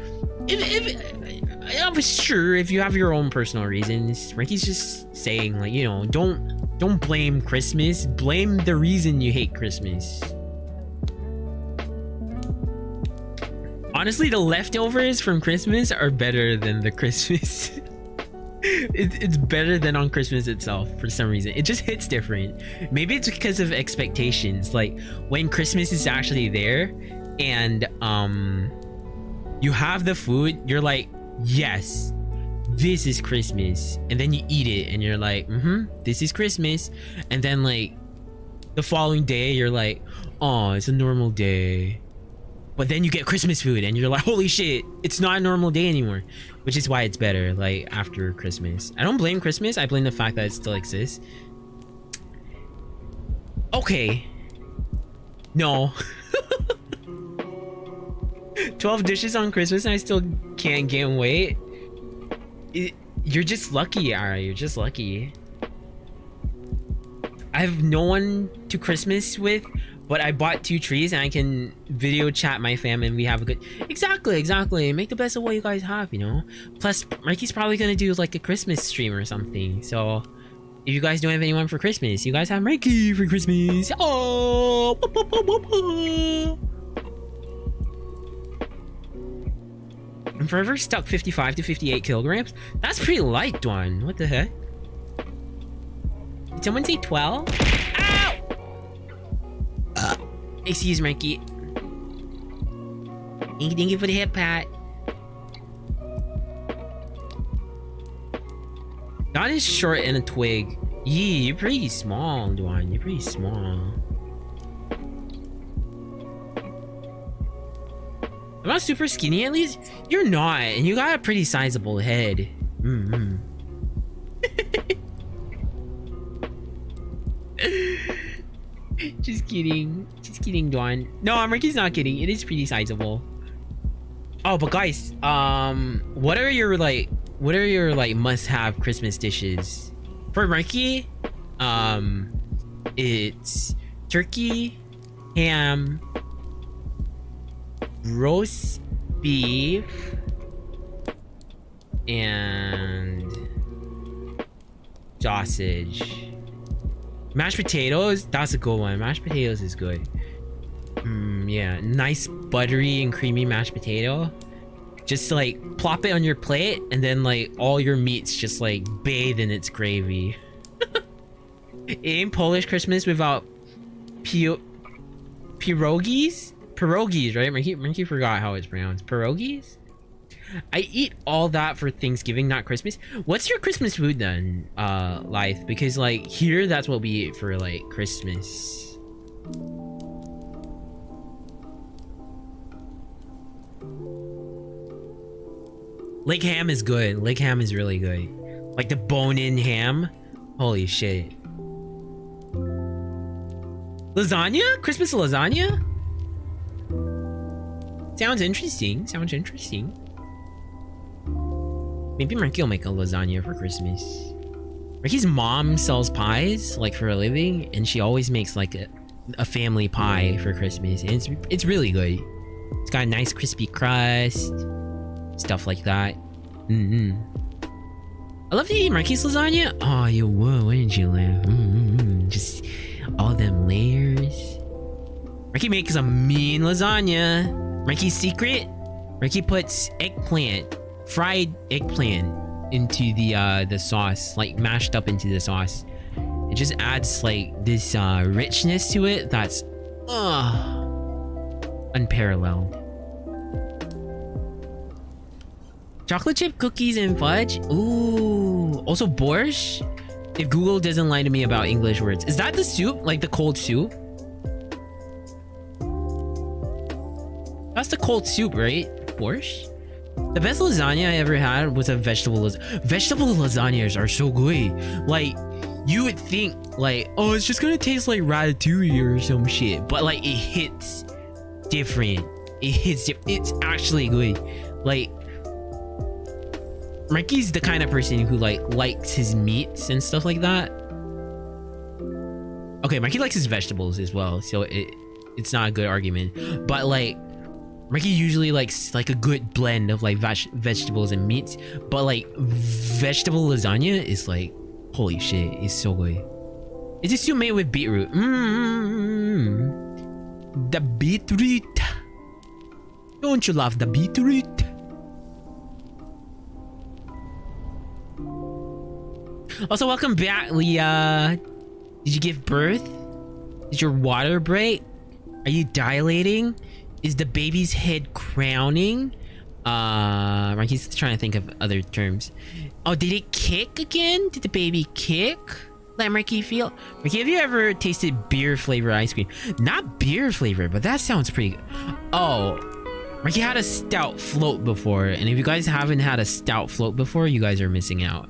I'm sure if you have your own personal reasons, Marky's just saying like, you know, don't blame Christmas, blame the reason you hate Christmas. Honestly, the leftovers from Christmas are better than the Christmas. It's better than on Christmas itself for some reason. It just hits different. Maybe it's because of expectations. Like when Christmas is actually there and you have the food, you're like, yes, this is Christmas. And then you eat it and you're like, this is Christmas. And then like the following day you're like, oh, it's a normal day. But then you get Christmas food and you're like, holy shit, it's not a normal day anymore. Which is why it's better like after Christmas. I don't blame Christmas, I blame the fact that it still exists. Okay. No. 12 dishes on Christmas and I still can't gain weight. You're just lucky, Ara. You're just lucky. I have no one to Christmas with, but I bought 2 trees and I can video chat my fam and we have a good... Exactly. Make the best of what you guys have, you know? Plus, Marky's probably gonna do like a Christmas stream or something. So, if you guys don't have anyone for Christmas, you guys have Marky for Christmas. Oh! I'm forever stuck 55 to 58 kilograms. That's pretty light, Dwan. What the heck? Did someone say 12? Ow! Excuse Marky. Thank you for the hip pat. Dwan is short and a twig. Yee, you're pretty small, Dwan. You're pretty small. I'm not super skinny at least. You're not, and you got a pretty sizable head. Just kidding, Dawn. No, Marky's not kidding. It is pretty sizable. Oh, but guys, what are your must-have Christmas dishes? For Marky, it's turkey, ham, roast beef, and sausage. Mashed potatoes, that's a good one. Mashed potatoes is good. Yeah, nice buttery and creamy mashed potato. Just like plop it on your plate and then like all your meats just like bathe in its gravy. It ain't Polish Christmas without pierogies? Pierogies, right? Marky forgot how it's pronounced. Pierogies? I eat all that for Thanksgiving, not Christmas. What's your Christmas food then, Life? Because like here, that's what we eat for like Christmas. Leg ham is good. Leg ham is really good. Like the bone-in ham. Holy shit. Lasagna? Christmas lasagna? Sounds interesting. Sounds interesting. Maybe Marky will make a lasagna for Christmas. Marky's mom sells pies, like for a living, and she always makes like a family pie for Christmas. And it's really good. It's got a nice crispy crust, stuff like that. I love to eat Marky's lasagna. Oh, you would, wouldn't you, Liv? Just all them layers. Marky makes a mean lasagna. Marky's secret: Marky puts eggplant, fried eggplant, into the sauce, like mashed up into the sauce. It just adds like this richness to it that's unparalleled. Chocolate chip cookies and fudge. Ooh. Also borscht. If Google doesn't lie to me about English words. Is that the soup? Like the cold soup? That's the cold soup, right? Borscht? The best lasagna I ever had was a vegetable lasagna. Vegetable lasagnas are so good. Like, you would think, like, oh, it's just gonna taste like ratatouille or some shit. But, like, it hits different. It hits different. It's actually good. Like, Marky's the kind of person who, like, likes his meats and stuff like that. Okay, Marky likes his vegetables as well. So, it's not a good argument. But, like, Marky usually likes like a good blend of like vegetables and meats, but like vegetable lasagna is like, holy shit, it's so good. It's a soup made with beetroot. The beetroot. Don't you love the beetroot? Also, welcome back, Leah. Did you give birth? Did your water break? Are you dilating? Is the baby's head crowning? Marky's trying to think of other terms. Oh, did it kick again? Did the baby kick? Let Marky feel. Marky, have you ever tasted beer flavor ice cream? Not beer flavor, but that sounds pretty good. Oh, Marky had a stout float before, and if you guys haven't had a stout float before, you guys are missing out.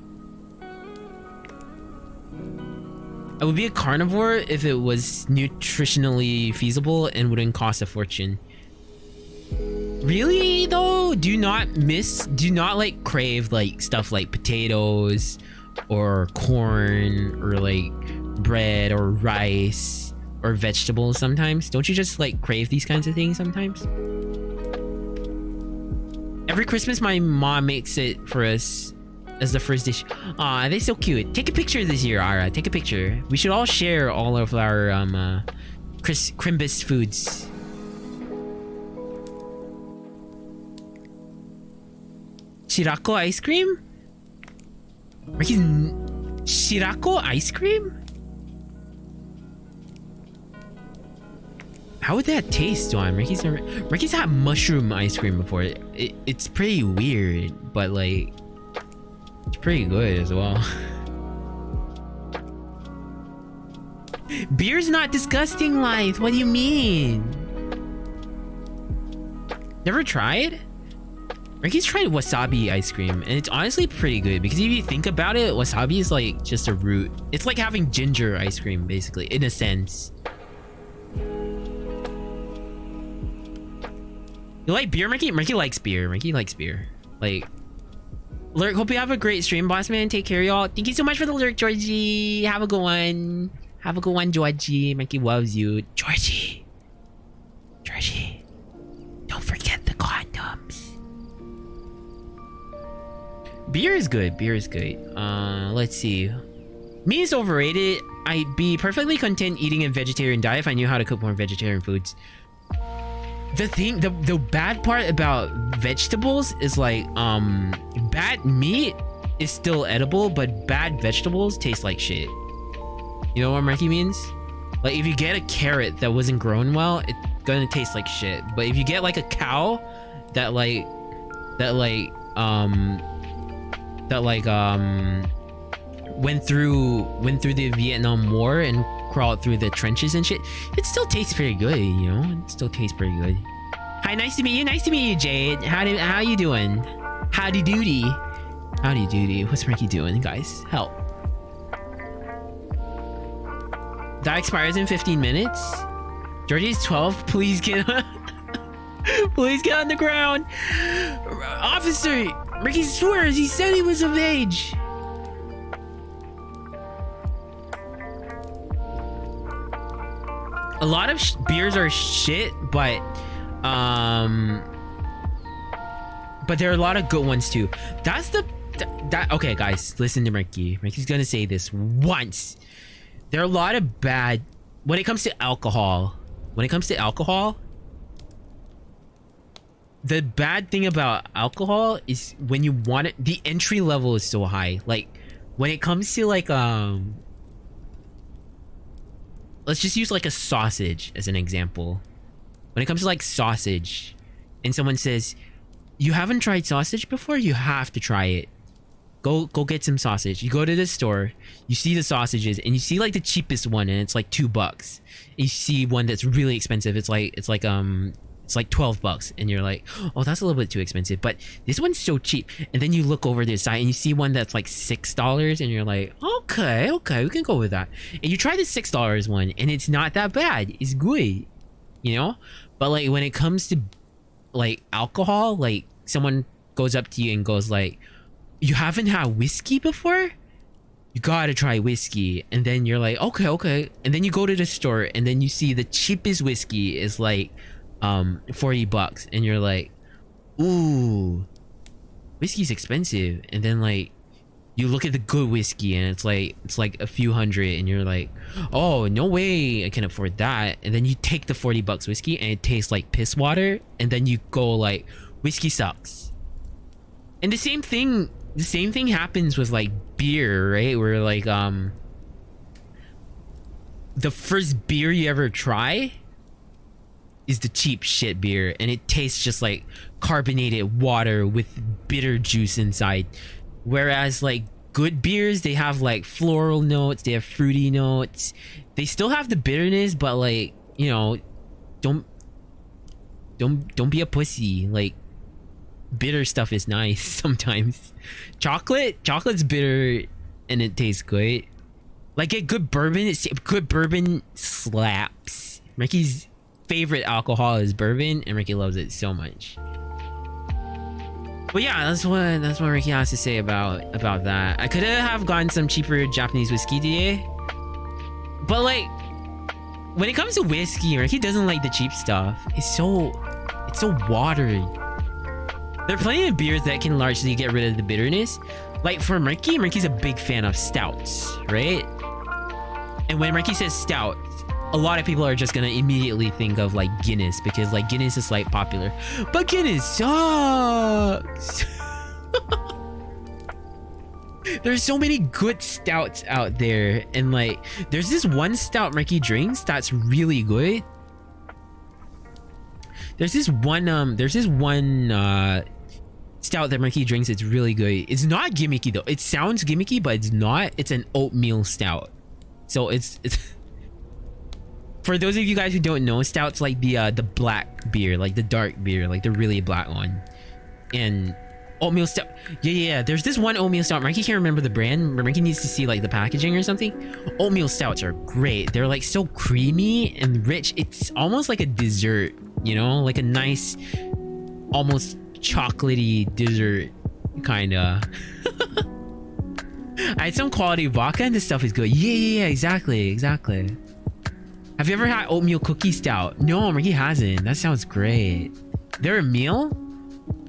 I would be a carnivore if it was nutritionally feasible and wouldn't cost a fortune. Really though? Do not like crave like stuff like potatoes or corn or like bread or rice or vegetables sometimes? Don't you just like crave these kinds of things sometimes? Every Christmas my mom makes it for us as the first dish. Aw, they're so cute. Take a picture this year, Ara. Take a picture. We should all share all of our Crimbus foods. Shirako ice cream? Marky's Shirako ice cream? How would that taste, Dawn? Marky's had mushroom ice cream before. It's pretty weird, but like it's pretty good as well. Beer's not disgusting, Life. What do you mean? Never tried? Marky's tried wasabi ice cream, and it's honestly pretty good because if you think about it, wasabi is like just a root. It's like having ginger ice cream, basically, in a sense. You like beer, Marky? Marky likes beer. Marky likes beer. Like, Lurk, hope you have a great stream, boss man. Take care, y'all. Thank you so much for the lurk, Georgie. Have a good one. Have a good one, Georgie. Marky loves you. Georgie. Georgie. Don't forget the condoms. Beer is good. Beer is good. Let's see. Meat is overrated. I'd be perfectly content eating a vegetarian diet if I knew how to cook more vegetarian foods. The bad part about vegetables is like, bad meat is still edible, but bad vegetables taste like shit. You know what Marky means? Like if you get a carrot that wasn't grown well, it's gonna taste like shit. But if you get like a cow that that went through the Vietnam War and crawled through the trenches and shit, it still tastes pretty good, you know? It still tastes pretty good. Hi, nice to meet you. Nice to meet you, Jade. How you doing? Howdy doody. Howdy doody. What's Marky doing, guys? Help. That expires in 15 minutes. Georgie's 12. Please get on. Please get on the ground. Officer, Ricky swears he said he was of age. A lot of beers are shit, but there are a lot of good ones too. That's the okay, guys, listen to Marky. Marky's gonna say this once. There are a lot of bad when it comes to alcohol. When it comes to alcohol, the bad thing about alcohol is when you want it, the entry level is so high. Like when it comes to like let's just use like a sausage as an example. When it comes to like sausage and someone says, you haven't tried sausage before? You have to try it. Go get some sausage. You go to the store, you see the sausages, and you see like the cheapest one, and it's like $2. And you see one that's really expensive. It's like $12, and you're like, oh, that's a little bit too expensive. But this one's so cheap. And then you look over to the side, and you see one that's like $6, and you're like, okay, we can go with that. And you try the $6 one, and it's not that bad. It's good, you know. But like when it comes to like alcohol, like someone goes up to you and goes like, you haven't had whiskey before? You gotta try whiskey. And then you're like, okay. And then you go to the store and then you see the cheapest whiskey is like $40, and you're like, ooh, whiskey's expensive. And then like you look at the good whiskey and it's like a few hundred, and you're like, oh, no way I can afford that. And then you take the $40 whiskey and it tastes like piss water, and then you go like, whiskey sucks. And the same thing happens with like beer, right? Where like the first beer you ever try is the cheap shit beer, and it tastes just like carbonated water with bitter juice inside. Whereas like good beers, they have like floral notes, they have fruity notes, they still have the bitterness, but like, you know, don't be a pussy. Like bitter stuff is nice sometimes. Chocolate's bitter and it tastes good. Like get good bourbon. Good bourbon slaps. Ricky's favorite alcohol is bourbon, and Ricky loves it so much. But yeah, that's what Ricky has to say about that. I could have gotten some cheaper Japanese whiskey today, but like when it comes to whiskey, Ricky doesn't like the cheap stuff. It's so watery. There are plenty of beers that can largely get rid of the bitterness. Like for Marky's a big fan of stouts, right? And when Marky says stout, a lot of people are just gonna immediately think of like Guinness, because like Guinness is like popular, but Guinness sucks. There's so many good stouts out there, and like there's this one stout Marky drinks that's really good. There's this one stout that Marky drinks. It's really good. It's not gimmicky though. It sounds gimmicky, but it's not. It's an oatmeal stout. So it's for those of you guys who don't know, stout's like the black beer, like the dark beer, like the really black one. And oatmeal stout, yeah. There's this one oatmeal stout. Marky can't remember the brand. Marky needs to see like the packaging or something. Oatmeal stouts are great. They're like so creamy and rich. It's almost like a dessert, you know, like a nice, almost chocolatey dessert, kinda. I had some quality vodka and this stuff is good. Yeah, exactly. Have you ever had oatmeal cookie stout? No, Marky hasn't. That sounds great. They're a meal?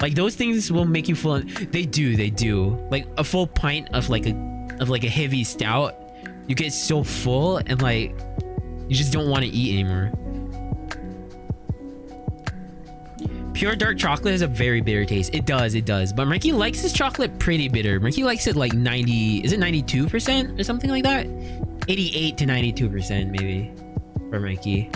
Like those things will make you full. They do. Like a full pint of like a heavy stout, you get so full and like you just don't want to eat anymore. Pure dark chocolate has a very bitter taste. It does. But Marky likes his chocolate pretty bitter. Marky likes it like 90, is it 92% or something like that? 88 to 92% maybe for Marky.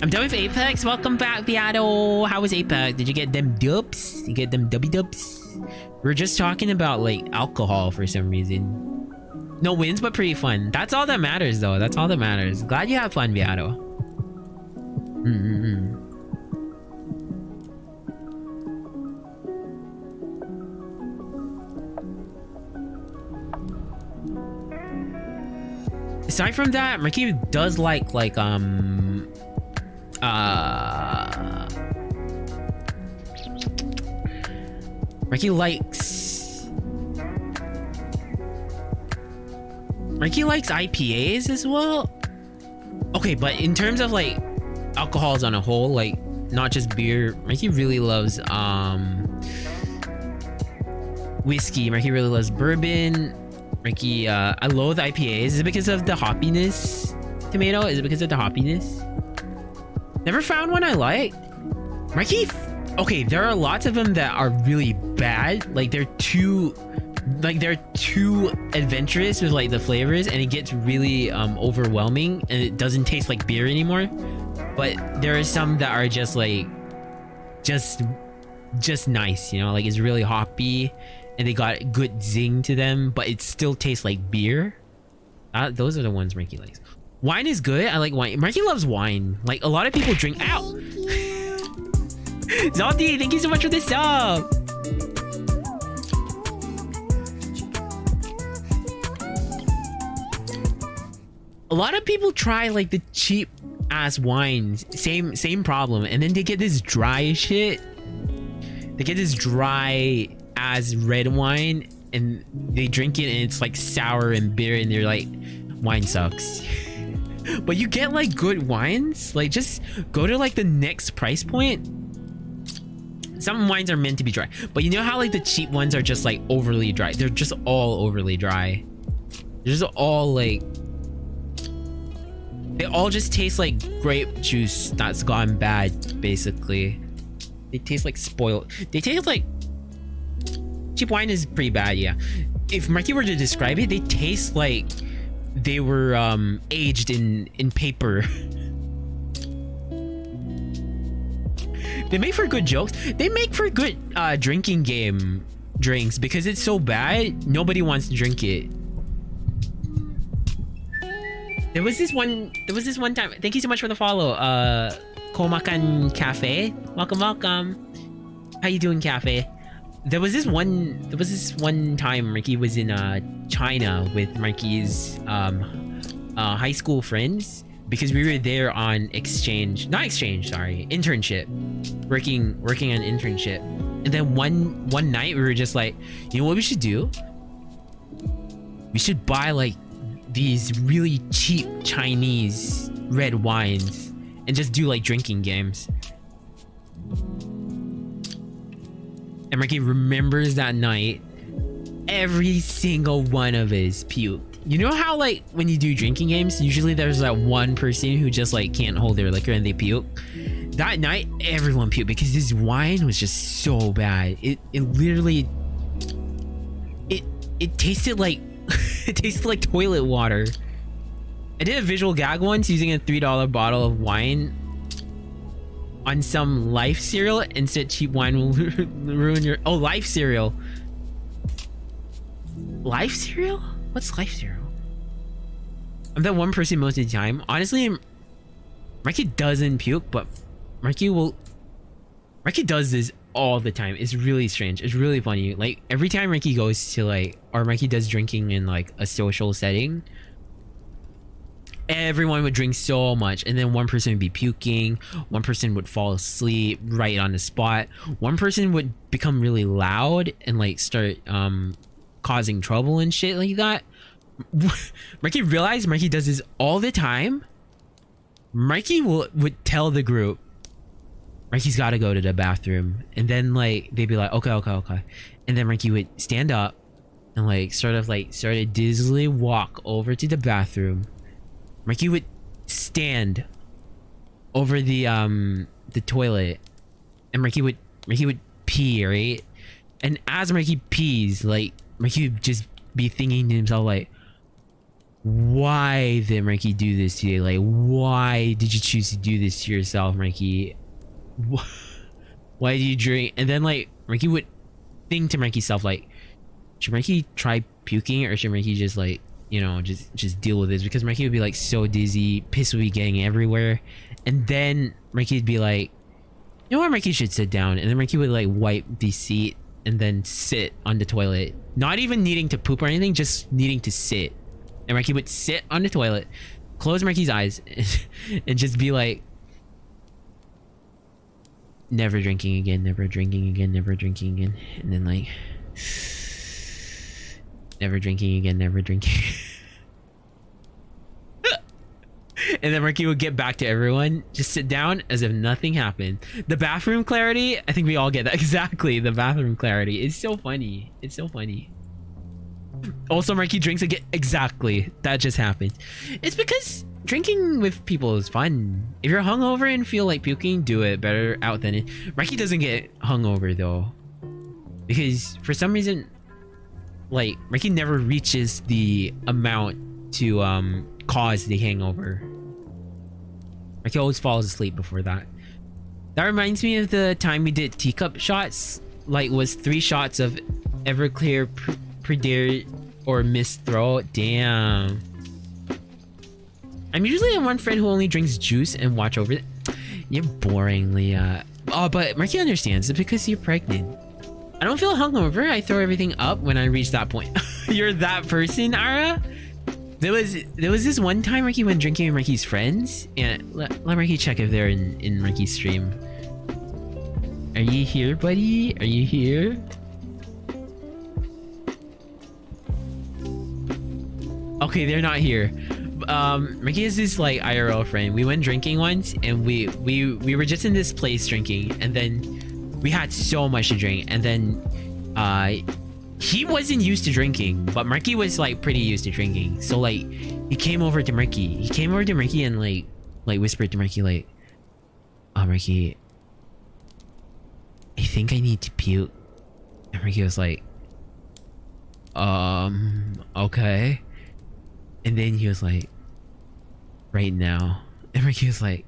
I'm done with Apex. Welcome back, Viado. How was Apex? Did you get them dubs? You get them dubby dubs? We're just talking about like alcohol for some reason. No wins, but pretty fun. That's all that matters, though. That's all that matters. Glad you have fun, Viado. Aside from that, Marky does like Marky likes IPAs as well. Okay, but in terms of like alcohols on a whole, like not just beer, Marky really loves whiskey. Marky really loves bourbon. Marky, I loathe IPAs. Is it because of the hoppiness? Tomato? Is it because of the hoppiness? Never found one I like. Marky, okay, there are lots of them that are really bad. Like they're too adventurous with like the flavors, and it gets really overwhelming, and it doesn't taste like beer anymore. But there are some that are just like just nice, you know, like it's really hoppy and they got good zing to them, but it still tastes like beer. Those are the ones Marky likes. Wine is good. I like wine. Marky loves wine. Like a lot of people drink. Ow! Zaldi, thank you so much for the sub. A lot of people try like the cheap ass wines. Same problem, and then they get this dry shit. They get this dry as red wine, and they drink it and it's like sour and bitter, and they're like, wine sucks. But you get like good wines, like just go to like the next price point. Some wines are meant to be dry, but you know how like the cheap ones are just like overly dry. They're just all overly dry. They're just all like, they all just taste like grape juice that's gone bad, basically. They taste like spoiled. They taste like, cheap wine is pretty bad, yeah. If Marky were to describe it, they taste like they were aged in paper. They make for good jokes. They make for good drinking game drinks, because it's so bad nobody wants to drink it. There was this one time. Thank you so much for the follow. Komakan Cafe. Welcome. How you doing, Cafe? There was this one time Marky was in China with Marky's high school friends, because we were there on internship, working on internship. And then one night we were just like, you know what we should do? We should buy like these really cheap Chinese red wines and just do like drinking games. And Marky remembers that night, every single one of us puked. You know how like when you do drinking games, usually there's that one person who just like can't hold their liquor and they puke. That night, everyone puked because this wine was just so bad. It literally, it tasted like, it tasted like toilet water. I did a visual gag once using a $3 bottle of wine on some Life cereal, and said cheap wine will ruin your... Oh, Life cereal. Life cereal? What's Life cereal? I'm that one person most of the time. Honestly, Marky doesn't puke, but Marky does this all the time. It's really strange. It's really funny. Like every time Marky goes to like, or Marky does drinking in like a social setting, everyone would drink so much, and then one person would be puking, one person would fall asleep right on the spot, one person would become really loud and like start causing trouble and shit like that. Marky realized Marky does this all the time. Marky would tell the group, Marky's gotta go to the bathroom, and then like they'd be like, okay, and then Marky would stand up and like sort of dizzily walk over to the bathroom. Marky would stand over the toilet, and Marky would pee, right? And as Marky pees, like Marky would just be thinking to himself like, why did Marky do this to you? Like, why did you choose to do this to yourself, Marky? Why do you drink? And then like Marky would think to Marky self like, should Marky try puking or should Marky just like, you know, just deal with this? Because Marky would be like so dizzy, piss would be getting everywhere, and then Marky would be like, you know what, Marky should sit down, and then Marky would like wipe the seat and then sit on the toilet, not even needing to poop or anything, just needing to sit. And Marky would sit on the toilet, close Marky's eyes, and just be like, never drinking again, never drinking again, never drinking again. And then like, never drinking again, never drinking. And then Marky would get back to everyone, just sit down as if nothing happened. The bathroom clarity, I think we all get that. Exactly, the bathroom clarity. It's so funny. It's so funny. Also, Marky drinks again. Exactly, that just happened. It's because drinking with people is fun. If you're hungover and feel like puking, do it. Better out than in. Marky doesn't get hungover though, because for some reason, like Marky never reaches the amount to cause the hangover. Marky always falls asleep before that. That reminds me of the time we did teacup shots. Like, was 3 shots of Everclear, Predare, or Miss Throw. Damn. I'm usually the one friend who only drinks juice and watch over it. You're boring, Leah. Oh, but Marky understands. It's because you're pregnant. I don't feel hungover. I throw everything up when I reach that point. You're that person, Ara? There was this one time Marky went drinking with Marky's friends, and let Marky check if they're in Marky's stream. Are you here, buddy? Are you here? Okay, they're not here. Marky is this like IRL friend. We went drinking once, and we were just in this place drinking, and then we had so much to drink, and then he wasn't used to drinking, but Marky was like pretty used to drinking. So like he came over to Marky. He came over to Marky and like whispered to Marky like, "Oh, Marky, I think I need to puke." And Marky was like, okay. And then he was like, "Right now." And Marky was like,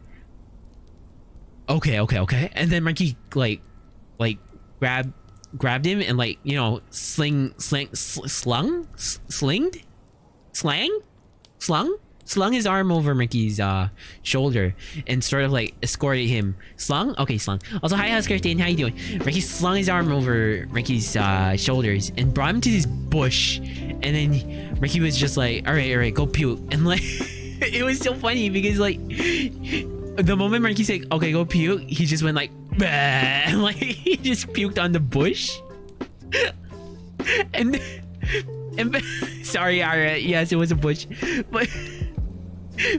okay. And then Marky like grabbed him and like, you know, slung his arm over Marky's shoulder and sort of like escorted him. Slung. Also, hi Husker13, how you doing? Marky slung his arm over Marky's shoulders and brought him to this bush, and then Marky was just like, all right, go puke. And like it was so funny because like the moment Marky said, okay, go puke, he just went like, bah, and like he just puked on the bush. and sorry, Ara, yes, it was a bush, but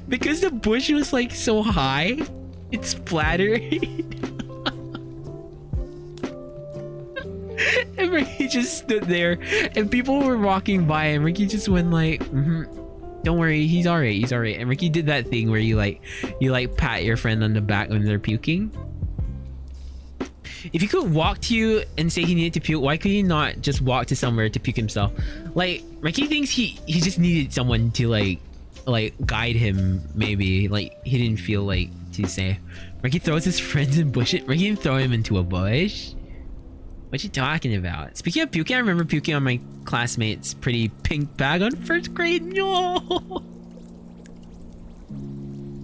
because the bush was like so high, it splattered. And Ricky just stood there, and people were walking by, and Ricky just went like, "Don't worry, he's alright, And Ricky did that thing where you pat your friend on the back when they're puking. If he could walk to you and say he needed to puke, why could he not just walk to somewhere to puke himself? Like Ricky thinks he just needed someone to like guide him. Maybe like he didn't feel like to say. Ricky throws his friends in bushes. Ricky didn't throw him into a bush. What you talking about? Speaking of puking, I remember puking on my classmate's pretty pink bag on first grade. No.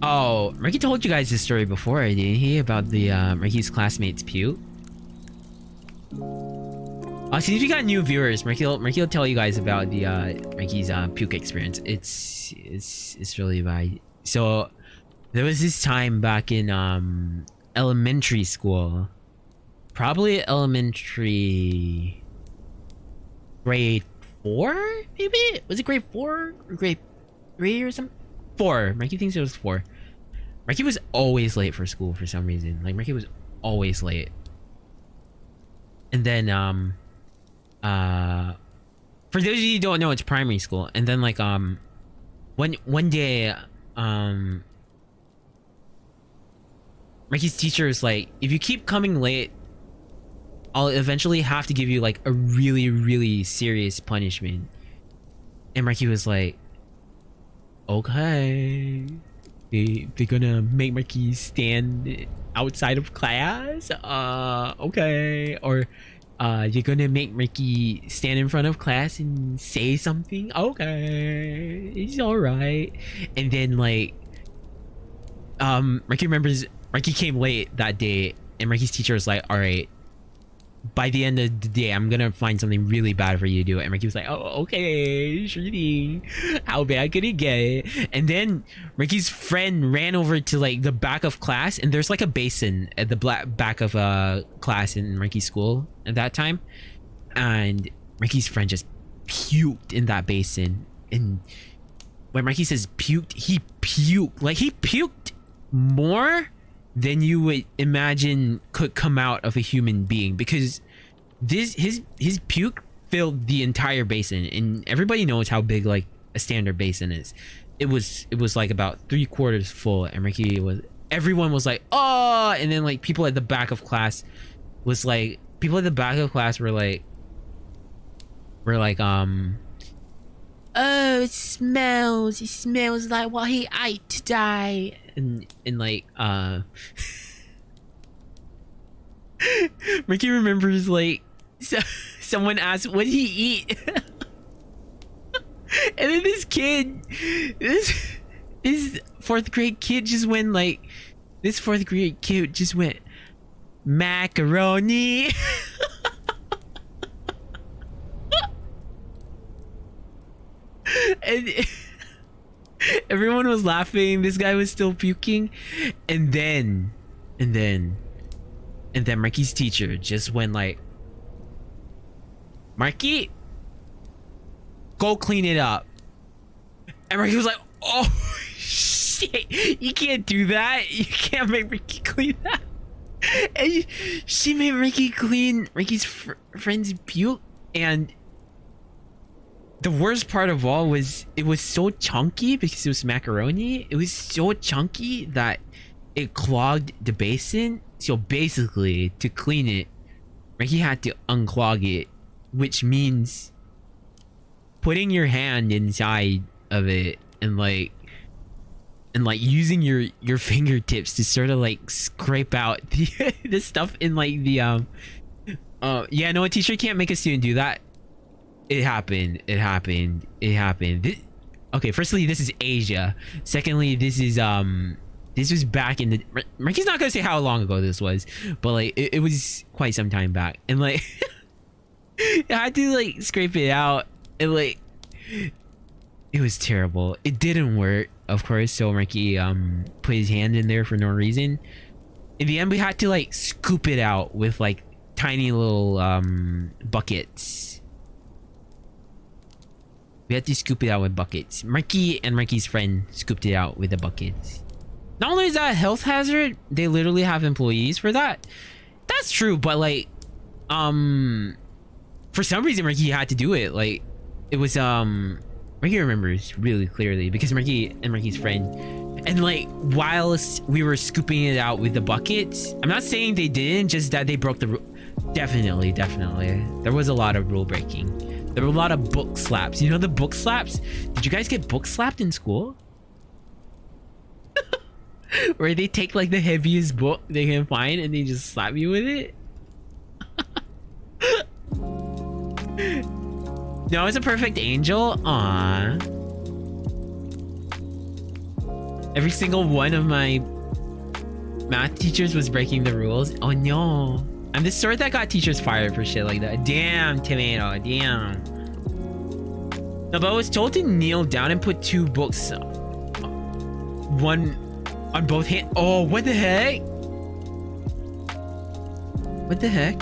Oh, Marky told you guys this story before, didn't he? About the Marky's classmates puke. Since we got new viewers, Marky will tell you guys about the Marky's puke experience. It's really bad. So there was this time back in elementary school, probably elementary grade 4, maybe? Was it grade 4 or grade 3 or something? 4. Marky thinks it was 4. Marky was always late for school for some reason. Like Marky was always late. And then for those of you who don't know, it's primary school. And then like one day Marky's teacher was like, if you keep coming late, I'll eventually have to give you like a really, really serious punishment. And Marky was like, okay. They're gonna make Marky stand outside of class. Okay. Or you're gonna make Marky stand in front of class and say something. Okay, it's all right. And then like, Marky remembers Marky came late that day, and Marky's teacher was like, all right, by the end of the day, I'm gonna find something really bad for you to do. And Marky was like, oh, okay, sure thing. How bad could it get? And then Marky's friend ran over to like the back of class, and there's like a basin at the back of class in Marky's school at that time. And Marky's friend just puked in that basin. And when Marky says puked, he puked. Like, he puked more than you would imagine could come out of a human being, because his puke filled the entire basin, and everybody knows how big like a standard basin is. It was like about 3/4 full, and everyone was like, oh, and then like people at the back of class were like, oh, it smells like what he ate today. And like, Marky remembers like, someone asked, what did he eat? And then this fourth grade kid just went macaroni. And everyone was laughing. This guy was still puking. And then Marky's teacher just went like, Marky, go clean it up. And Marky was like, oh shit, you can't do that. You can't make Marky clean that. And she made Marky clean Marky's friend's puke. And the worst part of all was it was so chunky, because it was macaroni. It was so chunky that it clogged the basin. So basically, to clean it, Marky had to unclog it, which means putting your hand inside of it and like using your fingertips to sort of like scrape out the stuff in like the yeah, no, a teacher can't make a student do that. It happened. Okay, firstly, this is Asia. Secondly, this was back in the... Marky's not gonna say how long ago this was, but like it was quite some time back. And like I had to like scrape it out, and like it was terrible. It didn't work, of course, so Marky put his hand in there for no reason. In the end, we had to like scoop it out with like tiny little buckets. We had to scoop it out with buckets. Marky and Marky's friend scooped it out with the buckets. Not only is that a health hazard, they literally have employees for that. That's true, but like, for some reason Marky had to do it. Like, it was Marky remembers really clearly, because Marky and Marky's friend, and like whilst we were scooping it out with the buckets, I'm not saying they didn't, just that they broke the rule. Definitely, there was a lot of rule breaking. There were a lot of book slaps. You know the book slaps? Did you guys get book slapped in school? Where they take like the heaviest book they can find and they just slap you with it? No, it's a perfect angel. Aww. Every single one of my math teachers was breaking the rules. Oh no. I'm the sort that got teachers fired for shit like that. Damn, tomato, damn. No, but I was told to kneel down and put 2 books, one on both hands. Oh, what the heck? What the heck?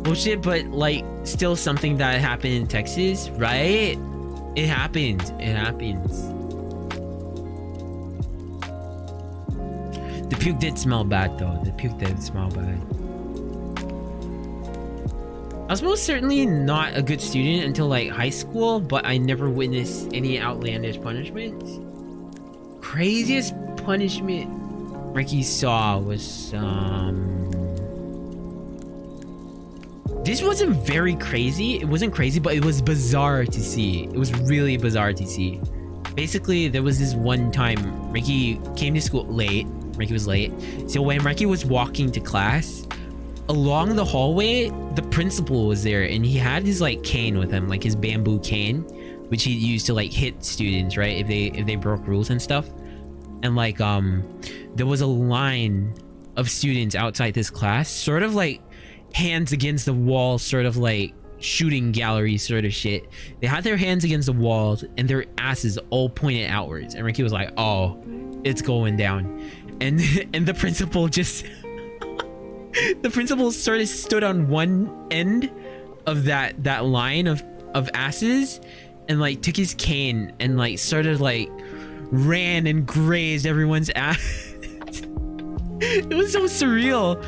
Bullshit, but like still something that happened in Texas, right? It happens. It happens. The puke did smell bad though. The puke did smell bad. I was most certainly not a good student until like high school, but I never witnessed any outlandish punishments. Craziest punishment Marky saw was This wasn't very crazy. It wasn't crazy, but it was bizarre to see. It was really bizarre to see. Basically, there was this one time Marky came to school late. Marky was late. So when Marky was walking to class, along the hallway, the principal was there, and he had his like cane with him, like his bamboo cane, which he used to like hit students, right? If they broke rules and stuff. And like there was a line of students outside this class, sort of like hands against the wall, sort of like shooting gallery sort of shit. They had their hands against the walls and their asses all pointed outwards. And Ricky was like, "Oh, it's going down." And the principal just the principal sort of stood on one end of that line of asses and like took his cane and like sort of like ran and grazed everyone's ass. It was so surreal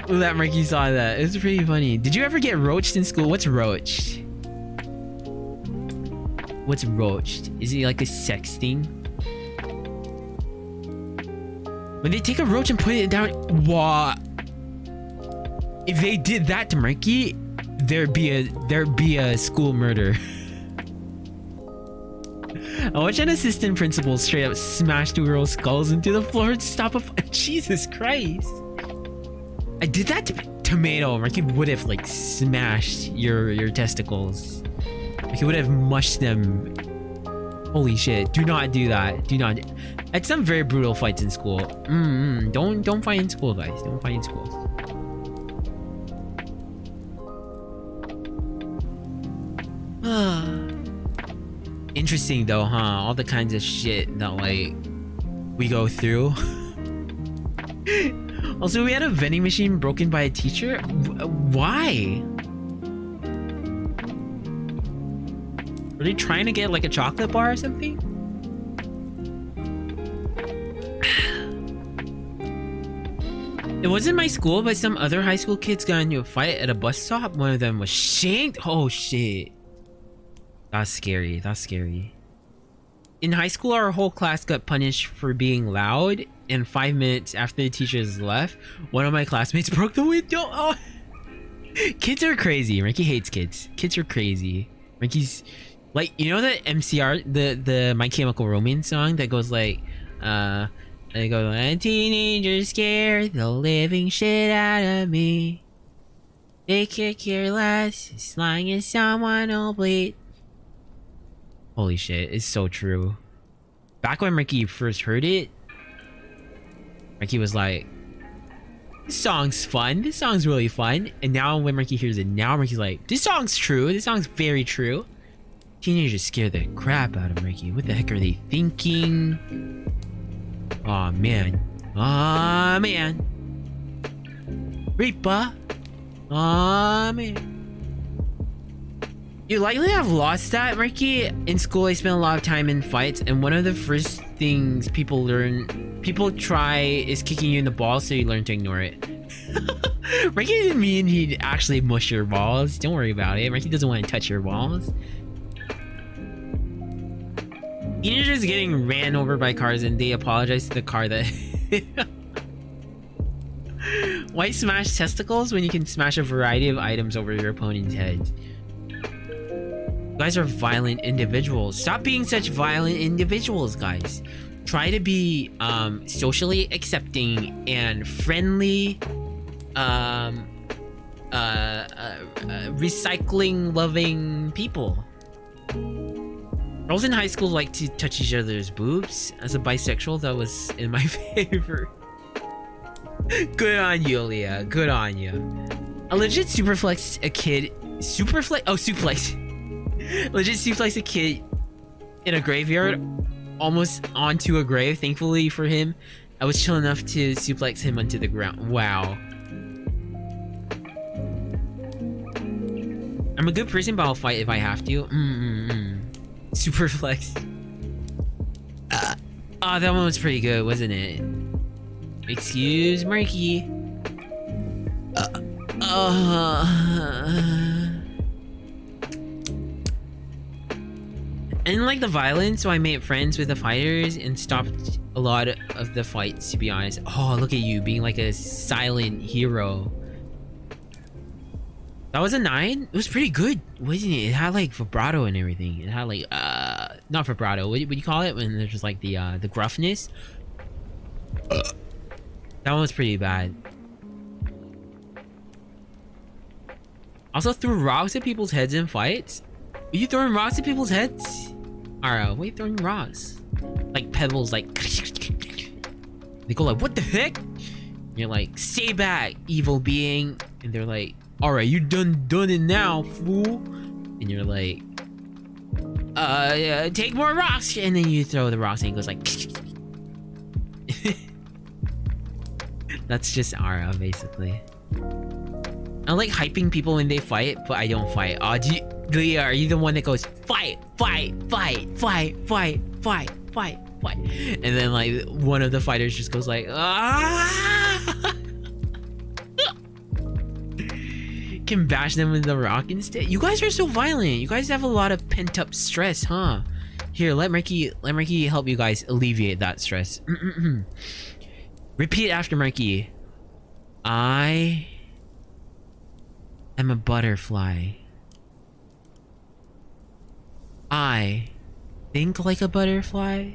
that Marky saw that. It was pretty funny. Did you ever get roached in school? What's roached? What's roached? Is it like a sex thing? When they take a roach and put it down, what? If they did that to Marky, there'd be a school murder. I watched an assistant principal straight up smash two girls' skulls into the floor to stop a fight. Jesus Christ. I did that to Tomato. Marky would have like smashed your testicles. Marky would have mushed them. Holy shit. Do not do that. Do not. I had some very brutal fights in school. Don't fight in school, guys. Don't fight in school. Interesting though, huh? All the kinds of shit that like we go through. Also, we had a vending machine broken by a teacher. Why? Were they trying to get like a chocolate bar or something? It wasn't my school, but some other high school kids got into a fight at a bus stop. One of them was shanked. Oh shit. That's scary. That's scary. In high school, our whole class got punished for being loud, and 5 minutes after the teachers left, one of my classmates broke the window. Oh. Kids are crazy. Marky hates kids. Kids are crazy. Marky's like, you know the MCR, the My Chemical Romance song that goes like, they go, "A teenager scared the living shit out of me. They could care less as long as someone will bleed." Holy shit, it's so true. Back when Marky first heard it, Marky was like, "This song's fun. This song's really fun." And now when Marky hears it now, Marky's like, "This song's true. This song's very true." Teenagers scare the crap out of Marky. What the heck are they thinking? Aw, man. Aw, man. Reaper. Aw, man. You likely have lost that, Marky. In school, I spent a lot of time in fights, and one of the first things people try is kicking you in the balls, so you learn to ignore it. Marky didn't mean he'd actually mush your balls. Don't worry about it. Marky doesn't want to touch your balls. Teenagers getting ran over by cars, and they apologize to the car that... Why smash testicles when you can smash a variety of items over your opponent's head? You guys are violent individuals. Stop being such violent individuals, guys. Try to be socially accepting and friendly, recycling loving people. Girls in high school like to touch each other's boobs. As a bisexual, that was in my favor. Good on you, Leah. Good on you. I legit superflexed a kid. Suplex. Legit suplex a kid in a graveyard, almost onto a grave. Thankfully for him, I was chill enough to suplex him onto the ground. Wow. I'm a good person, but I'll fight if I have to. Superflex. Oh, that one was pretty good, wasn't it? Excuse Marky. I didn't like the violence, so I made friends with the fighters and stopped a lot of the fights, to be honest. Oh, look at you being like a silent hero. That was a 9. It was pretty good, wasn't it? It had like vibrato and everything. It had like not vibrato. What do you call it when there's just like the gruffness? That one was pretty bad. Also threw rocks at people's heads in fights. Are you throwing rocks at people's heads? Alright, why are you throwing rocks? Like pebbles, like they go like, what the heck? And you're like, stay back, evil being. And they're like, alright, you done it now, fool. And you're like, take more rocks. And then you throw the rocks and it goes like that's just Ara, basically. I like hyping people when they fight, but I don't fight. Leah, are you the one that goes fight, fight, fight, fight, fight, fight, fight, fight? And then like one of the fighters just goes like, ah! Can bash them with the rock instead. You guys are so violent. You guys have a lot of pent up stress, huh? Here, let Marky help you guys alleviate that stress. Repeat after Marky. I am a butterfly. I think like a butterfly.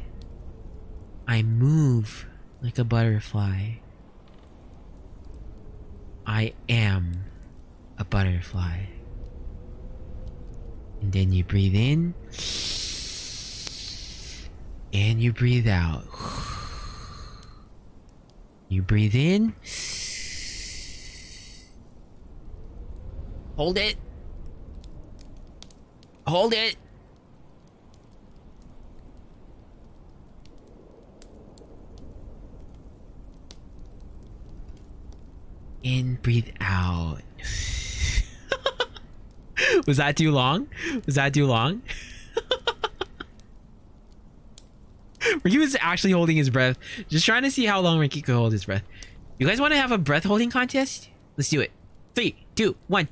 I move like a butterfly. I am a butterfly. And then you breathe in and you breathe out. You breathe in. Hold it. Hold it. In, breathe out. Was that too long? Was that too long? Ricky was actually holding his breath. Just trying to see how long Ricky could hold his breath. You guys want to have a breath holding contest? Let's do it. 3, 2, 1.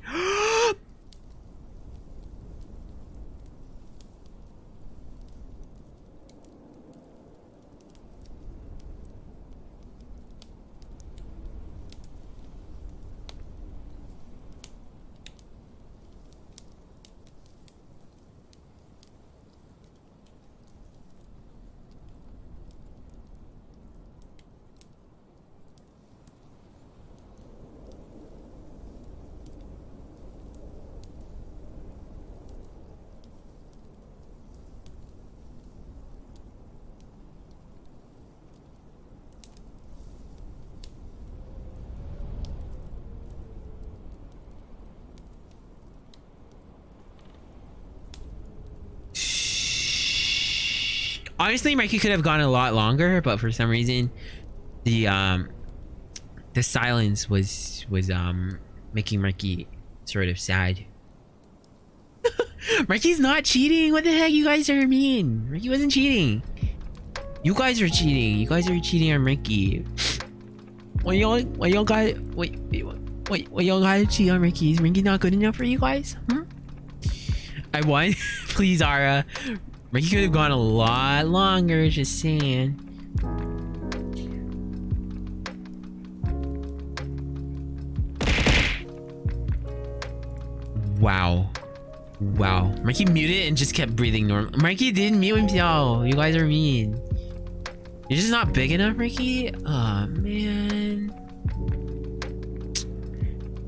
Honestly, Marky could have gone a lot longer, but for some reason, the silence was making Marky sort of sad. Marky's not cheating. What the heck? You guys are mean. Marky wasn't cheating. You guys are cheating. You guys are cheating on Marky. What y'all got? What y'all gotta cheat on Marky? Is Marky not good enough for you guys? I won. Please, Ara. Marky could have gone a lot longer, just saying. Wow. Wow. Marky muted and just kept breathing normal. Marky didn't mute himself. You guys are mean. You're just not big enough, Marky? Oh, man.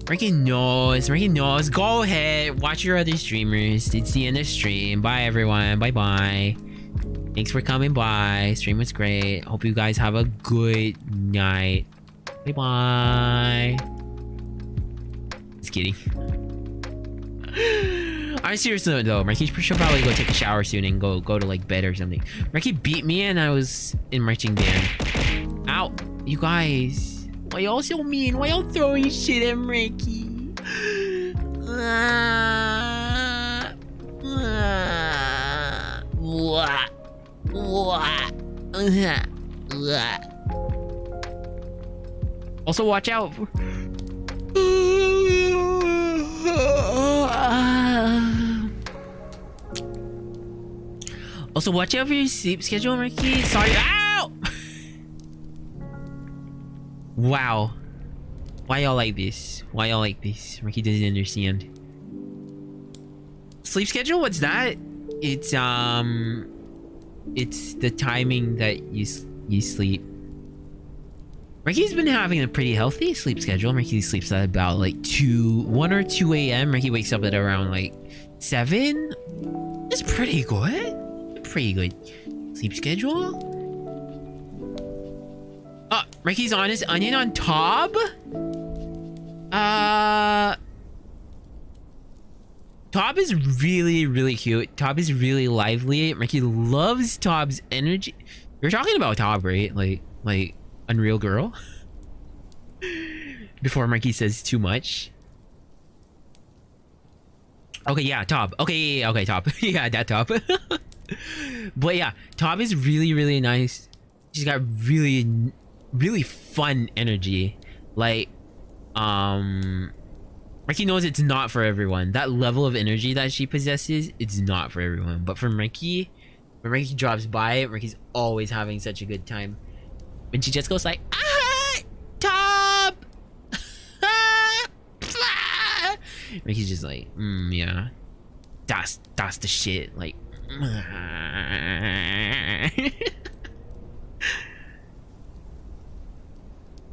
Marky knows. Marky knows. Go ahead. Watch your other streamers. It's the end of stream. Bye, everyone. Bye-bye. Thanks for coming by. Stream was great. Hope you guys have a good night. Bye-bye. Just kidding. I'm serious though. Marky should probably go take a shower soon and go to like bed or something. Marky beat me and I was in marching band. Ow. You guys. Why y'all so mean? Why y'all throwing shit at Marky? Also, watch out. Also, watch out for your sleep schedule, Marky. Sorry. Ow! Wow. Why y'all like this? Why y'all like this? Marky doesn't understand. Sleep schedule? What's that? It's the timing that you sleep. Marky's been having a pretty healthy sleep schedule. Marky sleeps at about like 1 or 2 a.m. Marky wakes up at around like 7. It's pretty good. Pretty good sleep schedule. Oh, Marky's honest onion on top. Top is really cute. Top is really lively. Marky loves Top's energy. You're talking about Top, right? Like Unreal Girl. Before Marky says too much. Okay, yeah, Top. Okay, yeah, okay, Top. Yeah, that Top. But yeah, Top is really nice. She's got really fun energy. Like, Marky knows it's not for everyone. That level of energy that she possesses, it's not for everyone. But for Marky, when Marky drops by, Marky's always having such a good time. When she just goes like, ah, Top! Marky's just like, yeah. That's the shit. Like,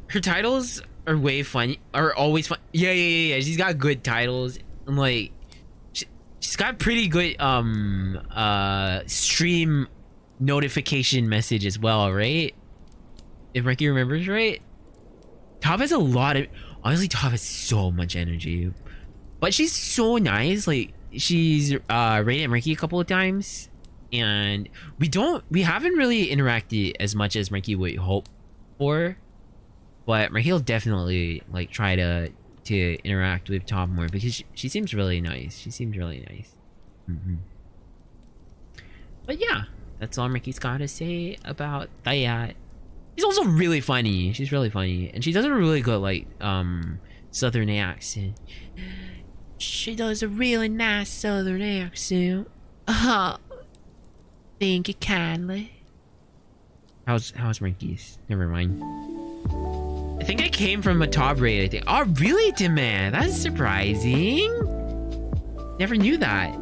her titles are way funny, are always fun. Yeah. She's got good titles. And like, she's got pretty good stream notification message as well, right? If Marky remembers right. Top has a lot of, honestly, Top has so much energy. But she's so nice. Like, she's rated Marky a couple of times. And we haven't really interacted as much as Marky would hope for. But Marky will definitely like try to interact with Top more because she seems really nice. She seems really nice. But yeah, that's all Marky's got to say about that. She's also really funny. She's really funny, and she does a really good like southern accent. She does a really nice southern accent. Thank you kindly. How's Marky's? Never mind. I think I came from a top rate, I think. Oh, really, Demand? That's surprising. Never knew that.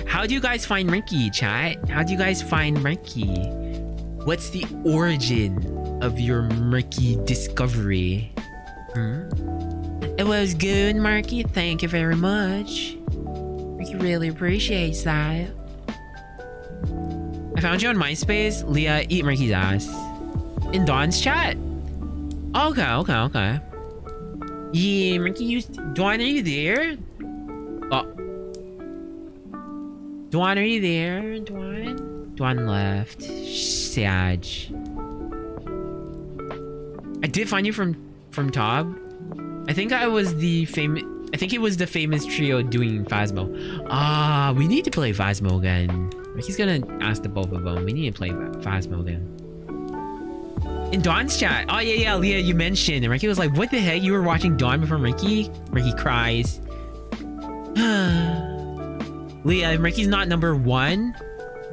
How do you guys find Marky, chat? How do you guys find Marky? What's the origin of your Marky discovery? It was good, Marky. Thank you very much. Marky really appreciates that. I found you on MySpace. Leah, eat Marky's ass. In Dawn's chat? Okay. Yeah, Marky, Dawn, are you there? Oh. Dawn, are you there? Dawn left. Sad. I did find you from Top. I think it was the famous trio doing Phasmo. We need to play Phasmo again. He's gonna ask the both of them. We need to play Phasmo again. In Dawn's chat. Oh yeah, Leah, you mentioned. And Marky was like, what the heck? You were watching Dawn before Marky? Marky cries. Leah, if Marky's not #1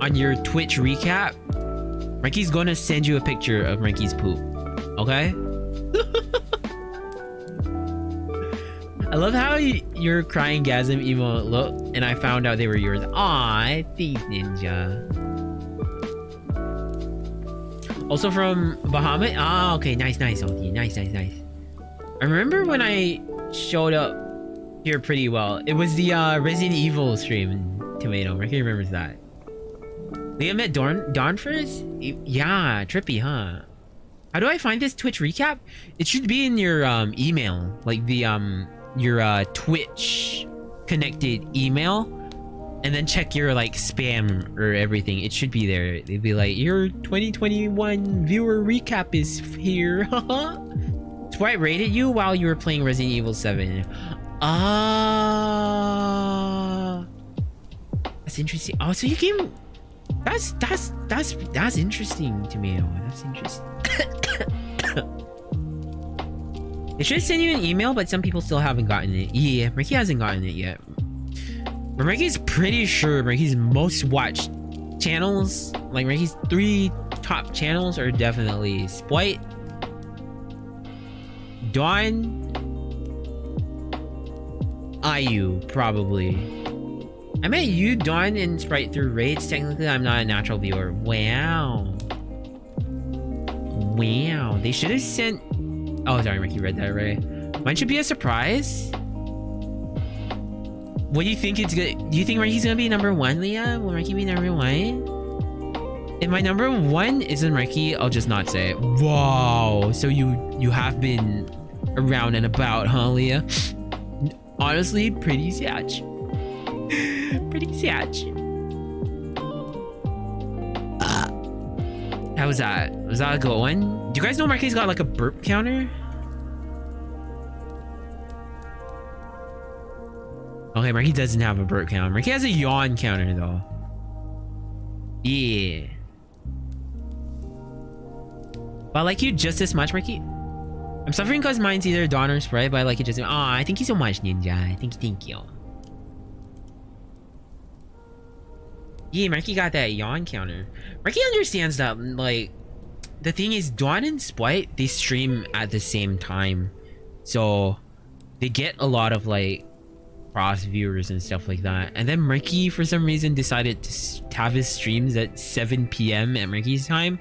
on your Twitch recap, Marky's gonna send you a picture of Marky's poop. Okay? I love how your crying gasm emote look, and I found out they were yours. Aw, thanks, Ninja. Also from Bahamut? Ah, okay, nice, OT. Nice. I remember when I showed up here pretty well. It was the Resident Evil stream in Tomato. Marky remembers that. Leah met Dawn first? Yeah, trippy, huh? How do I find this Twitch recap? It should be in your email, like the your Twitch connected email, and then check your like spam or everything. It should be there. They'd be like, your 2021 viewer recap is here. That's why I rated you while you were playing Resident Evil 7. That's interesting. Oh, so you came. That's interesting to me. That's interesting. It should send you an email, but some people still haven't gotten it. Yeah, Marky hasn't gotten it yet. But Marky's pretty sure Marky's most watched channels, like Marky's 3 top channels, are definitely Spite, Dawn, IU, probably. I met you, Dawn, and Sprite through raids. Technically, I'm not a natural viewer. Wow. Wow. They should have sent... Oh, sorry, Marky read that right. Mine should be a surprise. What do you think it's good? Do you think Marky's gonna be number 1, Leah? Will Marky be number 1? If my number 1 isn't Marky, I'll just not say it. Wow. So you have been around and about, huh, Leah? Honestly, pretty sad. Pretty sad. How was that? Was that a good one? Do you guys know Marky's got like a burp counter? Okay, Marky doesn't have a burp counter. Marky has a yawn counter though. Yeah. But I like you just as much, Marky. I'm suffering because mine's either Dawn or Sprite, but I like it just... Aw, thank you so much, Ninja. Thank you. Yeah, Marky got that yawn counter. Marky understands that, like... The thing is, Dawn and Sprite, they stream at the same time. So, they get a lot of, like, cross viewers and stuff like that. And then Marky, for some reason, decided to have his streams at 7 p.m. at Marky's time.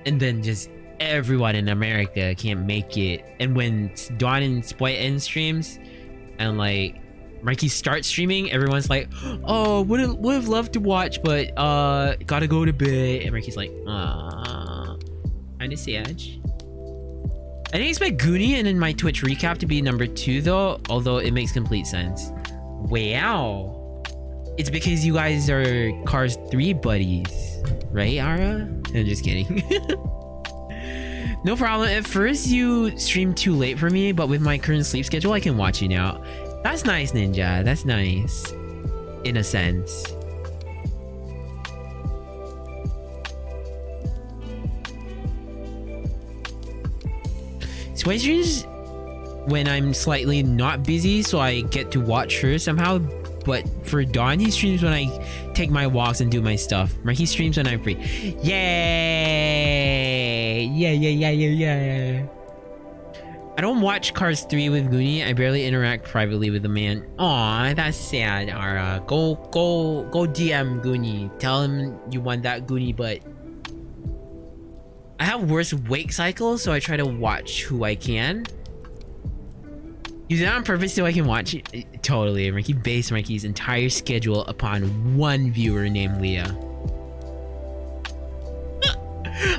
And then just... everyone in America can't make it, and when Dawn and Sprite end streams and like Marky starts streaming, everyone's like, oh, would have loved to watch, but gotta go to bed. And Marky's like, kinda sad. I didn't expect Goonie and in my Twitch recap to be number 2 though, although it makes complete sense. Wow, it's because you guys are Cars 3 buddies, right, Ara? I'm just kidding. No problem. At first you streamed too late for me, but with my current sleep schedule, I can watch you now. That's nice, Ninja. That's nice. In a sense. Sway streams when I'm slightly not busy, so I get to watch her somehow. But for Dawn, he streams when I take my walks and do my stuff. Marky streams when I'm free. Yay! Yeah. I don't watch Cars 3 with Goonie. I barely interact privately with the man. Aw, that's sad, Ara. Go DM Goonie. Tell him you want that Goonie butt. I have worse wake cycles, so I try to watch who I can. You did that on purpose so I can watch it. Totally. Marky based Marky's entire schedule upon one viewer named Leah.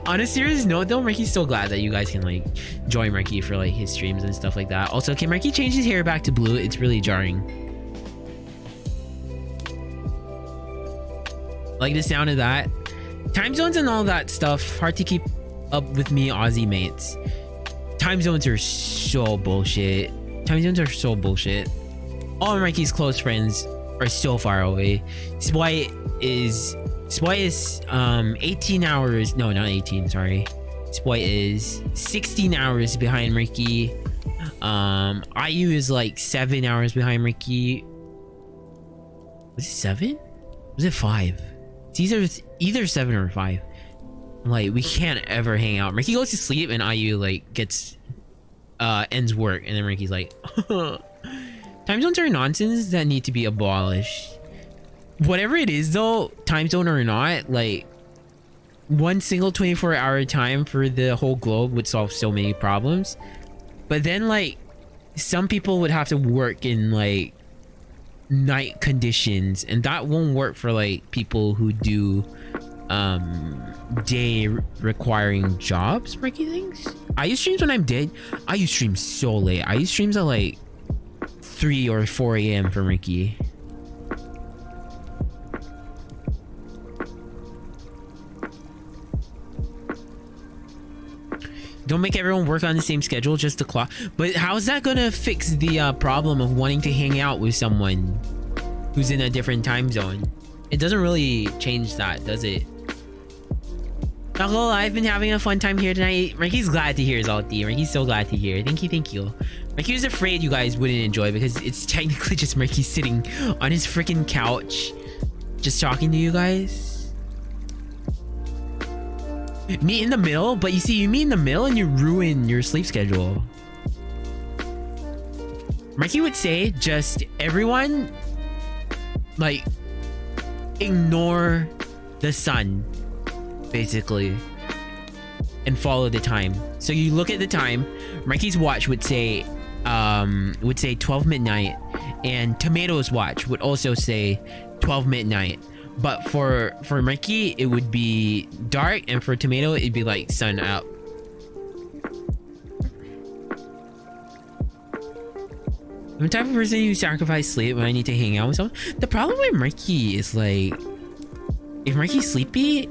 On a serious note though, Marky's so glad that you guys can like join Marky for like his streams and stuff like that. Also, can Marky change his hair back to blue? It's really jarring. Like the sound of that. Time zones and all that stuff. Hard to keep up with me Aussie mates. Time zones are so bullshit. Time zones are so bullshit. All of Marky's close friends are so far away. Sprite is 18 hours. No, not 18. Sorry. Sprite is 16 hours behind Marky. IU is like 7 hours behind Marky. Was it 7? Was it 5? It's either 7 or 5. Like we can't ever hang out. Marky goes to sleep and IU like gets ends work, and then Marky's like, time zones are nonsense that need to be abolished. Whatever it is though, time zone or not, like one single 24-hour time for the whole globe would solve so many problems. But then like some people would have to work in like night conditions, and that won't work for like people who do day requiring jobs. Marky thinks I use streams when I'm dead. I use streams so late. I use streams at like 3 or 4 a.m. for Marky. Don't make everyone work on the same schedule, just the clock. But how's that gonna fix the problem of wanting to hang out with someone who's in a different time zone? It doesn't really change that, does it? Not gonna lie, I've been having a fun time here tonight. Marky's glad to hear Zalti. Marky's so glad to hear. Thank you. Marky was afraid you guys wouldn't enjoy because it's technically just Marky sitting on his freaking couch, just talking to you guys. Meet in the middle, but you see, you meet in the middle and you ruin your sleep schedule. Marky would say just everyone like ignore the sun basically and follow the time. So you look at the time, Marky's watch would say 12 midnight, and Tomato's watch would also say 12 midnight. But for Marky it would be dark, and for Tomato it'd be like sun up. I'm the type of person who sacrifice sleep when I need to hang out with someone. The problem with Marky is like, if Marky's sleepy,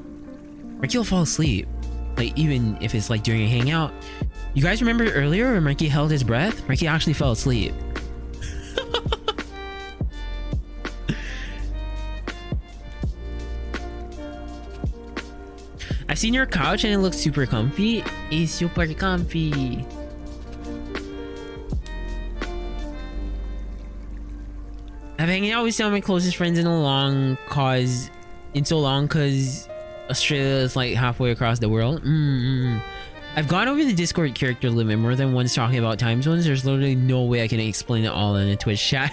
Marky will fall asleep. Like even if it's like during a hangout. You guys remember earlier when Marky held his breath? Marky actually fell asleep. I've seen your couch and it looks super comfy. It's super comfy. I've hanging out with some of my closest friends in so long cause Australia is like halfway across the world. I've gone over the Discord character limit more than once talking about time zones. There's literally no way I can explain it all in a Twitch chat.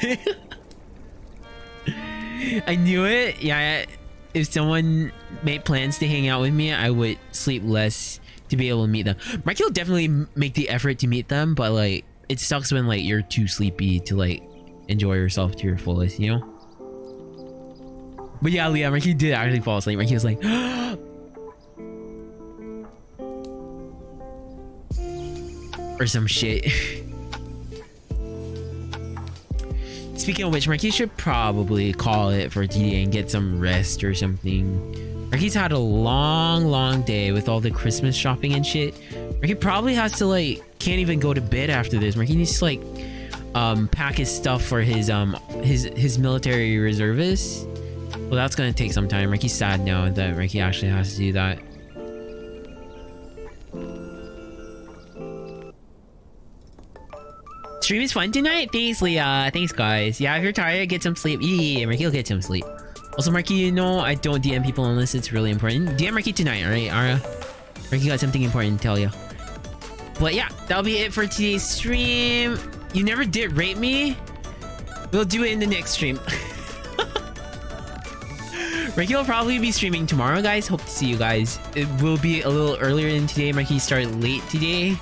I knew it. Yeah, if someone made plans to hang out with me, I would sleep less to be able to meet them. Marky will definitely make the effort to meet them, but like it sucks when like you're too sleepy to like enjoy yourself to your fullest, you know? But yeah, Leah, Marky did actually fall asleep. Marky was like or some shit. Speaking of which, Marky should probably call it for today and get some rest or something. Marky's had a long day with all the Christmas shopping and shit. Marky probably has to like, can't even go to bed after this. Marky needs to like pack his stuff for his military reservists. Well, that's gonna take some time. Marky's sad now that Marky actually has to do that. Stream is fun tonight. Thanks, Leah. Thanks, guys. Yeah, if you're tired, get some sleep. Yeah, Marky will get some sleep. Also, Marky, you know I don't DM people unless it's really important. DM Marky tonight, alright, Ara? Marky got something important to tell you. But yeah, that'll be it for today's stream. You never did rate me. We'll do it in the next stream. Marky will probably be streaming tomorrow, guys. Hope to see you guys. It will be a little earlier than today. Marky started late today.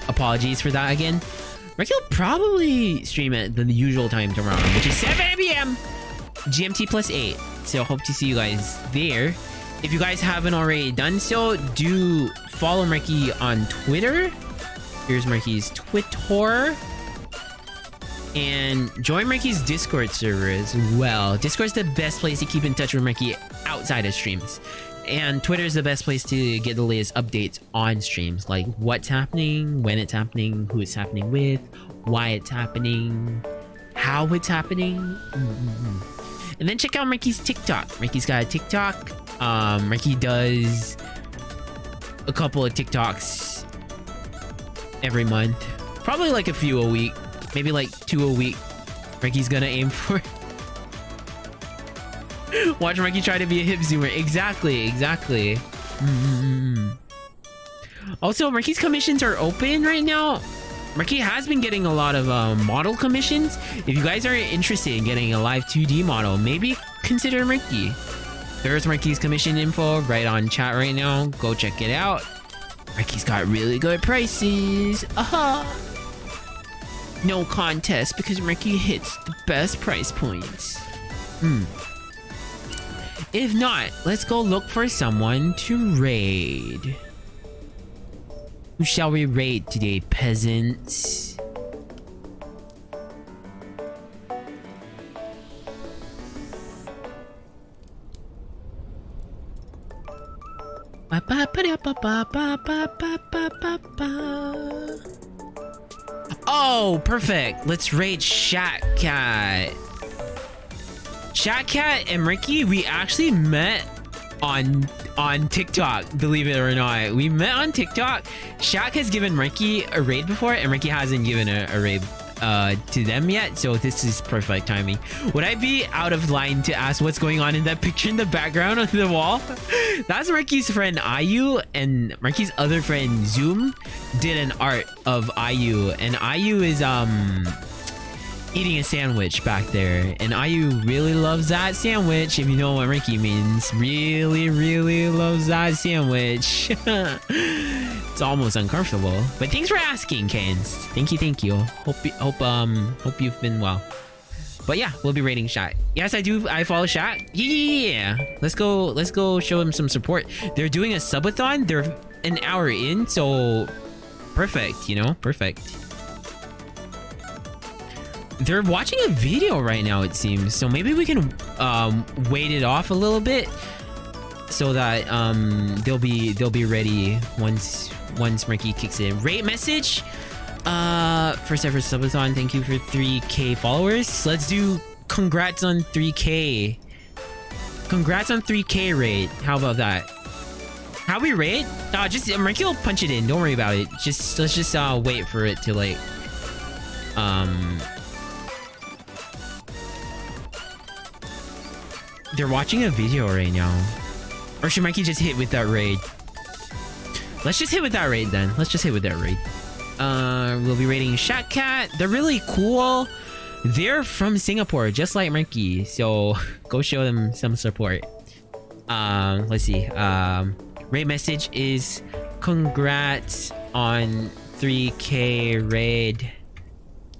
Apologies for that again. Marky will probably stream at the usual time tomorrow, which is 7 p.m. GMT plus 8. So hope to see you guys there. If you guys haven't already done so, do follow Marky on Twitter. Here's Marky's Twitter. And join Marky's Discord server as well. Discord's the best place to keep in touch with Marky outside of streams. And Twitter is the best place to get the latest updates on streams, like what's happening, when it's happening, who it's happening with, why it's happening, how it's happening. And then check out Marky's TikTok. Marky's got a TikTok. Marky does a couple of TikToks every month, probably like a few a week, maybe like 2 a week. Marky's gonna aim for. Watch Marky try to be a hip zoomer. Exactly. Also, Marky's commissions are open right now. Marky has been getting a lot of model commissions. If you guys are interested in getting a live 2D model, maybe consider Marky. There's Marky's commission info right on chat right now. Go check it out. Marky's got really good prices. No contest because Marky hits the best price points. If not, let's go look for someone to raid. Who shall we raid today, peasants? Oh, perfect. Let's raid Shatcat. Shatcat and Marky, we actually met on TikTok, believe it or not. We met on TikTok. Shat has given Marky a raid before, and Marky hasn't given a raid to them yet, so this is perfect timing. Would I be out of line to ask what's going on in that picture in the background on the wall? That's Marky's friend Ayu, and Marky's other friend Zoom did an art of Ayu, and Ayu is eating a sandwich back there, and Ayu really loves that sandwich. If you know what Marky means, really, really loves that sandwich. It's almost uncomfortable. But thanks for asking, Kens. Thank you. Hope you've been well. But yeah, we'll be rating Shat. Yes, I do. I follow Shat. Yeah. Let's go show him some support. They're doing a subathon. They're an hour in, so perfect. You know, perfect. They're watching a video right now, it seems. So maybe we can wait it off a little bit so that they'll be ready once Marky kicks in. Rate message. First ever subathon. Thank you for 3K followers. Let's do congrats on 3K. Congrats on 3K rate. How about that? How we rate? Just Marky will punch it in. Don't worry about it. Let's just wait for it to like They're watching a video right now. Or should Marky just hit with that raid? Let's just hit with that raid then. Let's just hit with that raid. We'll be rating Shat Cat. They're really cool. They're from Singapore, just like Marky. So go show them some support. Let's see. Raid message is congrats on 3K raid.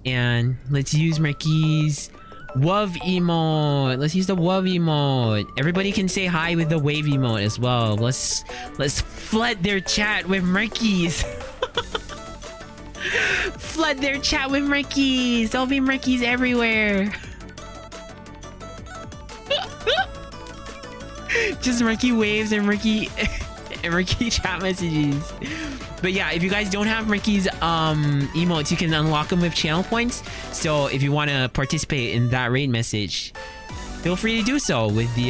And let's use Marky's Wov emote. Let's use the Wov emote. Everybody can say hi with the wave emote as well. Let's flood their chat with Marky's. Flood their chat with Marky's. There'll be Marky's everywhere. Just Marky waves and Marky chat messages. But yeah, if you guys don't have Marky's emotes, you can unlock them with channel points. So if you want to participate in that raid message, feel free to do so with the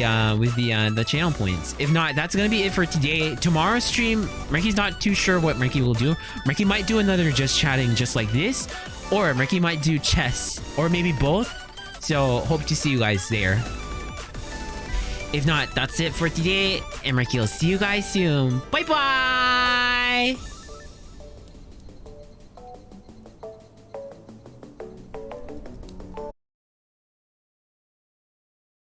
channel points. If not, that's gonna be it for today. Tomorrow's stream, Marky's not too sure what Marky will do. Marky might do another just chatting just like this, or Marky might do chess, or maybe both. So hope to see you guys there. If not, that's it for today, and Marky will see you guys soon. Bye bye.